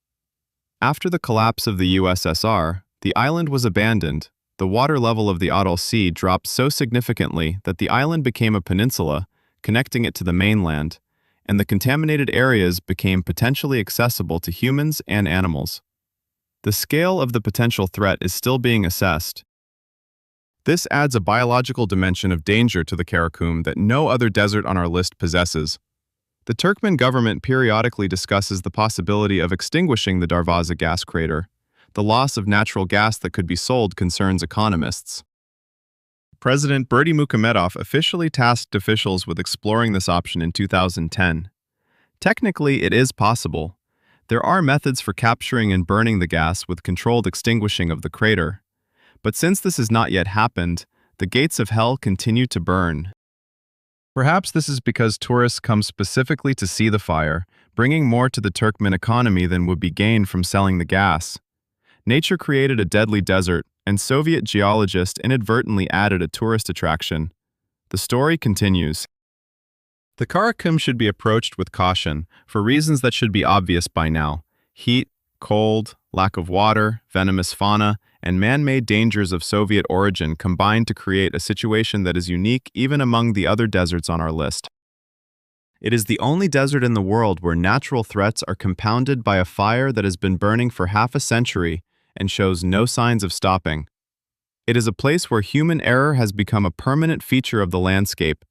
After the collapse of the USSR, the island was abandoned. The water level of the Aral Sea dropped so significantly that the island became a peninsula, connecting it to the mainland, and the contaminated areas became potentially accessible to humans and animals. The scale of the potential threat is still being assessed. This adds a biological dimension of danger to the Karakum that no other desert on our list possesses. The Turkmen government periodically discusses the possibility of extinguishing the Darvaza gas crater. The loss of natural gas that could be sold concerns economists. President Berdimuhamedov officially tasked officials with exploring this option in 2010. Technically, it is possible. There are methods for capturing and burning the gas with controlled extinguishing of the crater. But since this has not yet happened, the gates of hell continue to burn. Perhaps this is because tourists come specifically to see the fire, bringing more to the Turkmen economy than would be gained from selling the gas. Nature created a deadly desert, and Soviet geologists inadvertently added a tourist attraction. The story continues. The Karakum should be approached with caution, for reasons that should be obvious by now: heat, cold, lack of water, venomous fauna, and man-made dangers of Soviet origin combined to create a situation that is unique even among the other deserts on our list. It is the only desert in the world where natural threats are compounded by a fire that has been burning for half a century and shows no signs of stopping. It is a place where human error has become a permanent feature of the landscape,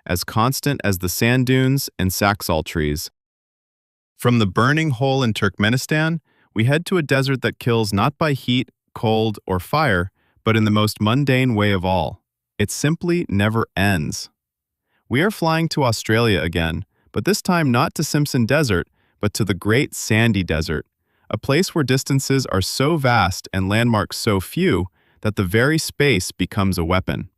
as constant as the sand dunes and saxaul trees. From the burning hole in Turkmenistan, we head to a desert that kills not by heat, cold, or fire, but in the most mundane way of all. It simply never ends. We are flying to Australia again, but this time not to Simpson Desert, but to the Great Sandy Desert, a place where distances are so vast and landmarks so few that the very space becomes a weapon.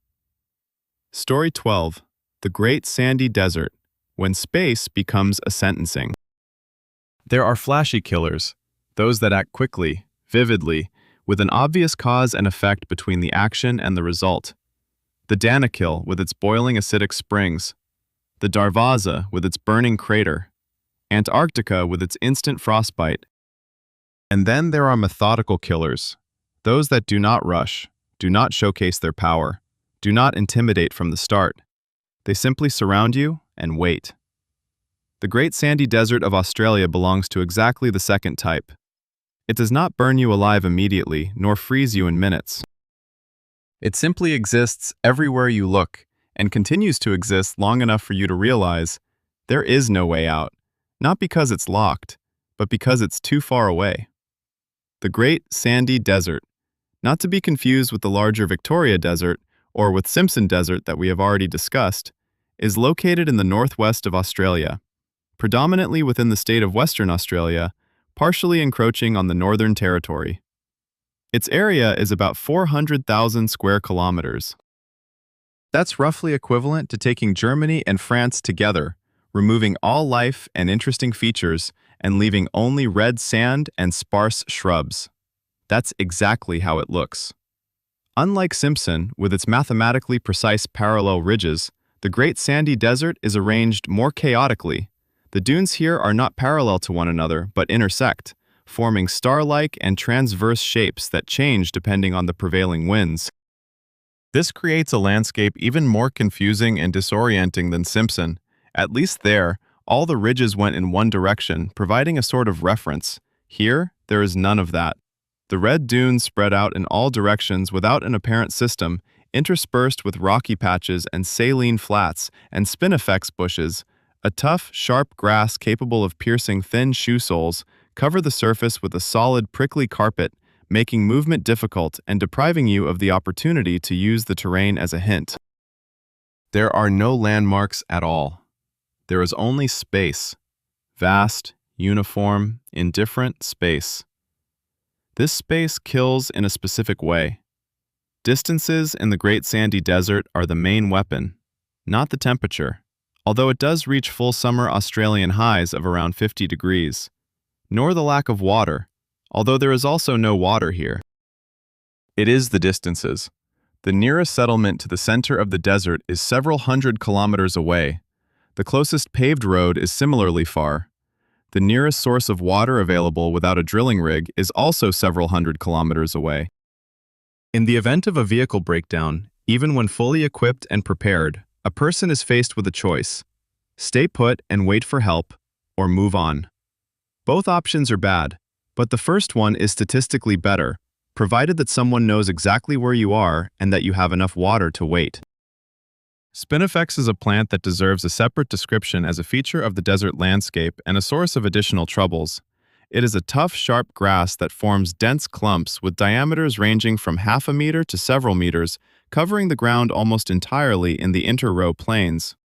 Story 12. The Great Sandy Desert, when space becomes a sentencing. There are flashy killers, those that act quickly, vividly, with an obvious cause and effect between the action and the result. The Danakil with its boiling acidic springs, the Darvaza with its burning crater, Antarctica with its instant frostbite. And then there are methodical killers, those that do not rush, do not showcase their power, do not intimidate from the start. They simply surround you and wait. The Great Sandy Desert of Australia belongs to exactly the second type. It does not burn you alive immediately, nor freeze you in minutes. It simply exists everywhere you look, and continues to exist long enough for you to realize there is no way out, not because it's locked, but because it's too far away. The Great Sandy Desert, not to be confused with the larger Victoria Desert or with Simpson Desert that we have already discussed, is located in the northwest of Australia, predominantly within the state of Western Australia, partially encroaching on the Northern Territory. Its area is about 400,000 square kilometers. That's roughly equivalent to taking Germany and France together, removing all life and interesting features and leaving only red sand and sparse shrubs. That's exactly how it looks. Unlike Simpson, with its mathematically precise parallel ridges, the Great Sandy Desert is arranged more chaotically. The dunes here are not parallel to one another, but intersect, forming star-like and transverse shapes that change depending on the prevailing winds. This creates a landscape even more confusing and disorienting than Simpson. At least there, all the ridges went in one direction, providing a sort of reference. Here, there is none of that. The red dunes spread out in all directions without an apparent system, interspersed with rocky patches and saline flats and spinifex bushes. A tough, sharp grass capable of piercing thin shoe soles cover the surface with a solid, prickly carpet, making movement difficult and depriving you of the opportunity to use the terrain as a hint. There are no landmarks at all. There is only space. Vast, uniform, indifferent space. This space kills in a specific way. Distances in the Great Sandy Desert are the main weapon, not the temperature, although it does reach full summer Australian highs of around 50 degrees, nor the lack of water, although there is also no water here. It is the distances. The nearest settlement to the center of the desert is several hundred kilometers away. The closest paved road is similarly far. The nearest source of water available without a drilling rig is also several hundred kilometers away. In the event of a vehicle breakdown, even when fully equipped and prepared, a person is faced with a choice: stay put and wait for help, or move on. Both options are bad, but the first one is statistically better, provided that someone knows exactly where you are and that you have enough water to wait. Spinifex is a plant that deserves a separate description as a feature of the desert landscape and a source of additional troubles. It is a tough, sharp grass that forms dense clumps with diameters ranging from half a meter to several meters, covering the ground almost entirely in the inter-row plains.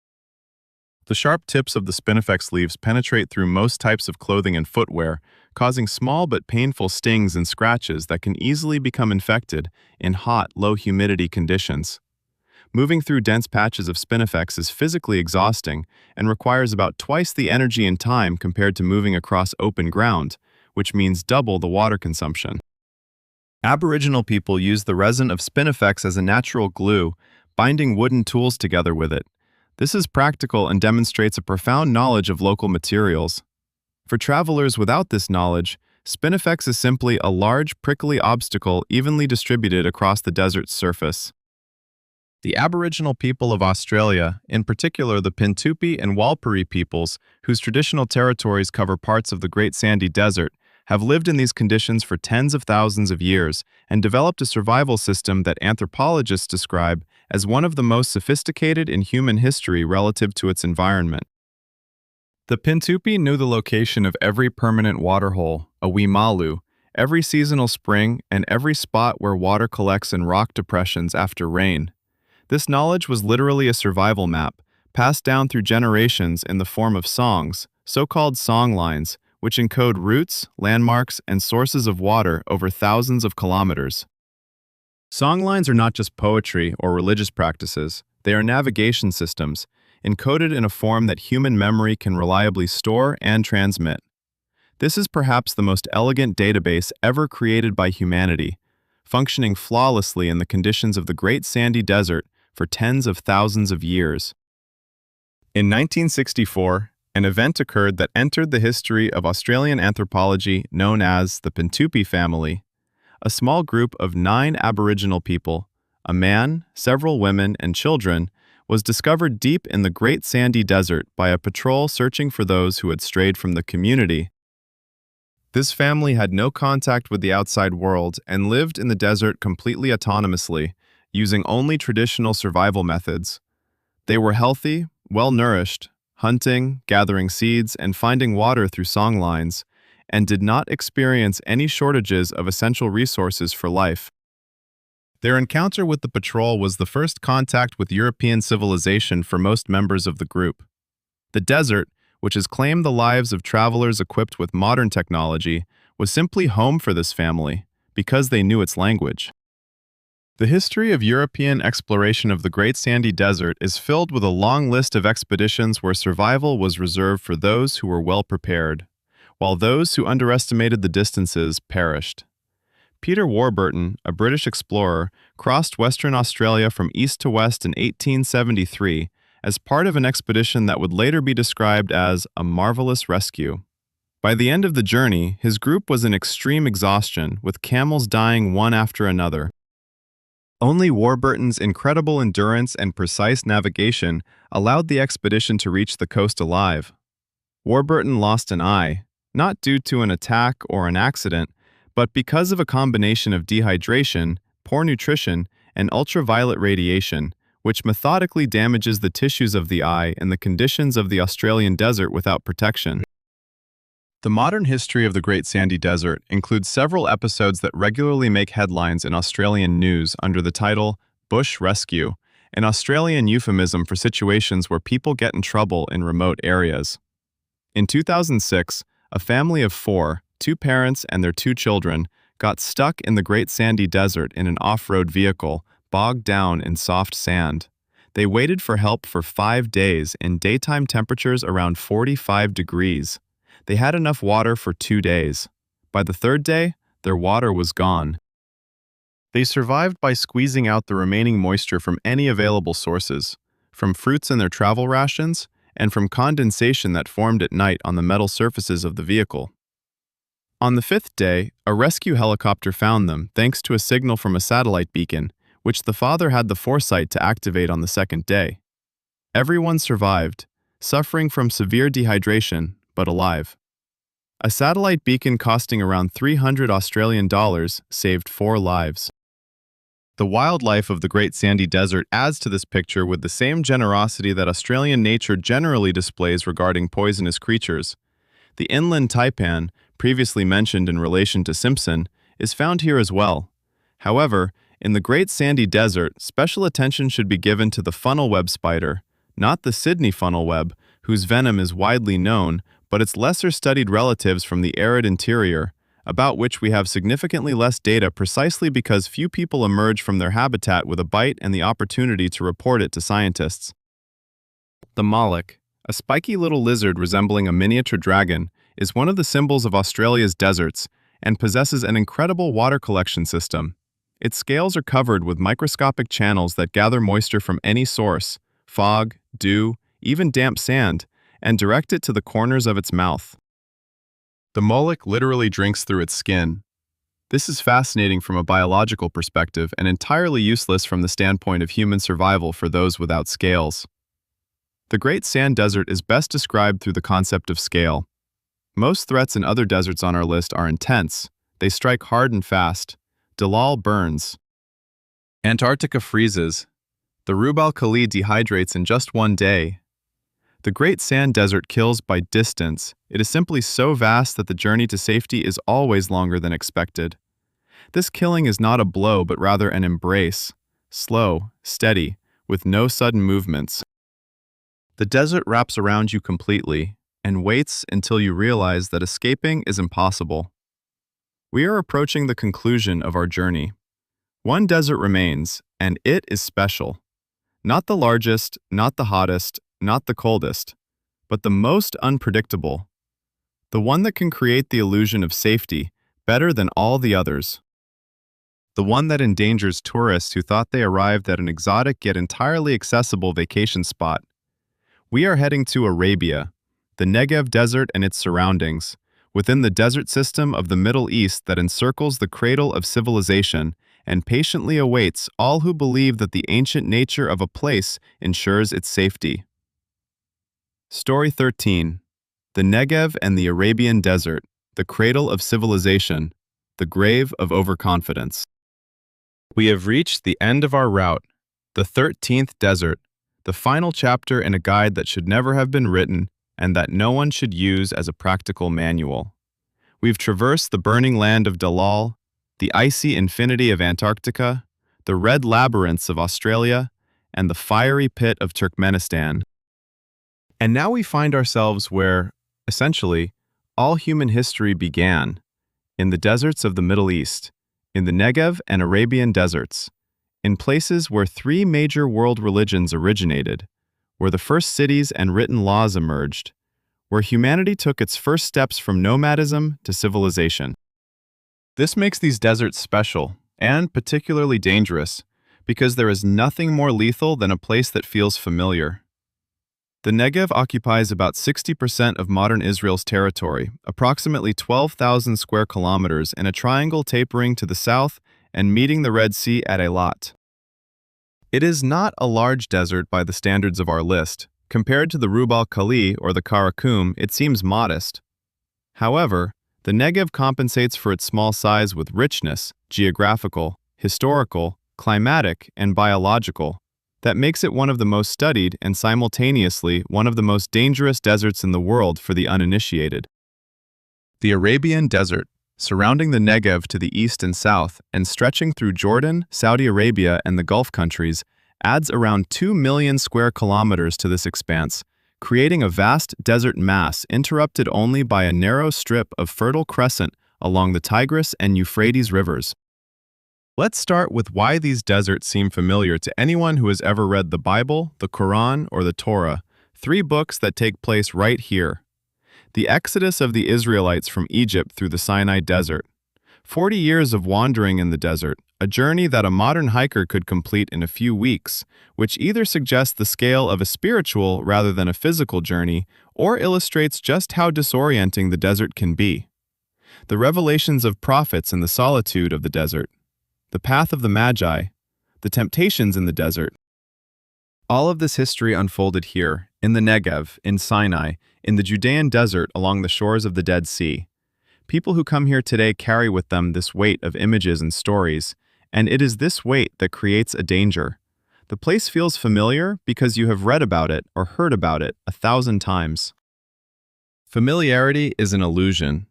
The sharp tips of the Spinifex leaves penetrate through most types of clothing and footwear, causing small but painful stings and scratches that can easily become infected in hot, low-humidity conditions. Moving through dense patches of Spinifex is physically exhausting and requires about twice the energy and time compared to moving across open ground, which means double the water consumption. Aboriginal people use the resin of Spinifex as a natural glue, binding wooden tools together with it. This is practical and demonstrates a profound knowledge of local materials. For travelers without this knowledge, Spinifex is simply a large, prickly obstacle evenly distributed across the desert's surface. The Aboriginal people of Australia, in particular the Pintupi and Walpiri peoples, whose traditional territories cover parts of the Great Sandy Desert, have lived in these conditions for tens of thousands of years and developed a survival system that anthropologists describe as one of the most sophisticated in human history relative to its environment. The Pintupi knew the location of every permanent waterhole, a wimalu, every seasonal spring, and every spot where water collects in rock depressions after rain. This knowledge was literally a survival map, passed down through generations in the form of songs, so-called songlines, which encode routes, landmarks, and sources of water over thousands of kilometers. Songlines are not just poetry or religious practices, they are navigation systems, encoded in a form that human memory can reliably store and transmit. This is perhaps the most elegant database ever created by humanity, functioning flawlessly in the conditions of the Great Sandy Desert for tens of thousands of years. In 1964, an event occurred that entered the history of Australian anthropology known as the Pintupi family. A small group of 9 Aboriginal people, a man, several women, and children, was discovered deep in the Great Sandy Desert by a patrol searching for those who had strayed from the community. This family had no contact with the outside world and lived in the desert completely autonomously, using only traditional survival methods. They were healthy, well-nourished, hunting, gathering seeds, and finding water through songlines, and did not experience any shortages of essential resources for life. Their encounter with the patrol was the first contact with European civilization for most members of the group. The desert, which has claimed the lives of travelers equipped with modern technology, was simply home for this family, because they knew its language. The history of European exploration of the Great Sandy Desert is filled with a long list of expeditions where survival was reserved for those who were well prepared, while those who underestimated the distances perished. Peter Warburton, a British explorer, crossed Western Australia from east to west in 1873 as part of an expedition that would later be described as a marvelous rescue. By the end of the journey, his group was in extreme exhaustion, with camels dying one after another. Only Warburton's incredible endurance and precise navigation allowed the expedition to reach the coast alive. Warburton lost an eye, not due to an attack or an accident, but because of a combination of dehydration, poor nutrition, and ultraviolet radiation, which methodically damages the tissues of the eye in the conditions of the Australian desert without protection. The modern history of the Great Sandy Desert includes several episodes that regularly make headlines in Australian news under the title Bush Rescue, an Australian euphemism for situations where people get in trouble in remote areas. In 2006, a family of 4, 2 parents and their 2 children, got stuck in the Great Sandy Desert in an off-road vehicle, bogged down in soft sand. They waited for help for 5 days in daytime temperatures around 45 degrees. They had enough water for 2 days. By the 3rd day, their water was gone. They survived by squeezing out the remaining moisture from any available sources, from fruits in their travel rations, and from condensation that formed at night on the metal surfaces of the vehicle. On the fifth day, a rescue helicopter found them thanks to a signal from a satellite beacon, which the father had the foresight to activate on the second day. Everyone survived, suffering from severe dehydration, but alive. A satellite beacon costing around $300 saved 4 lives. The wildlife of the Great Sandy Desert adds to this picture with the same generosity that Australian nature generally displays regarding poisonous creatures. The inland taipan, previously mentioned in relation to Simpson, is found here as well. However, in the Great Sandy Desert, special attention should be given to the funnel web spider, not the Sydney funnel web, whose venom is widely known, but its lesser-studied relatives from the arid interior, about which we have significantly less data precisely because few people emerge from their habitat with a bite and the opportunity to report it to scientists. The mollusk, a spiky little lizard resembling a miniature dragon, is one of the symbols of Australia's deserts and possesses an incredible water collection system. Its scales are covered with microscopic channels that gather moisture from any source, fog, dew, even damp sand, and direct it to the corners of its mouth. The mollusk literally drinks through its skin. This is fascinating from a biological perspective and entirely useless from the standpoint of human survival for those without scales. The Great Sand Desert is best described through the concept of scale. Most threats in other deserts on our list are intense. They strike hard and fast. Dalal burns. Antarctica freezes. The Rub al Khali dehydrates in just one day. The Great Sand Desert kills by distance. It is simply so vast that the journey to safety is always longer than expected. This killing is not a blow but rather an embrace, slow, steady, with no sudden movements. The desert wraps around you completely and waits until you realize that escaping is impossible. We are approaching the conclusion of our journey. One desert remains, and it is special. Not the largest, not the hottest, not the coldest, but the most unpredictable. The one that can create the illusion of safety better than all the others. The one that endangers tourists who thought they arrived at an exotic yet entirely accessible vacation spot. We are heading to Arabia, the Negev Desert and its surroundings, within the desert system of the Middle East that encircles the cradle of civilization and patiently awaits all who believe that the ancient nature of a place ensures its safety. Story 13. The Negev and the Arabian Desert, the cradle of civilization, the grave of overconfidence. We have reached the end of our route, the 13th desert, the final chapter in a guide that should never have been written and that no one should use as a practical manual. We've traversed the burning land of Dalal, the icy infinity of Antarctica, the red labyrinths of Australia, and the fiery pit of Turkmenistan. And now we find ourselves where, essentially, all human history began, in the deserts of the Middle East, in the Negev and Arabian deserts, in places where 3 major world religions originated, where the first cities and written laws emerged, where humanity took its first steps from nomadism to civilization. This makes these deserts special and particularly dangerous because there is nothing more lethal than a place that feels familiar. The Negev occupies about 60% of modern Israel's territory, approximately 12,000 square kilometers in a triangle tapering to the south and meeting the Red Sea at Eilat. It is not a large desert by the standards of our list. Compared to the Rub al Khali or the Karakum, it seems modest. However, the Negev compensates for its small size with richness, geographical, historical, climatic, and biological, that makes it one of the most studied and simultaneously one of the most dangerous deserts in the world for the uninitiated. The Arabian Desert, surrounding the Negev to the east and south and stretching through Jordan, Saudi Arabia, and the Gulf countries, adds around 2 million square kilometers to this expanse, creating a vast desert mass interrupted only by a narrow strip of fertile crescent along the Tigris and Euphrates rivers. Let's start with why these deserts seem familiar to anyone who has ever read the Bible, the Quran, or the Torah, 3 books that take place right here. The exodus of the Israelites from Egypt through the Sinai Desert. 40 years of wandering in the desert, a journey that a modern hiker could complete in a few weeks, which either suggests the scale of a spiritual rather than a physical journey, or illustrates just how disorienting the desert can be. The revelations of prophets in the solitude of the desert, the path of the Magi, the temptations in the desert. All of this history unfolded here, in the Negev, in Sinai, in the Judean desert along the shores of the Dead Sea. People who come here today carry with them this weight of images and stories, and it is this weight that creates a danger. The place feels familiar because you have read about it or heard about it 1,000 times. Familiarity is an illusion.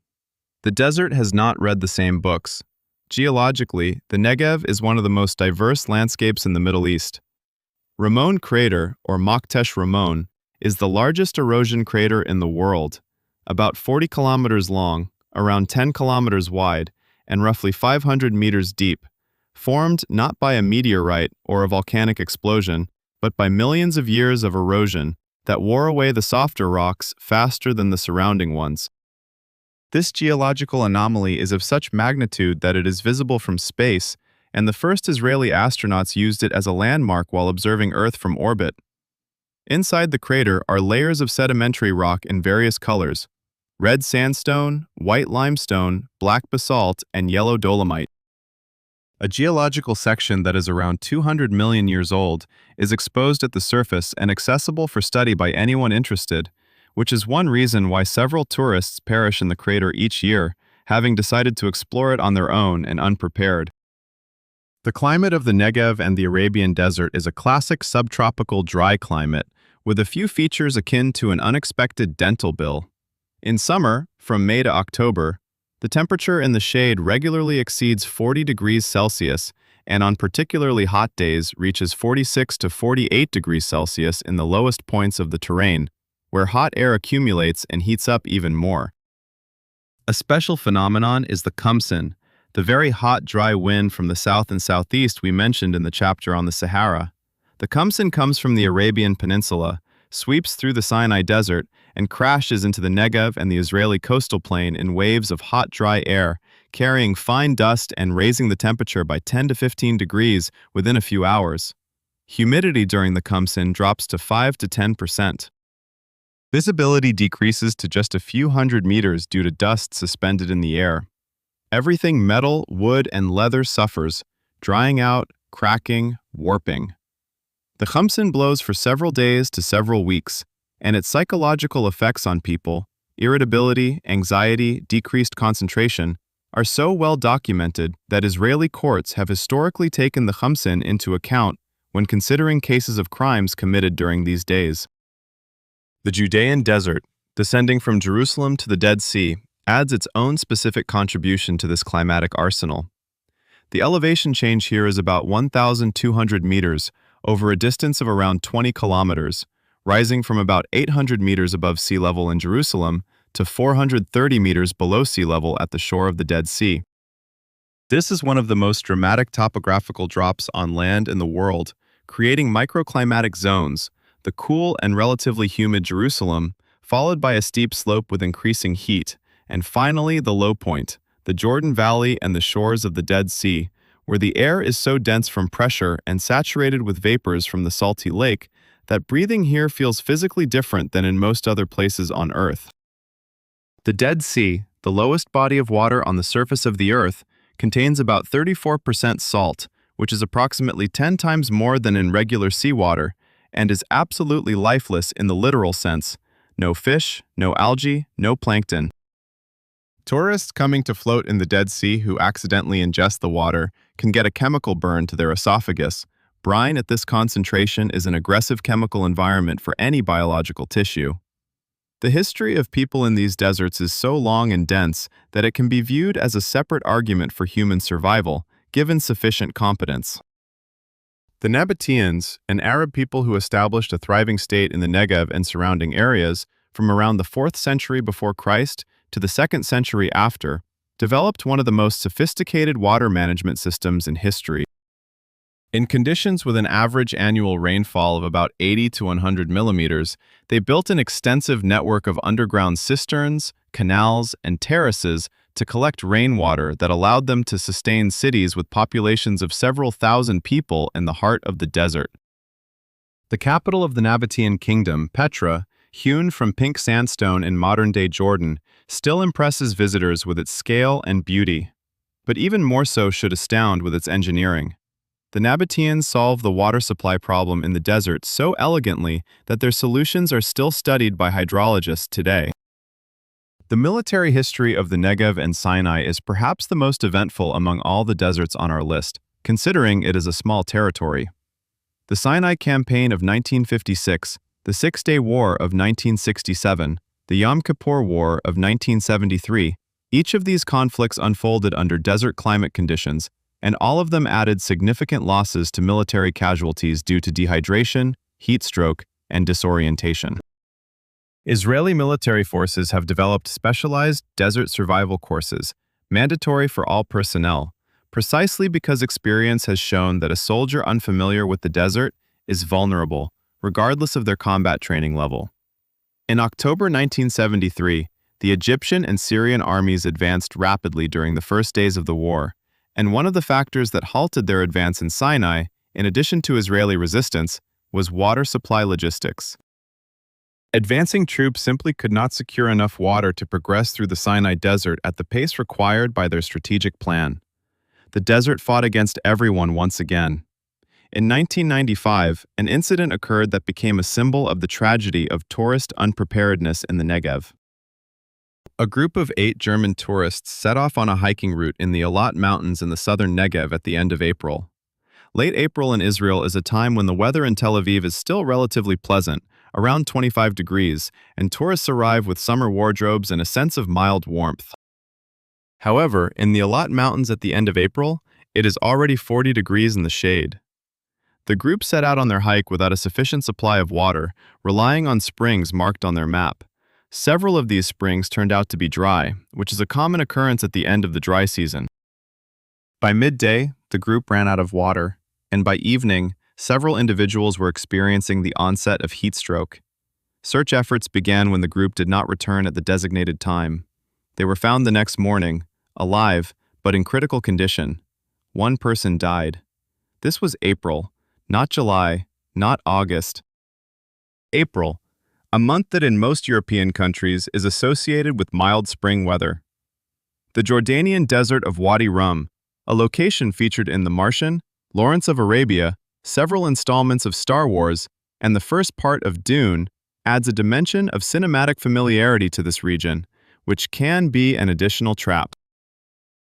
The desert has not read the same books. Geologically, the Negev is one of the most diverse landscapes in the Middle East. Ramon Crater, or Maktesh Ramon, is the largest erosion crater in the world, about 40 kilometers long, around 10 kilometers wide, and roughly 500 meters deep, formed not by a meteorite or a volcanic explosion, but by millions of years of erosion that wore away the softer rocks faster than the surrounding ones. This geological anomaly is of such magnitude that it is visible from space, and the first Israeli astronauts used it as a landmark while observing Earth from orbit. Inside the crater are layers of sedimentary rock in various colors: red sandstone, white limestone, black basalt, and yellow dolomite. A geological section that is around 200 million years old is exposed at the surface and accessible for study by anyone interested, which is one reason why several tourists perish in the crater each year, having decided to explore it on their own and unprepared. The climate of the Negev and the Arabian Desert is a classic subtropical dry climate, with a few features akin to an unexpected dental bill. In summer, from May to October, the temperature in the shade regularly exceeds 40 degrees Celsius and on particularly hot days reaches 46 to 48 degrees Celsius in the lowest points of the terrain, where hot air accumulates and heats up even more. A special phenomenon is the Kumsin, the very hot, dry wind from the south and southeast we mentioned in the chapter on the Sahara. The Kumsin comes from the Arabian Peninsula, sweeps through the Sinai Desert, and crashes into the Negev and the Israeli coastal plain in waves of hot, dry air, carrying fine dust and raising the temperature by 10 to 15 degrees within a few hours. Humidity during the Kumsin drops to 5 to 10%. Visibility decreases to just a few hundred meters due to dust suspended in the air. Everything metal, wood, and leather suffers, drying out, cracking, warping. The Kumsin blows for several days to several weeks, and its psychological effects on people, irritability, anxiety, decreased concentration, are so well documented that Israeli courts have historically taken the Kumsin into account when considering cases of crimes committed during these days. The Judean Desert, descending from Jerusalem to the Dead Sea, adds its own specific contribution to this climatic arsenal. The elevation change here is about 1,200 meters over a distance of around 20 kilometers, rising from about 800 meters above sea level in Jerusalem to 430 meters below sea level at the shore of the Dead Sea. This is one of the most dramatic topographical drops on land in the world, creating microclimatic zones, the cool and relatively humid Jerusalem, followed by a steep slope with increasing heat, and finally the low point, the Jordan Valley and the shores of the Dead Sea, where the air is so dense from pressure and saturated with vapors from the salty lake that breathing here feels physically different than in most other places on Earth. The Dead Sea, the lowest body of water on the surface of the Earth, contains about 34% salt, which is approximately 10 times more than in regular seawater, and is absolutely lifeless in the literal sense. No fish, no algae, no plankton. Tourists coming to float in the Dead Sea who accidentally ingest the water can get a chemical burn to their esophagus. Brine at this concentration is an aggressive chemical environment for any biological tissue. The history of people in these deserts is so long and dense that it can be viewed as a separate argument for human survival, given sufficient competence. The Nabateans, an Arab people who established a thriving state in the Negev and surrounding areas from around the 4th century before Christ to the 2nd century after, developed one of the most sophisticated water management systems in history. In conditions with an average annual rainfall of about 80 to 100 millimeters, they built an extensive network of underground cisterns, canals, and terraces to collect rainwater that allowed them to sustain cities with populations of several thousand people in the heart of the desert. The capital of the Nabatean kingdom, Petra, hewn from pink sandstone in modern-day Jordan, still impresses visitors with its scale and beauty, but even more so should astound with its engineering. The Nabateans solved the water supply problem in the desert so elegantly that their solutions are still studied by hydrologists today. The military history of the Negev and Sinai is perhaps the most eventful among all the deserts on our list, considering it is a small territory. The Sinai Campaign of 1956, the Six-Day War of 1967, the Yom Kippur War of 1973, each of these conflicts unfolded under desert climate conditions, and all of them added significant losses to military casualties due to dehydration, heat stroke, and disorientation. Israeli military forces have developed specialized desert survival courses, mandatory for all personnel, precisely because experience has shown that a soldier unfamiliar with the desert is vulnerable, regardless of their combat training level. In October 1973, the Egyptian and Syrian armies advanced rapidly during the first days of the war, and one of the factors that halted their advance in Sinai, in addition to Israeli resistance, was water supply logistics. Advancing troops simply could not secure enough water to progress through the Sinai Desert at the pace required by their strategic plan. The desert fought against everyone once again. In 1995, an incident occurred that became a symbol of the tragedy of tourist unpreparedness in the Negev. A group of 8 German tourists set off on a hiking route in the Eilat Mountains in the southern Negev at the end of April. Late April in Israel is a time when the weather in Tel Aviv is still relatively pleasant, around 25 degrees, and tourists arrive with summer wardrobes and a sense of mild warmth. However, in the Eilat Mountains at the end of April, it is already 40 degrees in the shade. The group set out on their hike without a sufficient supply of water, relying on springs marked on their map. Several of these springs turned out to be dry, which is a common occurrence at the end of the dry season. By midday, the group ran out of water, and by evening, several individuals were experiencing the onset of heat stroke. Search efforts began when the group did not return at the designated time. They were found the next morning, alive, but in critical condition. One person died. This was April, not July, not August. April, a month that in most European countries is associated with mild spring weather. The Jordanian desert of Wadi Rum, a location featured in The Martian, Lawrence of Arabia, several installments of Star Wars, and the first part of Dune, adds a dimension of cinematic familiarity to this region, which can be an additional trap.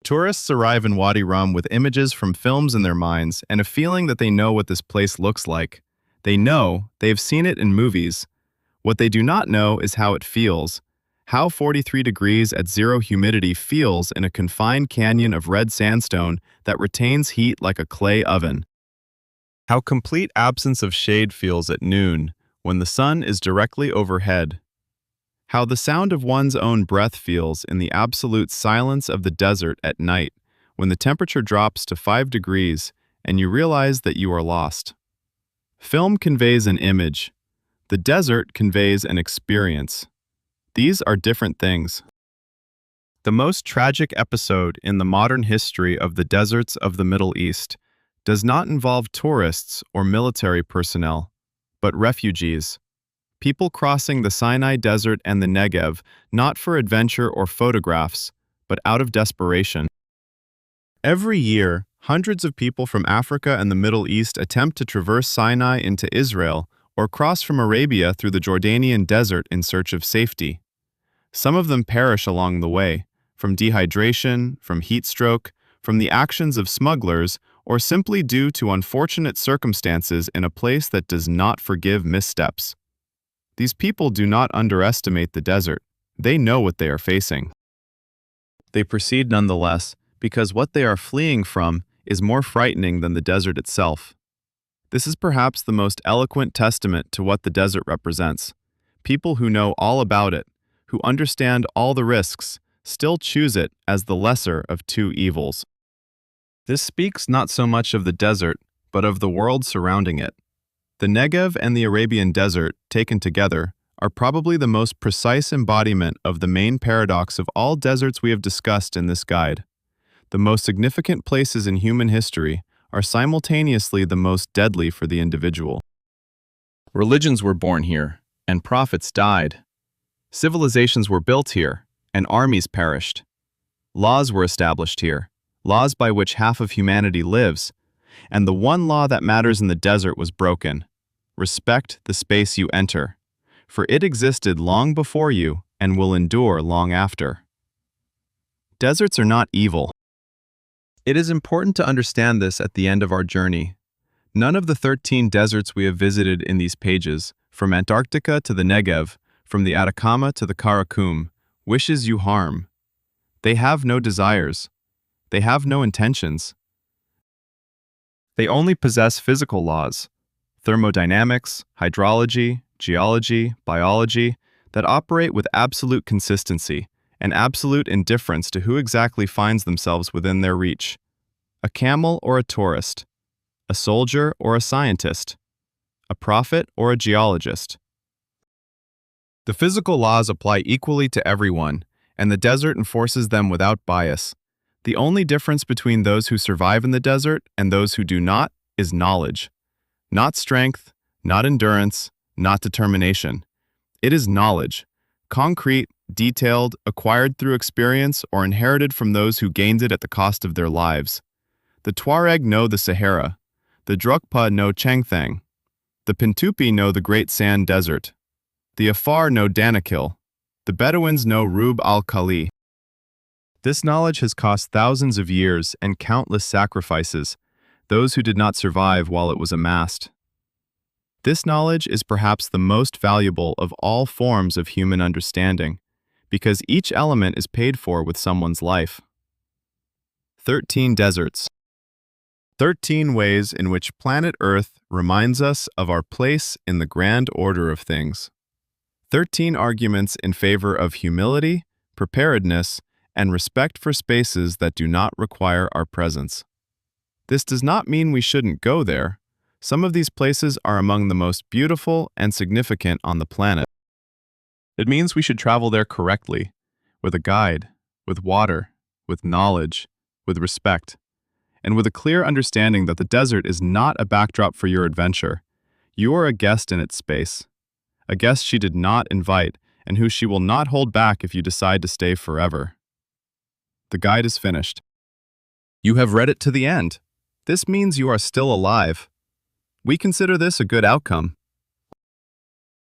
Tourists arrive in Wadi Rum with images from films in their minds and a feeling that they know what this place looks like. They know they've seen it in movies. What they do not know is how it feels, how 43 degrees at zero humidity feels in a confined canyon of red sandstone that retains heat like a clay oven. How complete absence of shade feels at noon when the sun is directly overhead. How the sound of one's own breath feels in the absolute silence of the desert at night when the temperature drops to 5 degrees and you realize that you are lost. Film conveys an image. The desert conveys an experience. These are different things. The most tragic episode in the modern history of the deserts of the Middle East does not involve tourists or military personnel, but refugees. People crossing the Sinai Desert and the Negev not for adventure or photographs, but out of desperation. Every year, hundreds of people from Africa and the Middle East attempt to traverse Sinai into Israel or cross from Arabia through the Jordanian desert in search of safety. Some of them perish along the way, from dehydration, from heat stroke, from the actions of smugglers, or simply due to unfortunate circumstances in a place that does not forgive missteps. These people do not underestimate the desert. They know what they are facing. They proceed nonetheless, because what they are fleeing from is more frightening than the desert itself. This is perhaps the most eloquent testament to what the desert represents. People who know all about it, who understand all the risks, still choose it as the lesser of two evils. This speaks not so much of the desert, but of the world surrounding it. The Negev and the Arabian Desert, taken together, are probably the most precise embodiment of the main paradox of all deserts we have discussed in this guide. The most significant places in human history are simultaneously the most deadly for the individual. Religions were born here, and prophets died. Civilizations were built here, and armies perished. Laws were established here, laws by which half of humanity lives, and the one law that matters in the desert was broken. Respect the space you enter, for it existed long before you and will endure long after. Deserts are not evil. It is important to understand this at the end of our journey. None of the 13 deserts we have visited in these pages, from Antarctica to the Negev, from the Atacama to the Karakum, wishes you harm. They have no desires. They have no intentions. They only possess physical laws, thermodynamics, hydrology, geology, biology, that operate with absolute consistency and absolute indifference to who exactly finds themselves within their reach. A camel or a tourist, a soldier or a scientist, a prophet or a geologist. The physical laws apply equally to everyone, and the desert enforces them without bias. The only difference between those who survive in the desert and those who do not is knowledge. Not strength, not endurance, not determination. It is knowledge, concrete, detailed, acquired through experience, or inherited from those who gained it at the cost of their lives. The Tuareg know the Sahara. The Drukpa know Changthang. The Pintupi know the Great Sand Desert. The Afar know Danakil. The Bedouins know Rub al Khali. This knowledge has cost thousands of years and countless sacrifices, those who did not survive while it was amassed. This knowledge is perhaps the most valuable of all forms of human understanding, because each element is paid for with someone's life. 13 deserts. 13 ways in which planet Earth reminds us of our place in the grand order of things. 13 arguments in favor of humility, preparedness, and respect for spaces that do not require our presence. This does not mean we shouldn't go there. Some of these places are among the most beautiful and significant on the planet. It means we should travel there correctly, with a guide, with water, with knowledge, with respect, and with a clear understanding that the desert is not a backdrop for your adventure. You are a guest in its space, a guest she did not invite and who she will not hold back if you decide to stay forever. The guide is finished. You have read it to the end. This means you are still alive. We consider this a good outcome.